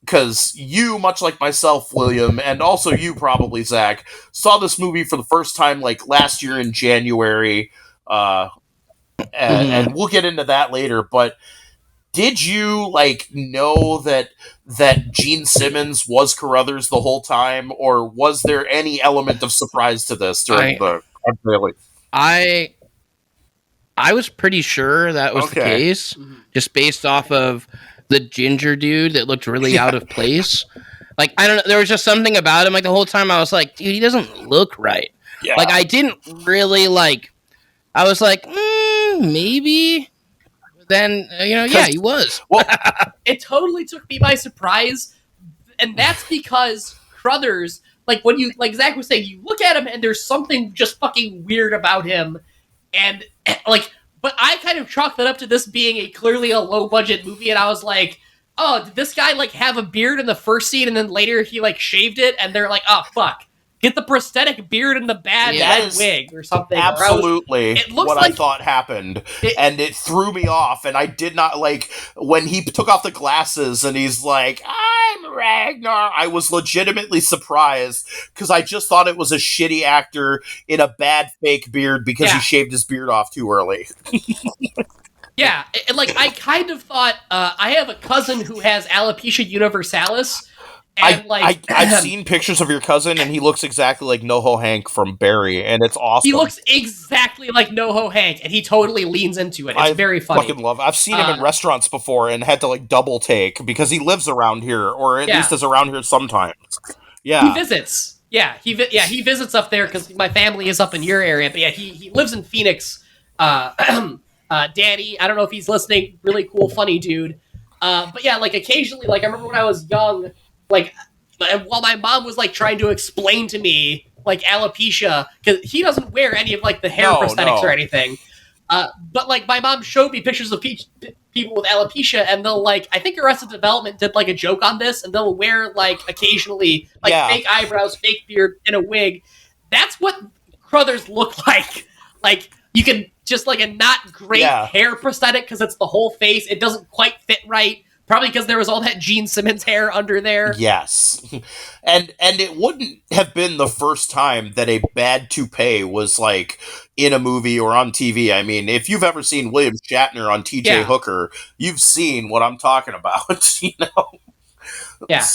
because you, much like myself, William, and also you probably, Zach, saw this movie for the first time like last year in January, and we'll get into that later, but did you like know that Gene Simmons was Carruthers the whole time, or was there any element of surprise to this during the really? I was pretty sure that was the case, just based off of the ginger dude that looked really out of place. Like, I don't know, there was just something about him, like, the whole time I was like, dude, he doesn't look right. Yeah. Like, I didn't really, like, I was like, maybe. Then, yeah, he was. Well, it totally took me by surprise, and that's because Carruthers, like, when you, like Zach was saying, you look at him and there's something just fucking weird about him, and, like, but I kind of chalked that up to this being clearly a low-budget movie, and I was like, oh, did this guy, like, have a beard in the first scene, and then later he, like, shaved it, and they're like, oh, fuck. Get the prosthetic beard and the bad red wig or something. Absolutely, it looks what like, I thought happened, and it threw me off. And I did not like when he took off the glasses and he's like, "I'm Ragnar." I was legitimately surprised because I just thought it was a shitty actor in a bad fake beard because he shaved his beard off too early. Yeah, and like I kind of thought I have a cousin who has alopecia universalis. And I've seen pictures of your cousin, and he looks exactly like NoHo Hank from Barry, and it's awesome. He looks exactly like NoHo Hank, and he totally leans into it. It's very funny. I fucking love it. I've seen him in restaurants before and had to like double take because he lives around here, or at least is around here sometimes. Yeah, he visits. He visits up there because my family is up in your area. But yeah, he lives in Phoenix. Danny, I don't know if he's listening. Really cool, funny dude. But yeah, like occasionally, like I remember when I was young. Like, while my mom was, like, trying to explain to me, like, alopecia, because he doesn't wear any of, like, the hair prosthetics or anything. But, like, my mom showed me pictures of people with alopecia, and they'll, like, I think Arrested Development did, like, a joke on this, and they'll wear, like, occasionally, like, fake eyebrows, fake beard, and a wig. That's what Carruthers look like. Like, you can just, like, a not great hair prosthetic, because it's the whole face. It doesn't quite fit right. Probably because there was all that Gene Simmons hair under there. Yes. And it wouldn't have been the first time that a bad toupee was, like, in a movie or on TV. I mean, if you've ever seen William Shatner on TJ Hooker, you've seen what I'm talking about, you know? Yeah.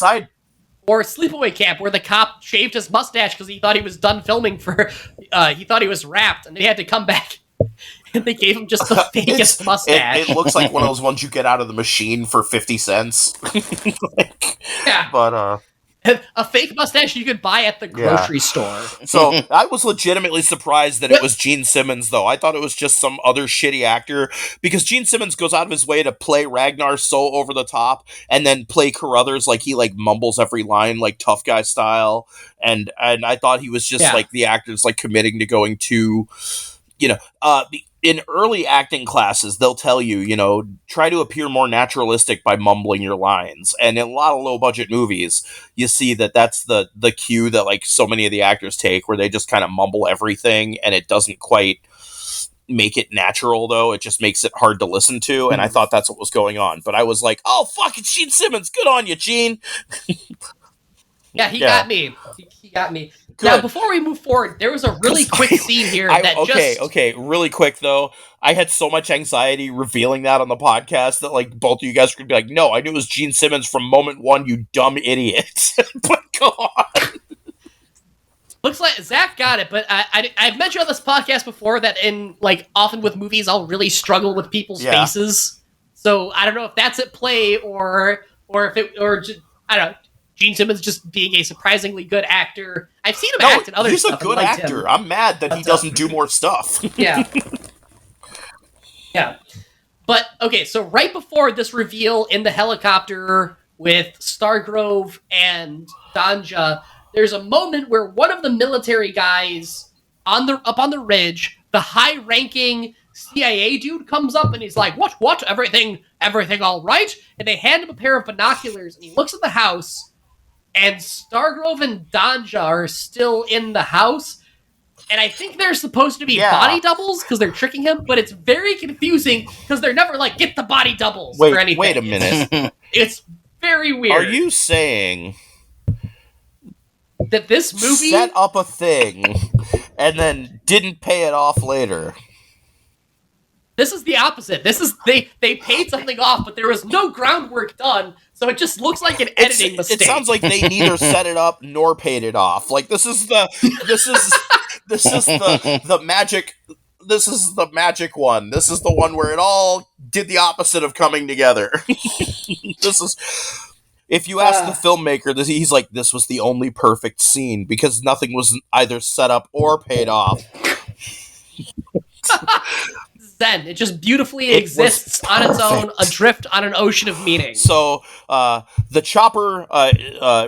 Or Sleepaway Camp, where the cop shaved his mustache because he thought he was done filming he thought he was wrapped, and they had to come back. And they gave him just the fakest mustache. It looks like one of those ones you get out of the machine for 50 cents. But, a fake mustache you could buy at the grocery store. So, I was legitimately surprised that it was Gene Simmons, though. I thought it was just some other shitty actor, because Gene Simmons goes out of his way to play Ragnar so over the top, and then play Carruthers like he, like, mumbles every line, like, tough guy style, and I thought he was just, like, the actor's, like, committing to going to... You know, in early acting classes, they'll tell you, you know, try to appear more naturalistic by mumbling your lines. And in a lot of low-budget movies, you see that that's the cue that, like, so many of the actors take, where they just kind of mumble everything, and it doesn't quite make it natural, though. It just makes it hard to listen to, and I thought that's what was going on. But I was like, oh, fuck, it's Gene Simmons! Good on you, Gene! Yeah, he got me. He got me. Good. Now, before we move forward, there was a really quick scene here Okay, really quick, though. I had so much anxiety revealing that on the podcast that, like, both of you guys could be like, no, I knew it was Gene Simmons from moment one, you dumb idiot. But go on. Looks like Zach got it, but I've mentioned on this podcast before that often with movies, I'll really struggle with people's faces. So I don't know if that's at play or just, I don't know. Gene Simmons just being a surprisingly good actor. I've seen him act in other stuff. He's a good actor. I'm mad that he doesn't do more stuff. Yeah. Yeah. But, okay, so right before this reveal in the helicopter with Stargrove and Danja, there's a moment where one of the military guys up on the ridge, the high-ranking CIA dude comes up and he's like, "What? Everything all right?" And they hand him a pair of binoculars, and he looks at the house, and Stargrove and Danja are still in the house. And I think they're supposed to be body doubles because they're tricking him, but it's very confusing because they're never like, get the body doubles or anything. Wait a minute. It's very weird. Are you saying that this movie set up a thing and then didn't pay it off later? This is the opposite. This is they paid something off, but there was no groundwork done, so it just looks like an editing mistake. It sounds like they neither set it up nor paid it off. Like this is the magic. This is the magic one. This is the one where it all did the opposite of coming together. This is. If you ask the filmmaker, he's like, this was the only perfect scene because nothing was either set up or paid off. Zen. It just beautifully exists on its own, adrift on an ocean of meaning. So the chopper,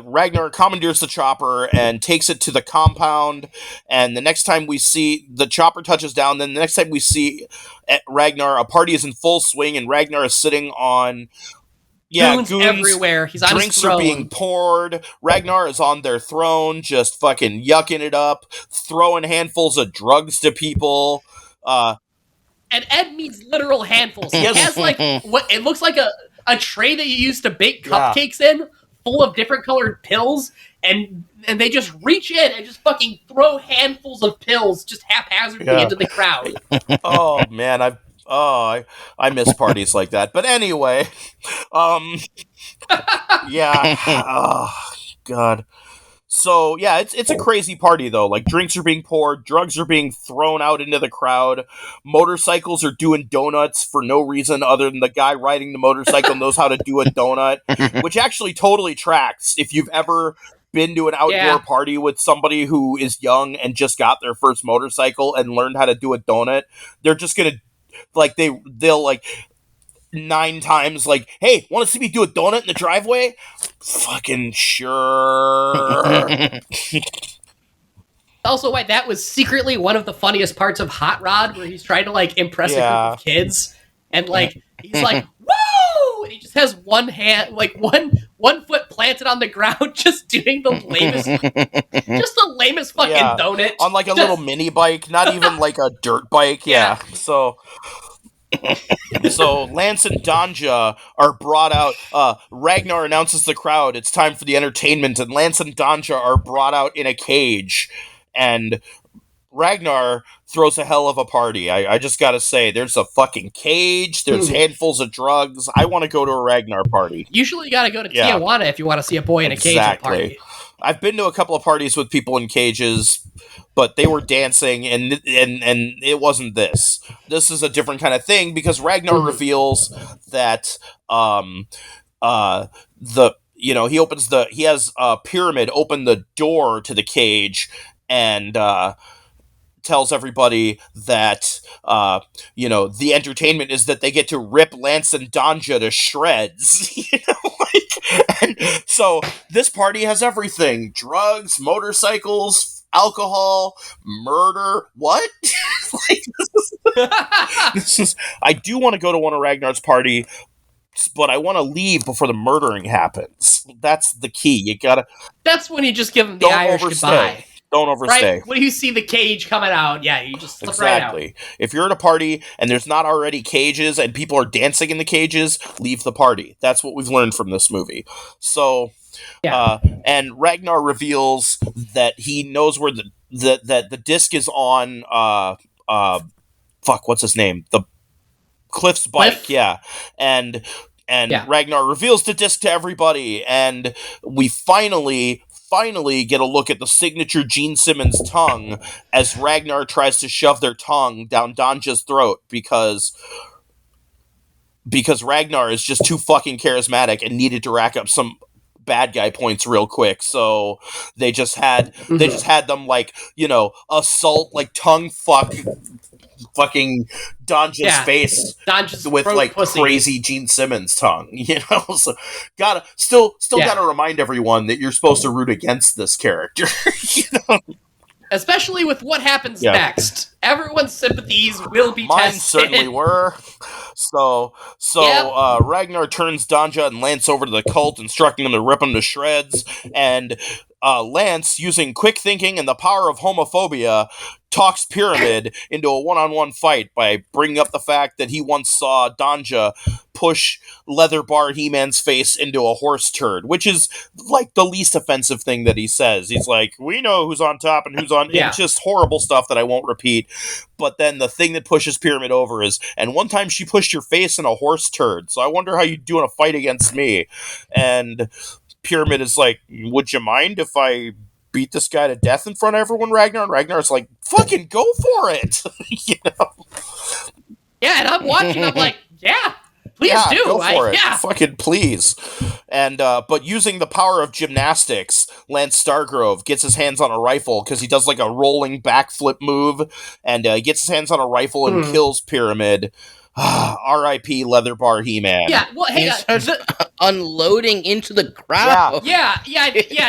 Ragnar commandeers the chopper and takes it to the compound. And the next time we see the chopper touches down, then the next time we see Ragnar, a party is in full swing, and Ragnar is sitting on. Yeah, goons everywhere. He's on drinks his throne. Are being poured. Ragnar is on their throne, just fucking yucking it up, throwing handfuls of drugs to people. And Ed means literal handfuls. He has like what it looks like a tray that you use to bake cupcakes in, full of different colored pills, and they just reach in and just fucking throw handfuls of pills just haphazardly into the crowd. Oh man, I miss parties like that. But anyway, yeah. Oh God. So yeah, it's a crazy party though. Like drinks are being poured, drugs are being thrown out into the crowd, motorcycles are doing donuts for no reason other than the guy riding the motorcycle knows how to do a donut, which actually totally tracks if you've ever been to an outdoor party with somebody who is young and just got their first motorcycle and learned how to do a donut. They're just gonna like they'll like 9 times like, hey, want to see me do a donut in the driveway? Fucking sure. Also, why that was secretly one of the funniest parts of Hot Rod, where he's trying to like impress a group of kids, and like he's like, woo! And he just has one hand, like one foot planted on the ground, just doing the lamest fucking donut on like a little mini bike, not even like a dirt bike. Yeah. So Lance and Danja are brought out. Ragnar announces the crowd, it's time for the entertainment, and Lance and Danja are brought out in a cage, and Ragnar throws a hell of a party. I just gotta say, there's a fucking cage, there's handfuls of drugs. I want to go to a Ragnar party. Usually you gotta go to Tijuana if you want to see a boy in a cage at a party. I've been to a couple of parties with people in cages, but they were dancing, and it wasn't this. This is a different kind of thing because Ragnar reveals that he has a pyramid open the door to the cage and tells everybody that the entertainment is that they get to rip Lance and Danja to shreds. And so this party has everything: drugs, motorcycles, alcohol, murder. What? This is. I do want to go to one of Ragnar's party, but I want to leave before the murdering happens. That's the key. You gotta. That's when you just give them the Irish goodbye. Don't overstay. Right? When you see the cage coming out, you just slip right out. If you're at a party and there's not already cages and people are dancing in the cages, leave the party. That's what we've learned from this movie. So, and Ragnar reveals that he knows where the disc is on. What's his name? The Cliff's bike. Yeah, and Ragnar reveals the disc to everybody, and we finally get a look at the signature Gene Simmons tongue as Ragnar tries to shove their tongue down Danja's throat because Ragnar is just too fucking charismatic and needed to rack up some bad guy points real quick. So they just had them like, assault, like tongue fuck fucking Donja's face Donja's with throat like pussy. crazy Gene Simmons tongue, so gotta still gotta remind everyone that you're supposed to root against this character. Especially with what happens next. Everyone's sympathies will be Mine tested. certainly were. So Ragnar turns Danja and Lance over to the cult, instructing them to rip them to shreds. And Lance, using quick thinking and the power of homophobia, talks Pyramid into a one-on-one fight by bringing up the fact that he once saw Danja push Leather Bar He-Man's face into a horse turd, which is like the least offensive thing that he says. He's like, we know who's on top and who's on... It's just horrible stuff that I won't repeat. But then the thing that pushes Pyramid over is, and one time she pushed your face in a horse turd, so I wonder how you'd do in a fight against me. And Pyramid is like, would you mind if I beat this guy to death in front of everyone, Ragnar? And Ragnar's like, fucking go for it! you know? Yeah, and I'm watching, I'm like, yeah, please do. Go for it. Yeah. Fucking please. And, but using the power of gymnastics, Lance Stargrove gets his hands on a rifle because he does like a rolling backflip move, and he gets his hands on a rifle and kills Pyramid. R.I.P. Leather Bar He-Man. Yeah, well, hang on. Unloading into the crowd. Yeah,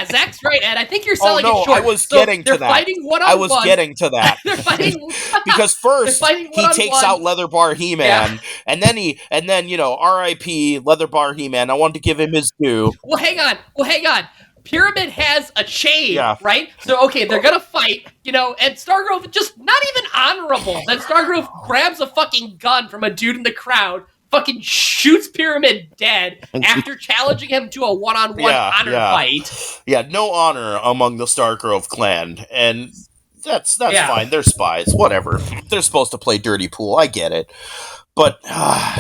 Zach's right, Ed. I think you're selling it short. I was getting to that. They're fighting one-on-one. I was getting to that. They're fighting... because first, he takes out Leather Bar He-Man, and then R.I.P. Leather Bar He-Man. I wanted to give him his due. Well, hang on. Pyramid has a chain, right? So, okay, they're gonna fight, and Stargrove, just not even honorable. Then Stargrove grabs a fucking gun from a dude in the crowd, fucking shoots Pyramid dead after challenging him to a one-on-one honor fight. Yeah, no honor among the Stargrove clan, and that's fine. They're spies, whatever. They're supposed to play dirty pool, I get it. But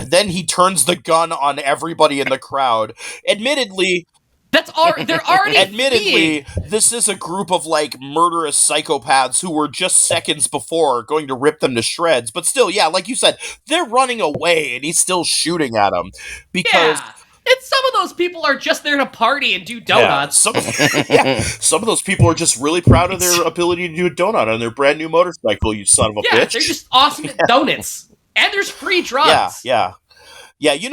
then he turns the gun on everybody in the crowd. Admittedly, they're already Admittedly, this is a group of, like, murderous psychopaths who were just seconds before going to rip them to shreds. But still, like you said, they're running away, and he's still shooting at them. Because... Yeah. And some of those people are just there to party and do donuts. Some of those people are just really proud of their ability to do a donut on their brand new motorcycle, you son of a bitch. Yeah, they're just awesome at donuts. And there's free drugs. Yeah,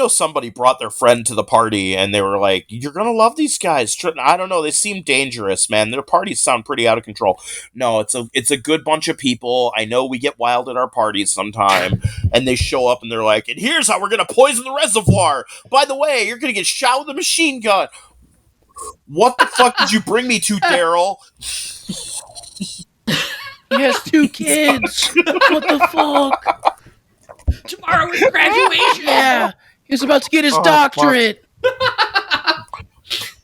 somebody brought their friend to the party, and they were like, you're gonna love these guys. I don't know, they seem dangerous, man. Their parties sound pretty out of control. No, it's a good bunch of people. I know we get wild at our parties sometime. And they show up, and they're like, and here's how we're gonna poison the reservoir. By the way, you're gonna get shot with a machine gun. What the fuck did you bring me to, Daryl? He has 2 kids. What the fuck? Tomorrow is graduation. Yeah, he's about to get his doctorate.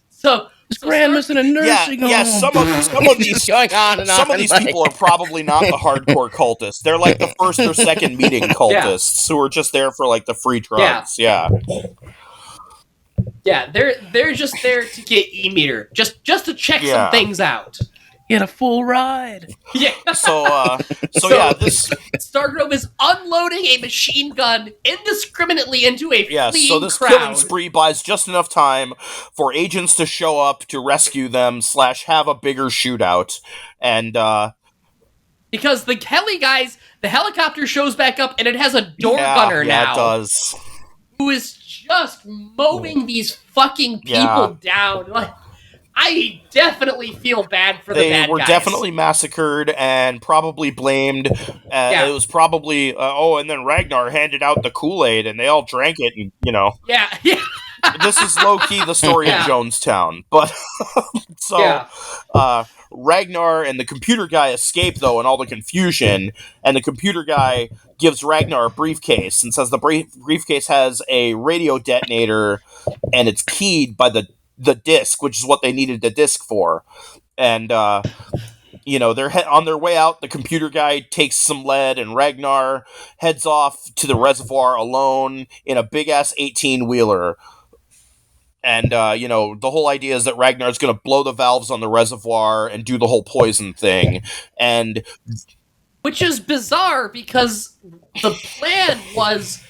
So his grandma's in a nursing home. Yeah, some of these going on and some on, of these people are probably not the hardcore cultists. They're like the first or second meeting cultists who are just there for like the free drugs. Yeah, they're just there to get E-meter, just to check some things out. He had a full ride. Yeah. So this Stargrove is unloading a machine gun indiscriminately into a fleeing so this crowd. killing spree buys just enough time for agents to show up to rescue them / have a bigger shootout. And because the heli guys, the helicopter shows back up and it has a door gunner now. Yeah, it does. Who is just mowing these fucking people down. Like, I definitely feel bad for the bad guys. They were definitely massacred and probably blamed. It was probably, and then Ragnar handed out the Kool-Aid and they all drank it and, Yeah. This is low-key the story of Jonestown. But, Ragnar and the computer guy escape, though, in all the confusion, and the computer guy gives Ragnar a briefcase and says the briefcase has a radio detonator and it's keyed by the disc, which is what they needed the disc for. And, they're on their way out. The computer guy takes some lead, and Ragnar heads off to the reservoir alone in a big-ass 18-wheeler. And, the whole idea is that Ragnar's going to blow the valves on the reservoir and do the whole poison thing. And which is bizarre, because the plan was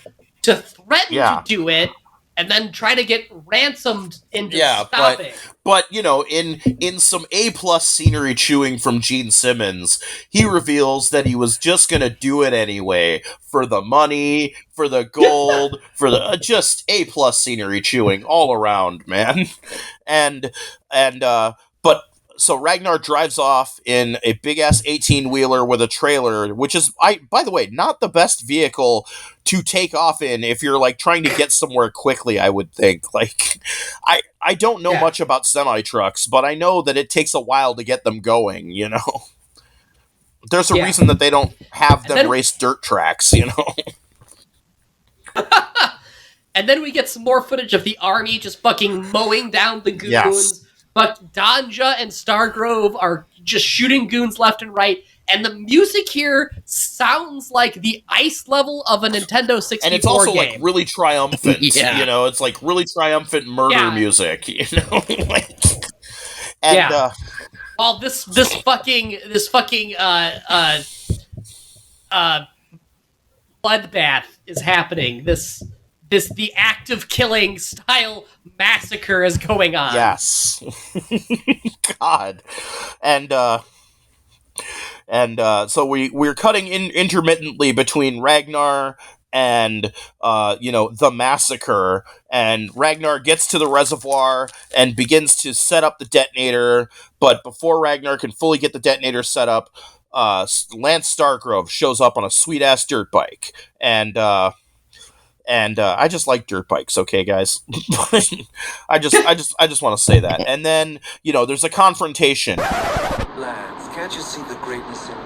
to threaten to do it, and then try to get ransomed into Yeah, stopping. but you know, in some A+ scenery chewing from Gene Simmons, he reveals that he was just gonna do it anyway for the money, for the gold, for the just A+ scenery chewing all around, man. And but so Ragnar drives off in a big ass 18-wheeler with a trailer, which is, by the way, not the best vehicle to take off in if you're like trying to get somewhere quickly, I would think. Like I don't know much about semi trucks, but I know that it takes a while to get them going, you know. There's a reason that they don't have them race dirt tracks, you know. And then we get some more footage of the army just fucking mowing down the goons. Yes. But Danja and Stargrove are just shooting goons left and right. And the music here sounds like the ice level of a Nintendo 64 and it's also game. like really triumphant. Yeah. You know, it's like really triumphant murder music. You know, All this fucking bloodbath is happening. The act of killing style massacre is going on. Yes. God. So we're cutting in intermittently between Ragnar and the massacre, and Ragnar gets to the reservoir and begins to set up the detonator, but before Ragnar can fully get the detonator set up, Lance Stargrove shows up on a sweet ass dirt bike, and I just like dirt bikes, okay, guys? I just want to say that. And then, there's a confrontation. Lance, can't you see the greatness in me?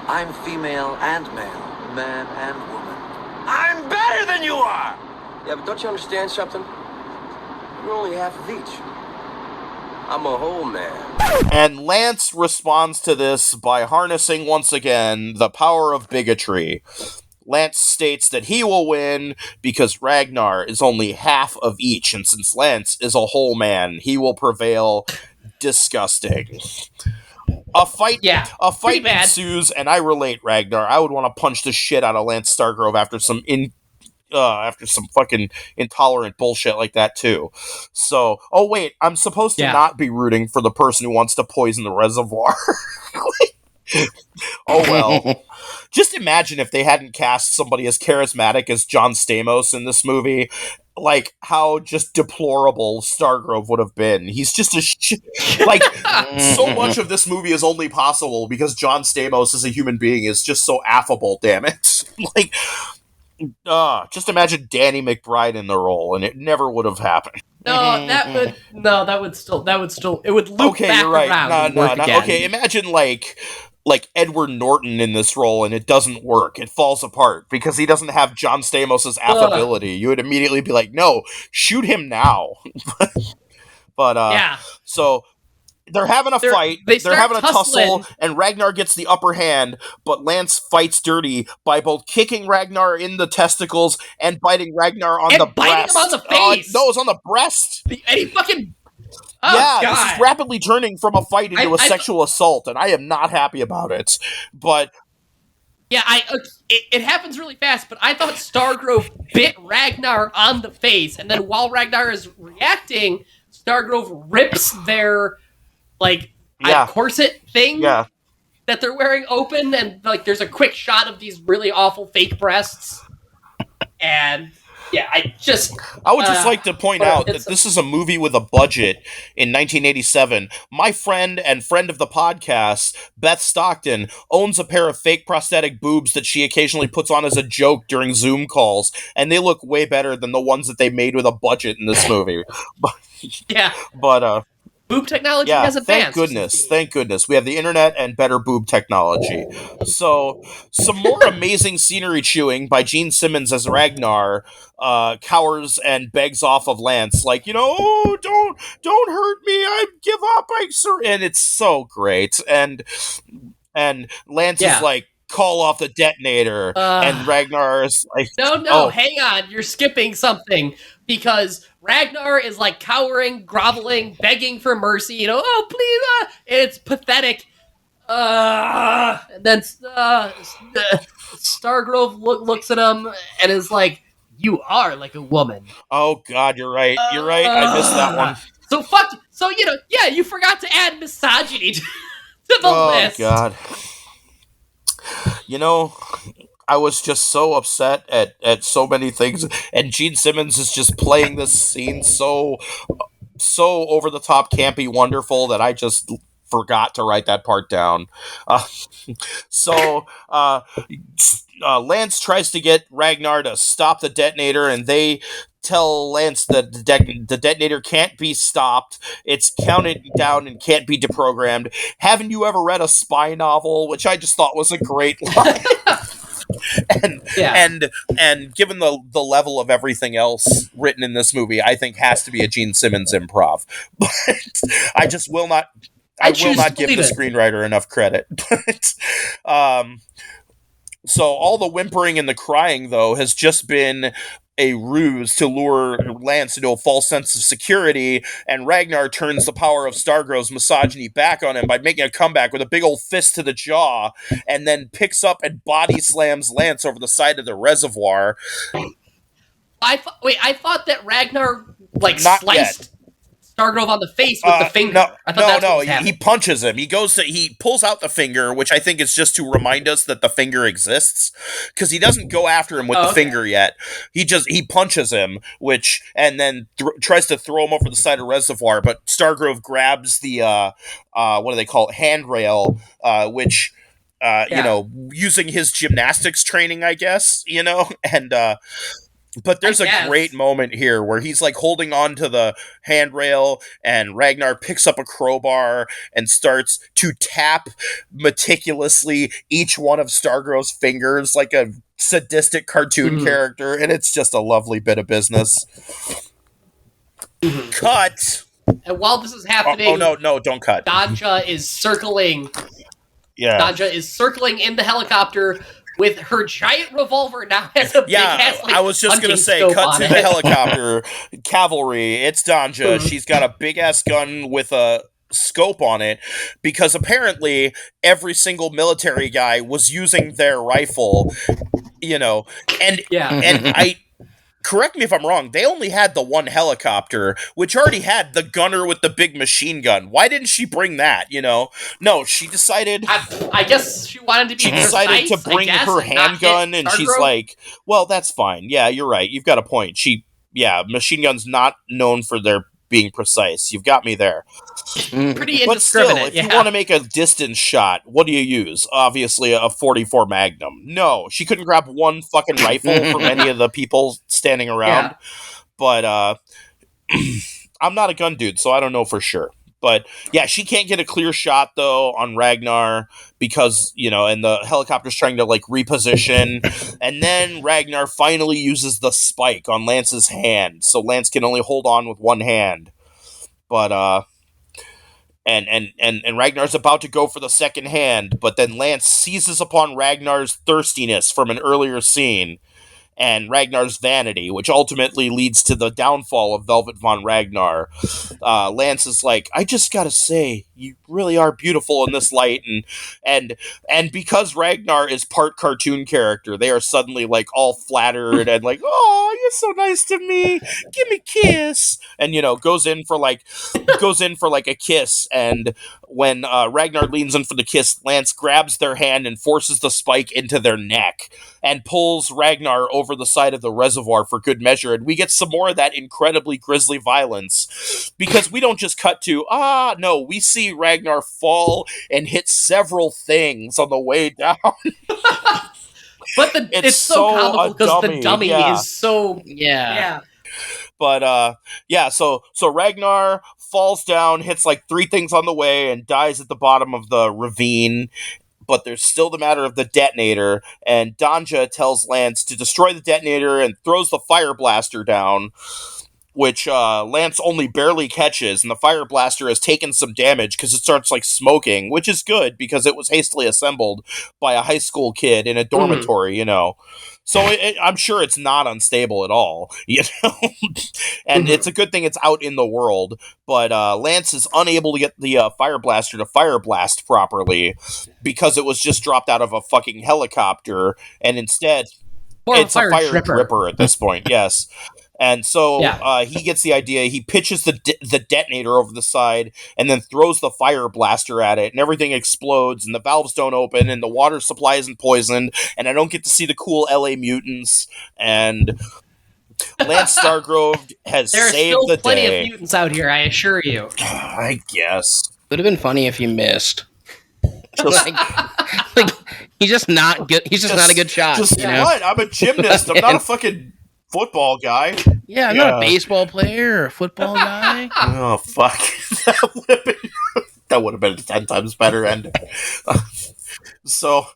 I'm female and male, man and woman. I'm better than you are! Yeah, but don't you understand something? You're only half of each. I'm a whole man. And Lance responds to this by harnessing once again the power of bigotry. Lance states that he will win because Ragnar is only half of each, and since Lance is a whole man, he will prevail. Disgusting. A fight ensues, and I relate, Ragnar. I would want to punch the shit out of Lance Stargrove after some fucking intolerant bullshit like that too. So, oh wait, I'm supposed to not be rooting for the person who wants to poison the reservoir. Oh well. Just imagine if they hadn't cast somebody as charismatic as John Stamos in this movie. Like, how just deplorable Stargrove would have been. He's just so much of this movie is only possible because John Stamos as a human being is just so affable, damn it. Like, just imagine Danny McBride in the role, and it never would have happened. That would loop back you're right. around. No. Okay, imagine like Edward Norton in this role, and it doesn't work. It falls apart because he doesn't have John Stamos' affability. You would immediately be like, no, shoot him now. So they're having a fight. They're having a tussle, and Ragnar gets the upper hand, but Lance fights dirty by both kicking Ragnar in the testicles and biting Ragnar on the breast. Him on the face. No, it's on the breast. And he fucking... This is rapidly turning from a fight into a sexual assault, and I am not happy about it. But it happens really fast. But I thought Stargrove bit Ragnar on the face, and then while Ragnar is reacting, Stargrove rips their corset thing that they're wearing open, and there's a quick shot of these really awful fake breasts, and. Yeah, I would just like to point out that this is a movie with a budget in 1987. My friend and friend of the podcast, Beth Stockton, owns a pair of fake prosthetic boobs that she occasionally puts on as a joke during Zoom calls, and they look way better than the ones that they made with a budget in this movie. Boob technology has advanced. Thank goodness. We have the internet and better boob technology. So, some more amazing scenery chewing by Gene Simmons as Ragnar cowers and begs off of Lance, like, oh, don't hurt me, I give up, and it's so great. And Lance is like, call off the detonator, and Ragnar is like... No, hang on, you're skipping something, because Ragnar is cowering, groveling, begging for mercy, oh, please, it's pathetic. And then Stargrove looks at him and is like, You are like a woman. Oh God, you're right. You're right. I missed that one. So fuck. So yeah, you forgot to add misogyny to the Oh list. God. I was just so upset at so many things, and Gene Simmons is just playing this scene so over the top, campy, wonderful that I just forgot to write that part down. Uh, so Lance tries to get Ragnar to stop the detonator, and they tell Lance that the detonator can't be stopped. It's counted down and can't be deprogrammed. Haven't you ever read a spy novel? Which I just thought was a great line. and given the level of everything else written in this movie, I think has to be a Gene Simmons improv. But I just will not. I will not give the screenwriter enough credit. But so all the whimpering and the crying, though, has just been a ruse to lure Lance into a false sense of security, and Ragnar turns the power of Stargrove's misogyny back on him by making a comeback with a big old fist to the jaw, and then picks up and body slams Lance over the side of the reservoir. I thought that Ragnar Not sliced yet. Stargrove on the face with the finger. No, I thought that's what was he happening. punches him. He pulls out the finger, which I think is just to remind us that the finger exists, because he doesn't go after him with the finger yet. He punches him, and then tries to throw him over the side of the reservoir, but Stargrove grabs the what do they call it, handrail, which using his gymnastics training, I guess, and but there's a great moment here where he's holding on to the handrail, and Ragnar picks up a crowbar and starts to tap meticulously each one of Stargrove's fingers like a sadistic cartoon character, and it's just a lovely bit of business. Cut. And while this is happening, no, don't cut. Danja is circling. Yeah. Danja is circling in the helicopter with her giant revolver. Now has a big ass, I was just gonna say, cut to the helicopter cavalry. It's Danja. She's got a big ass gun with a scope on it, because apparently every single military guy was using their rifle, and I. Correct me if I'm wrong, they only had the one helicopter, which already had the gunner with the big machine gun. Why didn't she bring that, No, she decided... I guess she wanted to be precise, decided to bring her handgun, and she's like, well, that's fine. Yeah, you're right. You've got a point. Machine guns not known for their being precise. You've got me there. Pretty indiscriminate. But still, if you want to make a distance shot, what do you use? Obviously, a 44 Magnum. No, she couldn't grab one fucking rifle from any of the people standing around. But I'm not a gun dude, so I don't know for sure. But yeah, she can't get a clear shot though on Ragnar because, and the helicopter's trying to reposition. And then Ragnar finally uses the spike on Lance's hand. So Lance can only hold on with one hand. But and Ragnar's about to go for the second hand, but then Lance seizes upon Ragnar's thirstiness from an earlier scene and Ragnar's vanity, which ultimately leads to the downfall of Velvet von Ragnar. Lance is like, I just gotta say, you really are beautiful in this light, and because Ragnar is part cartoon character, they are suddenly all flattered and oh, you're so nice to me, give me a kiss, and goes in for a kiss, and when Ragnar leans in for the kiss, Lance grabs their hand and forces the spike into their neck and pulls Ragnar over the side of the reservoir for good measure, and we get some more of that incredibly grisly violence, because we don't just cut to, no, we see Ragnar fall and hit several things on the way down. But it's so comical because the dummy is so... Yeah. But, so Ragnar falls down, hits 3 things on the way, and dies at the bottom of the ravine. But there's still the matter of the detonator, and Danja tells Lance to destroy the detonator and throws the fire blaster down, which Lance only barely catches, and the fire blaster has taken some damage because it starts smoking, which is good because it was hastily assembled by a high school kid in a dormitory, So I'm sure it's not unstable at all, and it's a good thing it's out in the world, but Lance is unable to get the fire blaster to fire blast properly because it was just dropped out of a fucking helicopter, and instead... More of it's a fire dripper at this point, yes. And so Yeah. he gets the idea. He pitches the detonator over the side and then throws the fire blaster at it, and everything explodes, and the valves don't open, and the water supply isn't poisoned, and I don't get to see the cool LA mutants. And Lance Stargrove has There are saved still the plenty day. of mutants out here, I assure you. I guess. Would have been funny if you missed. Just, like he's just not good. He's just not a good shot. Just you know? what? I'm a gymnast. I'm not a fucking football guy. Yeah, I'm not a baseball player or a football guy. Oh fuck! That would have been a 10 times better ending. So.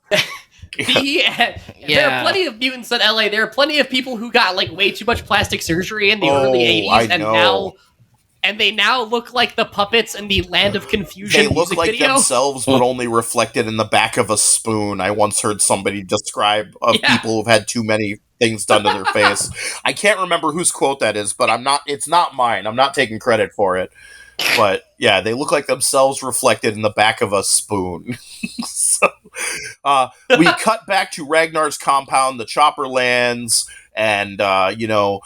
There are plenty of mutants in LA. There are plenty of people who got like way too much plastic surgery in the early 80s, and they now look like the puppets in the Land of Confusion They look music like video. themselves, but only reflected in the back of a spoon. I once heard somebody describe of people who've had too many things done to their face. I can't remember whose quote that is, but it's not mine. I'm not taking credit for it. But yeah, they look like themselves reflected in the back of a spoon. So we cut back to Ragnar's compound. The chopper lands, and Danja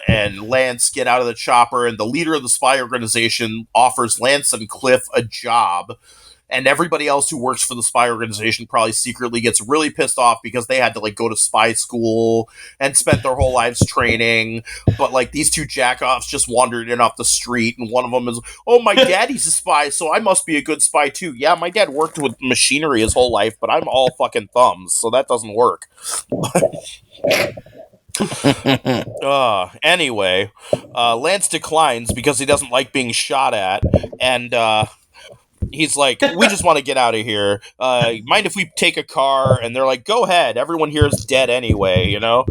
and Lance get out of the chopper, and the leader of the spy organization offers Lance and Cliff a job. And everybody else who works for the spy organization probably secretly gets really pissed off because they had to like go to spy school and spent their whole lives training. But like these two jackoffs just wandered in off the street, and one of them is, "Oh, my daddy's a spy, so I must be a good spy too." Yeah, my dad worked with machinery his whole life, but I'm all fucking thumbs, so that doesn't work. Anyway, Lance declines because he doesn't like being shot at, and he's like, "We just want to get out of here. Mind if we take a car?" And they're like, "Go ahead. Everyone here is dead anyway, you know?"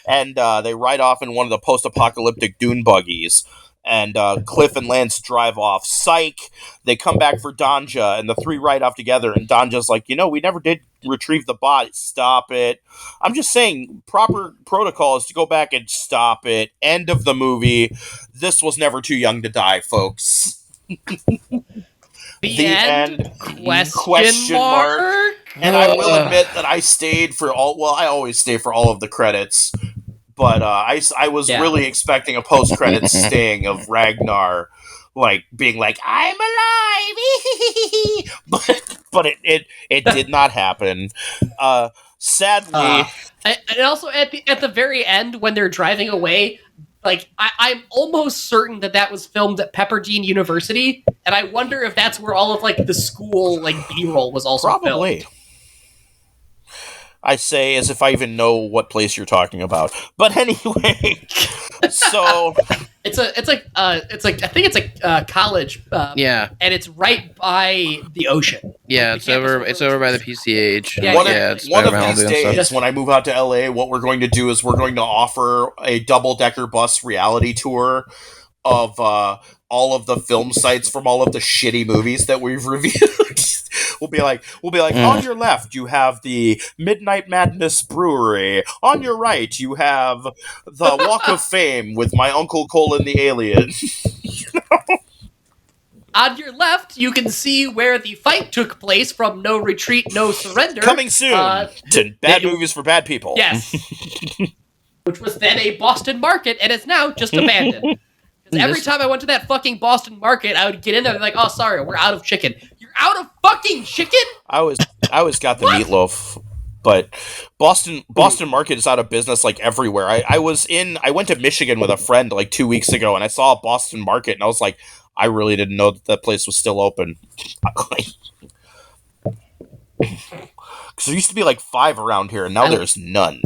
And they ride off in one of the post-apocalyptic dune buggies. And Cliff and Lance drive off. Psych! They come back for Danja, and the three ride off together. And Danja's like, "We never did retrieve the bot. Stop it. I'm just saying, proper protocol is to go back and stop it. End of the movie. This was never too young to die, folks." The end? Question mark? And I will admit that I stayed for all. Well, I always stay for all of the credits, but I was really expecting a post-credits sting of Ragnar, like being like, "I'm alive," but it did not happen. Sadly, and also at the very end when they're driving away. Like, I'm almost certain that was filmed at Pepperdine University, and I wonder if that's where all of, like, the school, like, B-roll was also probably filmed. I say as if I even know what place you're talking about. But anyway, so it's like I think it's a college. And it's right by the ocean. Yeah, it's over by the PCH. One of these days, when I move out to LA, what we're going to do is we're going to offer a double-decker bus reality tour of all of the film sites from all of the shitty movies that we've reviewed. We'll be like, on your left, you have the Midnight Madness Brewery. On your right, you have the Walk of Fame with my Uncle Colin the Alien. On your left, you can see where the fight took place from No Retreat, No Surrender. Coming soon to Bad Movies for Bad People. Yes. Which was then a Boston market and is now just abandoned. Every time I went to that fucking Boston market, I would get in there and be like, "Oh, sorry, we're out of chicken." You're out of fucking chicken? I always got the meatloaf, but Boston market is out of business like everywhere. I went to Michigan with a friend like 2 weeks ago, and I saw a Boston market, and I was like, I really didn't know that place was still open. Because there used to be like 5 around here, and now there's none.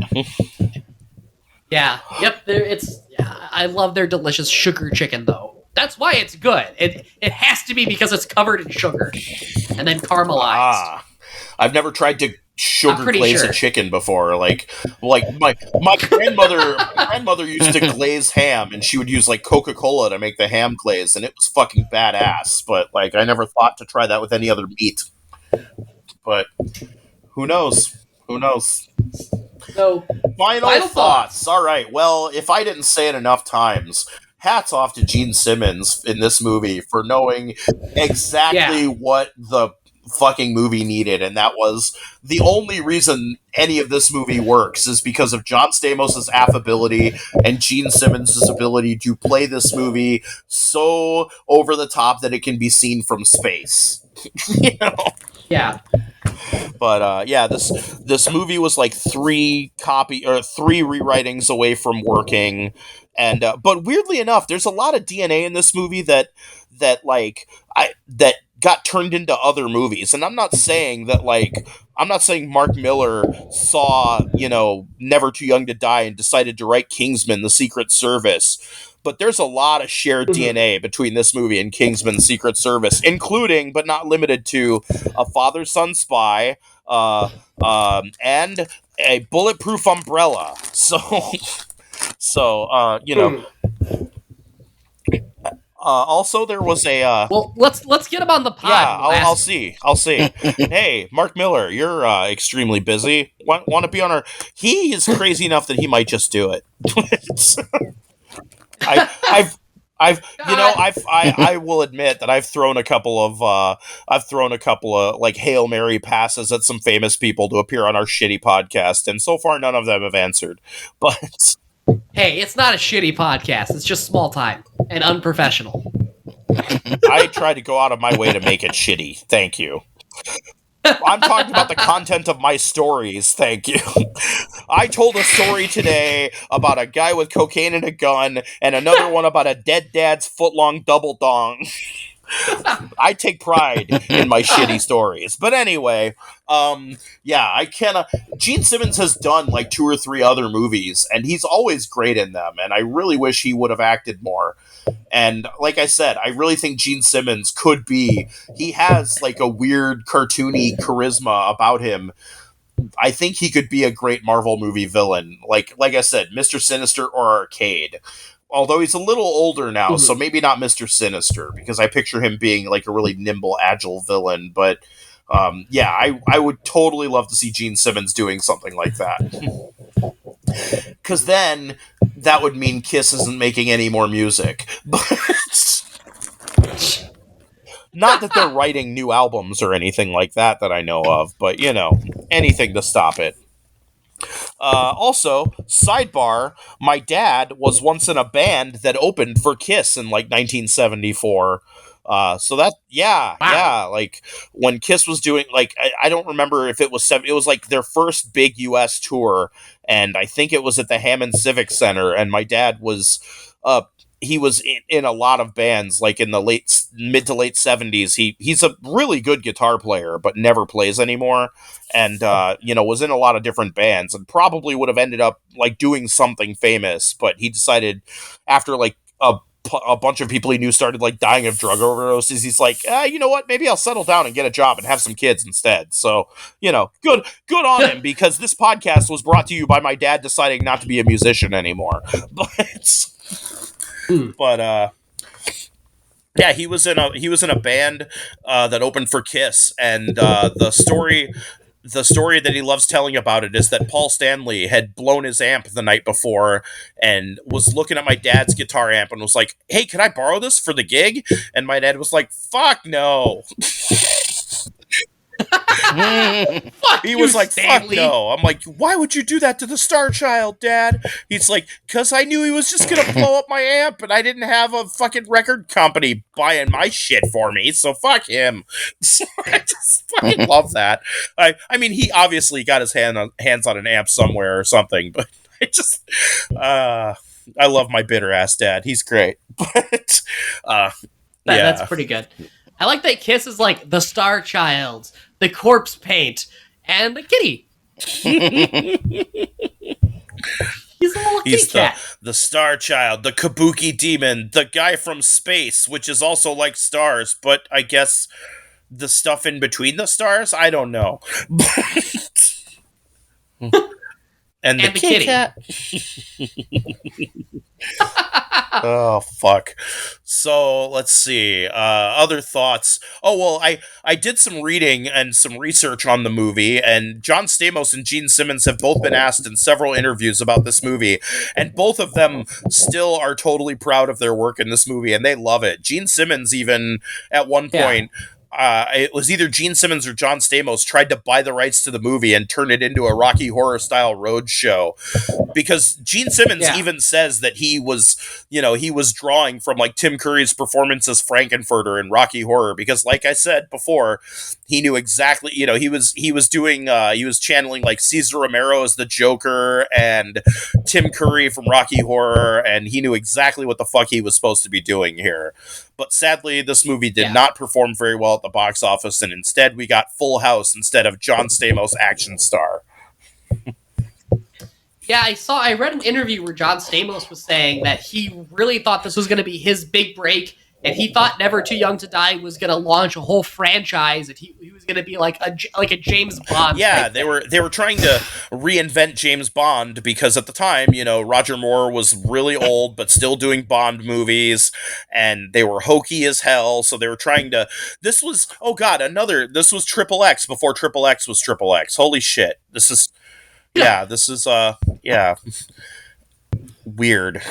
Yeah. Yep. I love their delicious sugar chicken, though. That's why it's good. It has to be because it's covered in sugar and then caramelized. I've never tried to sugar glaze a chicken before. Like my grandmother used to glaze ham, and she would use like Coca-Cola to make the ham glaze, and it was fucking badass. But like, I never thought to try that with any other meat. But who knows? Who knows? So, final thoughts. All right. Well, if I didn't say it enough times, hats off to Gene Simmons in this movie for knowing exactly what the fucking movie needed, and that was the only reason any of this movie works is because of John Stamos' affability and Gene Simmons' ability to play this movie so over the top that it can be seen from space. You know? Yeah. But this movie was like 3 rewritings away from working, and but weirdly enough, there's a lot of DNA in this movie that got turned into other movies. And I'm not saying Mark Miller saw, Never Too Young to Die and decided to write Kingsman: The Secret Service. But there's a lot of shared DNA between this movie and Kingsman: Secret Service, including, but not limited to, A Father-Son Spy, and a Bulletproof Umbrella. Also, there was a. Well, let's get him on the pod. Yeah, I'll see. Hey, Mark Miller, you're extremely busy. Want to be on our? He is crazy enough that he might just do it. I will admit that I've thrown a couple of like Hail Mary passes at some famous people to appear on our shitty podcast, and so far none of them have answered. But hey, it's not a shitty podcast. It's just small time and unprofessional. I try to go out of my way to make it shitty. Thank you. I'm talking about the content of my stories, thank you. I told a story today about a guy with cocaine and a gun, and another one about a dead dad's foot-long double dong. I take pride in my shitty stories. But anyway, Gene Simmons has done like 2 or 3 other movies, and he's always great in them, and I really wish he would have acted more. And like I said, I really think Gene Simmons he has like a weird cartoony charisma about him. I think he could be a great Marvel movie villain. Like I said, Mr. Sinister or Arcade. Although he's a little older now, so maybe not Mr. Sinister, because I picture him being like a really nimble, agile villain. But I would totally love to see Gene Simmons doing something like that. Because then that would mean Kiss isn't making any more music. But not that they're writing new albums or anything like that I know of, but anything to stop it. Also, sidebar, my dad was once in a band that opened for Kiss in like 1974. So that, yeah, like when Kiss was doing, like, I don't remember if it was it was like their first big US tour, and I think it was at the Hammond Civic Center, and my dad was, he was in a lot of bands, like in the mid to late 70s. He's a really good guitar player, but never plays anymore. And, was in a lot of different bands and probably would have ended up like doing something famous. But he decided after like a bunch of people he knew started like dying of drug overdoses, he's like, you know what? Maybe I'll settle down and get a job and have some kids instead. So, good on him, because this podcast was brought to you by my dad deciding not to be a musician anymore. But yeah, he was in a band that opened for Kiss, and the story that he loves telling about it is that Paul Stanley had blown his amp the night before and was looking at my dad's guitar amp and was like, "Hey, can I borrow this for the gig?" And my dad was like, "Fuck no." He was like, Stanley. "Fuck no." I'm like, "Why would you do that to the Star Child, Dad?" He's like, "'Cause I knew he was just gonna blow up my amp, and I didn't have a fucking record company buying my shit for me, so fuck him." So I just fucking love that. I mean, he obviously got his hands on an amp somewhere or something, but I just, I love my bitter ass dad. He's great, but That's pretty good. I like that Kiss is like the Star Child, the Corpse Paint, and the kitty. He's a little kitty cat. The Star Child, the Kabuki Demon, the guy from space, which is also like stars, but I guess the stuff in between the stars? I don't know. And the kitty. Oh, fuck. So, let's see. Other thoughts. Oh, well, I did some reading and some research on the movie, and John Stamos and Gene Simmons have both been asked in several interviews about this movie, and both of them still are totally proud of their work in this movie, and they love it. Gene Simmons even, at one point, it was either Gene Simmons or John Stamos tried to buy the rights to the movie and turn it into a Rocky Horror style road show, because Gene Simmons even says that he was drawing from like Tim Curry's performance as Frankenfurter in Rocky Horror, because like I said before, he knew exactly, he was channeling like Cesar Romero as the Joker and Tim Curry from Rocky Horror, and he knew exactly what the fuck he was supposed to be doing here. But sadly, this movie did not perform very well at the box office, and instead we got Full House instead of John Stamos action star. Yeah, I read an interview where John Stamos was saying that he really thought this was going to be his big break, and he thought Never Too Young to Die was going to launch a whole franchise, and he was going to be like a James Bond. Yeah, they were trying to reinvent James Bond, because at the time, Roger Moore was really old but still doing Bond movies, and they were hokey as hell. So they were trying to. This was Triple X before Triple X was Triple X. Holy shit! This is weird.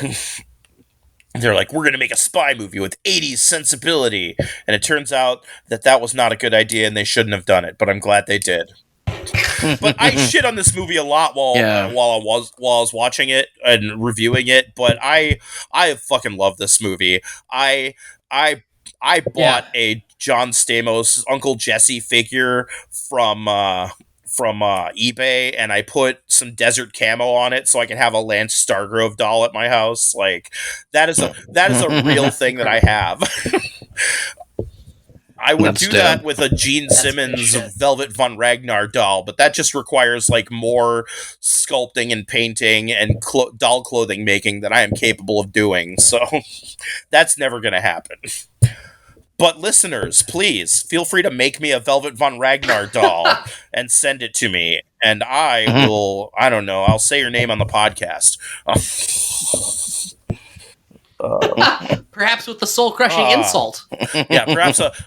They're like, we're going to make a spy movie with 80s sensibility. And it turns out that was not a good idea, and they shouldn't have done it. But I'm glad they did. But I shit on this movie a lot while I was watching it and reviewing it. But I fucking love this movie. I bought a John Stamos Uncle Jesse figure from eBay, and I put some desert camo on it so I can have a Lance Stargrove doll at my house. Like, that is a real thing that I have. I would do that with a Gene Simmons Velvet Von Ragnar doll, but that just requires like more sculpting and painting and doll clothing making that I am capable of doing. So that's never going to happen. But listeners, please feel free to make me a Velvet Von Ragnar doll and send it to me, and I will. I don't know. I'll say your name on the podcast. Perhaps with the soul-crushing insult. Yeah,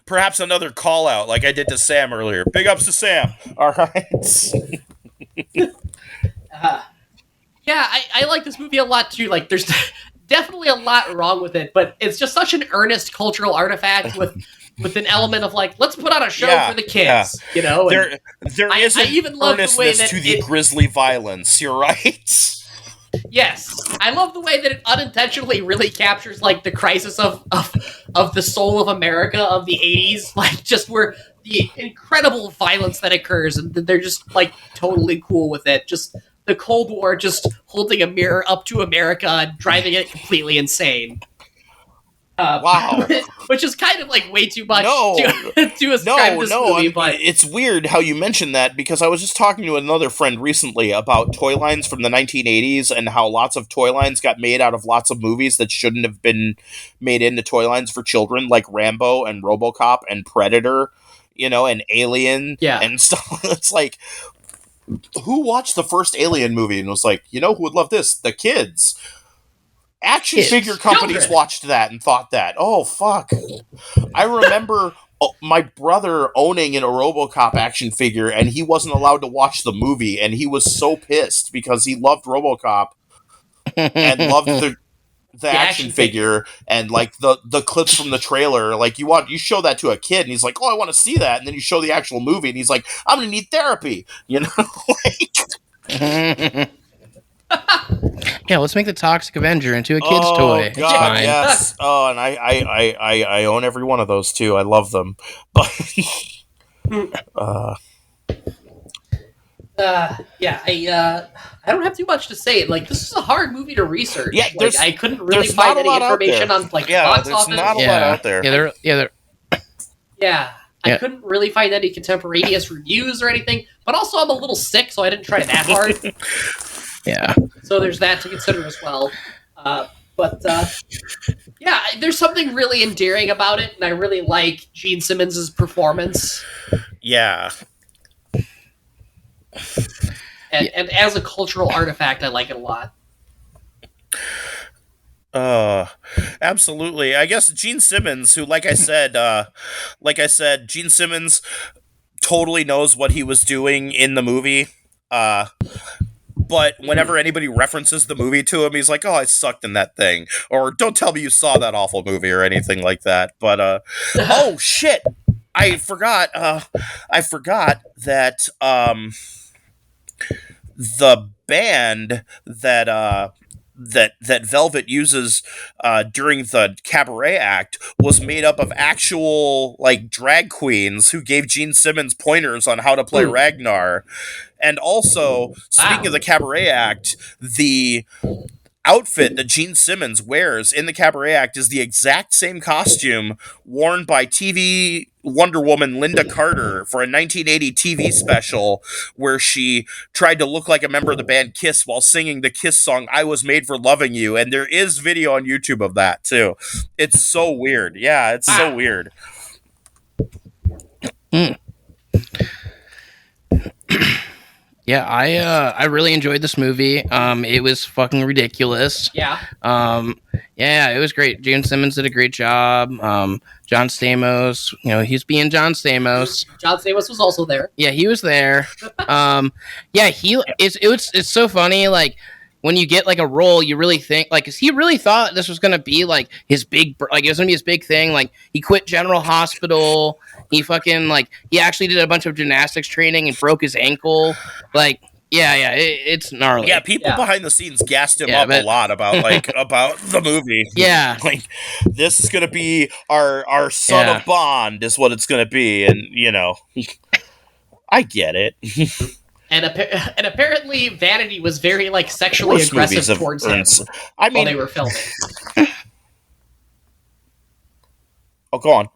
perhaps another call out like I did to Sam earlier. Big ups to Sam. All right. I like this movie a lot too. Like, there's definitely a lot wrong with it, but it's just such an earnest cultural artifact with an element of like, let's put on a show for the kids. There is an even love the way that to the grisly violence. You're right. Yes, I love the way that it unintentionally really captures like the crisis of the soul of America of the 80s, like just where the incredible violence that occurs, and they're just like totally cool with it. Just the Cold War, just holding a mirror up to America and driving it completely insane. Wow. Which is kind of like way too much to ascribe this movie. But it's weird how you mention that, because I was just talking to another friend recently about toy lines from the 1980s and how lots of toy lines got made out of lots of movies that shouldn't have been made into toy lines for children, like Rambo and RoboCop and Predator, and Alien and stuff. It's like, who watched the first Alien movie and was like, who would love this? The kids. Action figure companies watched that and thought that, oh, fuck. I remember my brother owning a RoboCop action figure, and he wasn't allowed to watch the movie, and he was so pissed because he loved RoboCop and loved the action figure and like the clips from the trailer. Like, you show that to a kid and he's like, oh, I want to see that, and then you show the actual movie and he's like, I'm gonna need therapy, Yeah, let's make the Toxic Avenger into a kid's toy. God, it's fine. Yes. Oh, and I own every one of those too. I love them. But I don't have too much to say. Like, this is a hard movie to research. Yeah, like, I couldn't really find any information on like box office. There's not a lot out there. I couldn't really find any contemporaneous reviews or anything. But also, I'm a little sick, so I didn't try that hard. Yeah. So there's that to consider as well. There's something really endearing about it, and I really like Gene Simmons' performance. Yeah. And as a cultural artifact, I like it a lot. Absolutely. I guess Gene Simmons, who, like I said, Gene Simmons totally knows what he was doing in the movie. But whenever anybody references the movie to him, he's like, oh, I sucked in that thing. Or don't tell me you saw that awful movie or anything like that. But, oh, shit. I forgot. I forgot that the band that Velvet uses during the cabaret act was made up of actual like drag queens who gave Gene Simmons pointers on how to play Ragnar. And also, speaking of the cabaret act, the outfit that Gene Simmons wears in the cabaret act is the exact same costume worn by TV Wonder Woman Linda Carter for a 1980 TV special where she tried to look like a member of the band Kiss while singing the Kiss song I Was Made for Loving You, and there is video on YouTube of that too. It's so weird. Yeah, it's so weird. Yeah, I really enjoyed this movie. It was fucking ridiculous. Yeah. Yeah, it was great. Gene Simmons did a great job. John Stamos, he's being John Stamos. John Stamos was also there. Yeah, he was there. Yeah, it's so funny. Like when you get like a role, you really think like, 'cause he really thought this was gonna be like his big, like it was gonna be his big thing. Like he quit General Hospital. He fucking he actually did a bunch of gymnastics training and broke his ankle. Like, yeah, it's gnarly. Yeah, people behind the scenes gassed him up a lot about about the movie. Yeah, like this is gonna be our son of Bond is what it's gonna be, and I get it. And apparently, Vanity was very like sexually aggressive towards him while they were filming. Oh, go on.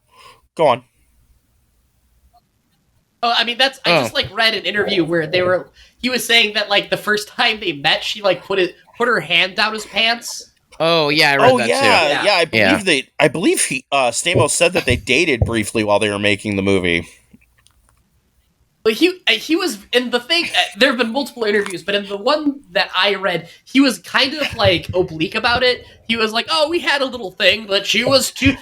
Oh, I mean I just like read an interview where he was saying that like the first time they met, she like put her hand down his pants. Oh yeah, I read that too. Yeah, I believe Stamos said that they dated briefly while they were making the movie. But he was in the thing. There have been multiple interviews, but in the one that I read, he was kind of like oblique about it. He was like, "Oh, we had a little thing, but she was too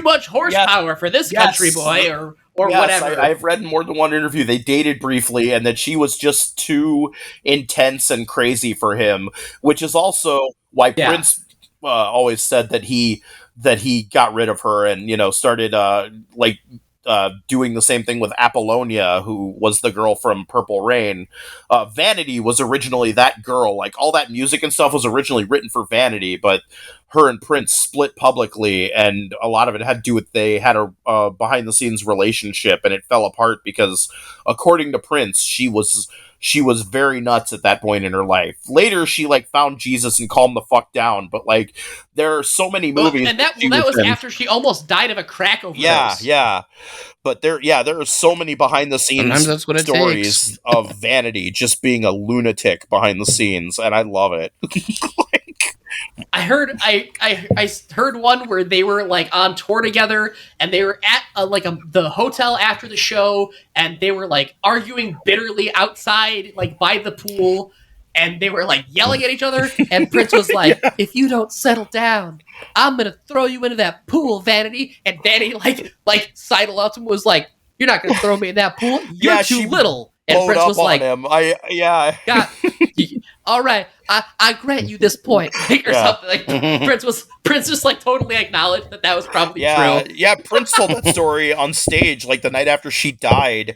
much horsepower for this country boy, or whatever." I've read in more than one interview they dated briefly, and that she was just too intense and crazy for him, which is also why Prince always said that he got rid of her and started doing the same thing with Apollonia, who was the girl from Purple Rain. Vanity was originally that girl. Like, all that music and stuff was originally written for Vanity, but her and Prince split publicly, and a lot of it had to do with they had a behind-the-scenes relationship, and it fell apart because, according to Prince, she was very nuts at that point in her life. Later, she found Jesus and calmed the fuck down. But there are so many movies, and that was after she almost died of a crack overdose. Yeah. But there are so many behind the scenes stories of Vanity just being a lunatic behind the scenes, and I love it. I heard one where they were on tour together, and they were at the hotel after the show, and they were arguing bitterly outside by the pool, and they were yelling at each other, and Prince was like, "If you don't settle down, I'm gonna throw you into that pool, Vanity." And Vanity sidled up to him, was like, "You're not gonna throw me in that pool. You're too little." And Prince was like, him. God, all right, I grant you this point, or something. Prince just totally acknowledged that was probably true. Yeah, Prince told that story on stage the night after she died.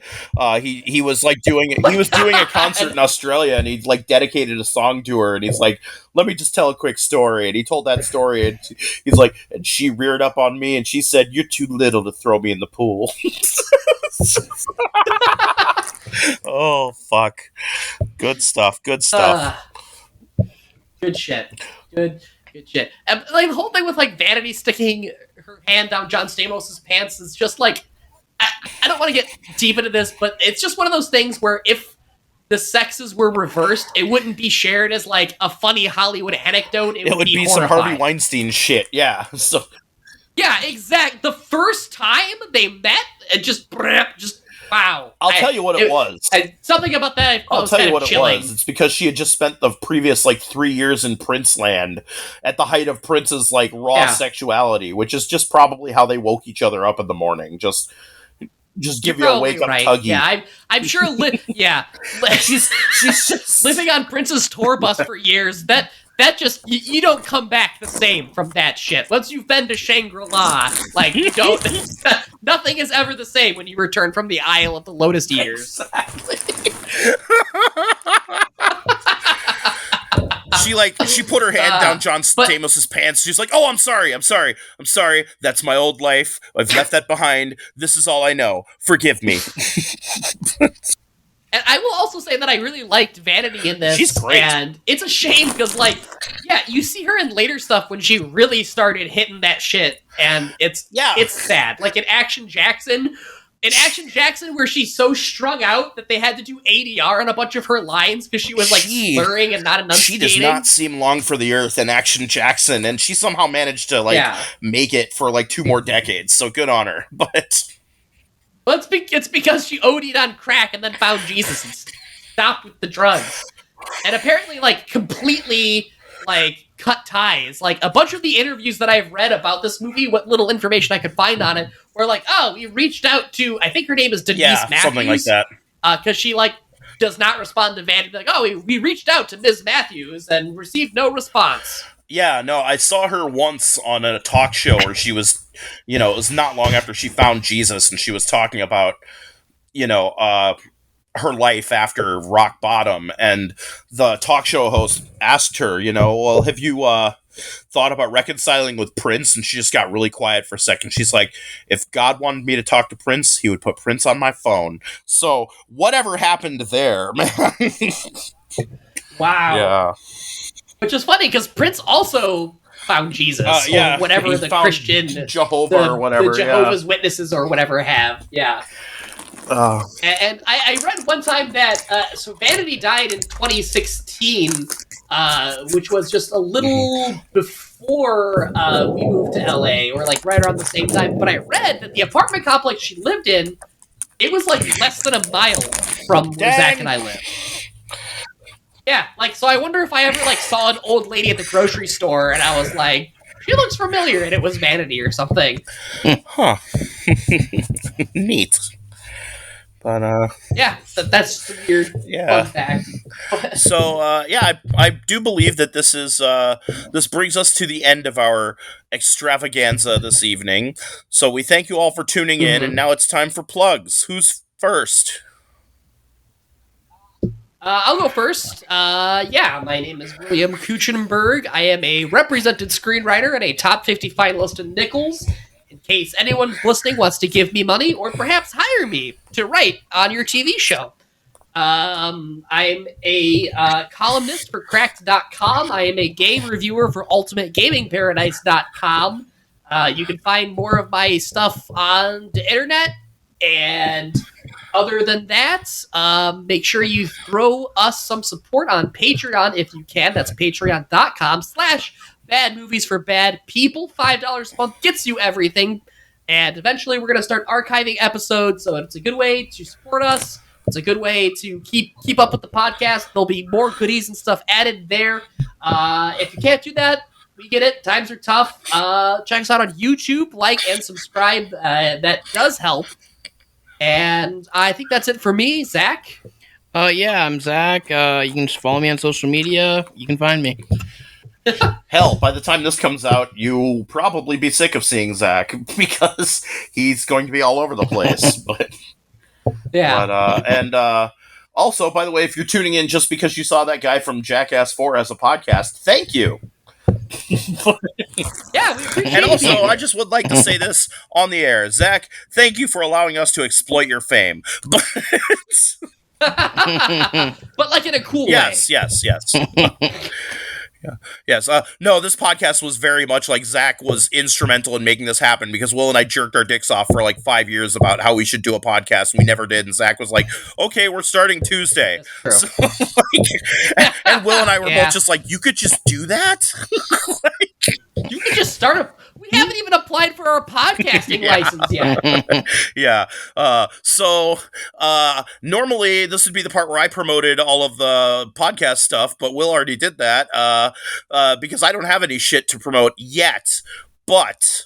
He was doing a concert in Australia, and he dedicated a song to her, and he's like, "Let me just tell a quick story." And he told that story, and he's like, "And she reared up on me, and she said, 'You're too little to throw me in the pool.'" Oh, fuck. Good stuff. Good shit. Good shit. And the whole thing with Vanity sticking her hand down John Stamos' pants is just I don't want to get deep into this, but it's just one of those things where if the sexes were reversed, it wouldn't be shared as a funny Hollywood anecdote. It would be some Harvey Weinstein shit. Yeah. So. Yeah, exact. The first time they met, it just wow. I'll tell you what it was. Something about that I'll tell you what chilling. it was. It's because she had just spent the previous 3 years in Prince land at the height of Prince's raw sexuality, which is just probably how they woke each other up in the morning. Just give you a wake up tuggy. Yeah, I'm sure. She's just living on Prince's tour bus for years. that just you don't come back the same from that shit. Once you've been to Shangri-La, like you don't. Nothing is ever the same when you return from the Isle of the Lotus Eaters. Exactly. She put her hand down John Stamos' pants. She's like, "Oh, I'm sorry. That's my old life. I've left that behind. This is all I know. Forgive me." And I will also say that I really liked Vanity in this. She's great. And it's a shame because, like, yeah, you see her in later stuff when she really started hitting that shit, and it's sad. Like in Action Jackson, where she's so strung out that they had to do ADR on a bunch of her lines because she was like slurring and not enunciating. She does not seem long for the earth in Action Jackson, and she somehow managed to make it for like 2 more decades. So good on her. Well, it's because she OD'd on crack and then found Jesus and stopped with the drugs. And apparently, like, completely, like, cut ties. Like, a bunch of the interviews that I've read about this movie, what little information I could find on it, were like, oh, we reached out to, I think her name is Denise Matthews. Something like that. Because she, like, does not respond to Vanity. Like, oh, we reached out to Ms. Matthews and received no response. Yeah, no, I saw her once on a talk show where she was, it was not long after she found Jesus, and she was talking about, her life after rock bottom, and the talk show host asked her, well, have you thought about reconciling with Prince? And she just got really quiet for a second. She's like, if God wanted me to talk to Prince, he would put Prince on my phone. So whatever happened there, man. Wow. Yeah. Which is funny because Prince also found Jesus, or whatever the Christian Jehovah or whatever, the Jehovah's Witnesses or whatever have, And I read one time that so Vanity died in 2016, which was just a little before we moved to LA, or like right around the same time. But I read that the apartment complex she lived in, it was like less than a mile from where Zach and I live. Yeah, like, so I wonder if I ever, like, saw an old lady at the grocery store and I was like, she looks familiar, and it was Vanity or something. Huh. Neat. But, yeah, that's the weird fun fact. So, I do believe that this brings us to the end of our extravaganza this evening. So we thank you all for tuning in, and now it's time for plugs. Who's first? I'll go first. My name is William Kuchenberg. I am a represented screenwriter and a top 50 finalist in Nichols. In case anyone listening wants to give me money or perhaps hire me to write on your TV show. I'm a columnist for Cracked.com. I am a game reviewer for UltimateGamingParadise.com. You can find more of my stuff on the internet, and other than that, make sure you throw us some support on Patreon if you can. That's patreon.com/badmoviesforbadpeople. $5 a month gets you everything. And eventually we're going to start archiving episodes, so it's a good way to support us. It's a good way to keep up with the podcast. There'll be more goodies and stuff added there. If you can't do that, we get it. Times are tough. Check us out on YouTube. Like and subscribe. That does help. And I think that's it for me. Zach? I'm Zach. You can just follow me on social media. You can find me. Hell, by the time this comes out, you'll probably be sick of seeing Zach, because he's going to be all over the place. Also, by the way, if you're tuning in just because you saw that guy from Jackass 4 as a podcast, thank you. Yeah, we appreciate And also, you. I just would like to say this on the air. Zach, thank you for allowing us to exploit your fame. But like in a cool way. Yes. Yes. No, this podcast was very much like Zach was instrumental in making this happen, because Will and I jerked our dicks off for like 5 years about how we should do a podcast, and we never did. And Zach was like, "Okay, we're starting Tuesday." So, and Will and I were both just like, "You could just do that." You can just start a... We haven't even applied for our podcasting license yet. Yeah. Normally this would be the part where I promoted all of the podcast stuff, but Will already did that because I don't have any shit to promote yet. But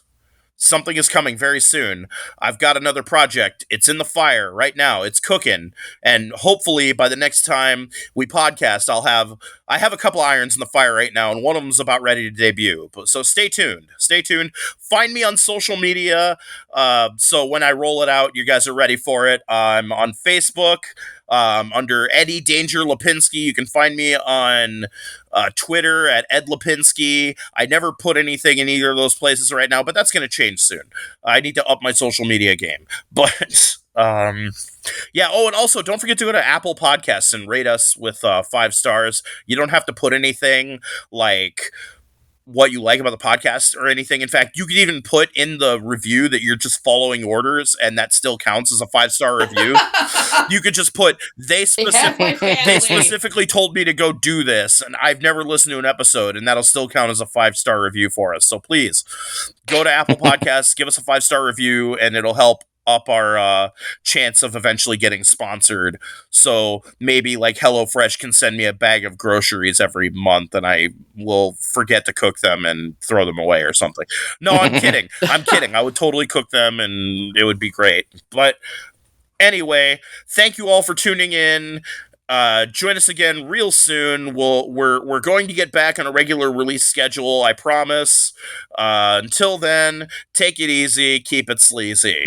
something is coming very soon. I've got another project. It's in the fire right now. It's cooking. And hopefully by the next time we podcast, I have a couple irons in the fire right now, and one of them's about ready to debut. So stay tuned. Stay tuned. Find me on social media. So when I roll it out, you guys are ready for it. I'm on Facebook. Under Eddy Danger Lipinski. You can find me on Twitter at Ed Lipinski. I never put anything in either of those places right now, but that's going to change soon. I need to up my social media game. But yeah. Oh, and also don't forget to go to Apple Podcasts and rate us with 5 stars. You don't have to put anything like what you like about the podcast or anything. In fact, you can even put in the review that you're just following orders, and that still counts as a 5-star review. You could just put they specifically told me to go do this, and I've never listened to an episode, and that'll still count as a 5-star review for us. So please go to Apple Podcasts, give us a 5-star review, and it'll help up our chance of eventually getting sponsored. So maybe like HelloFresh can send me a bag of groceries every month, and I will forget to cook them and throw them away or something. No, I'm kidding. I'm kidding. I would totally cook them, and it would be great. But anyway, thank you all for tuning in. Join us again real soon. We're going to get back on a regular release schedule, I promise. Until then, take it easy, keep it sleazy.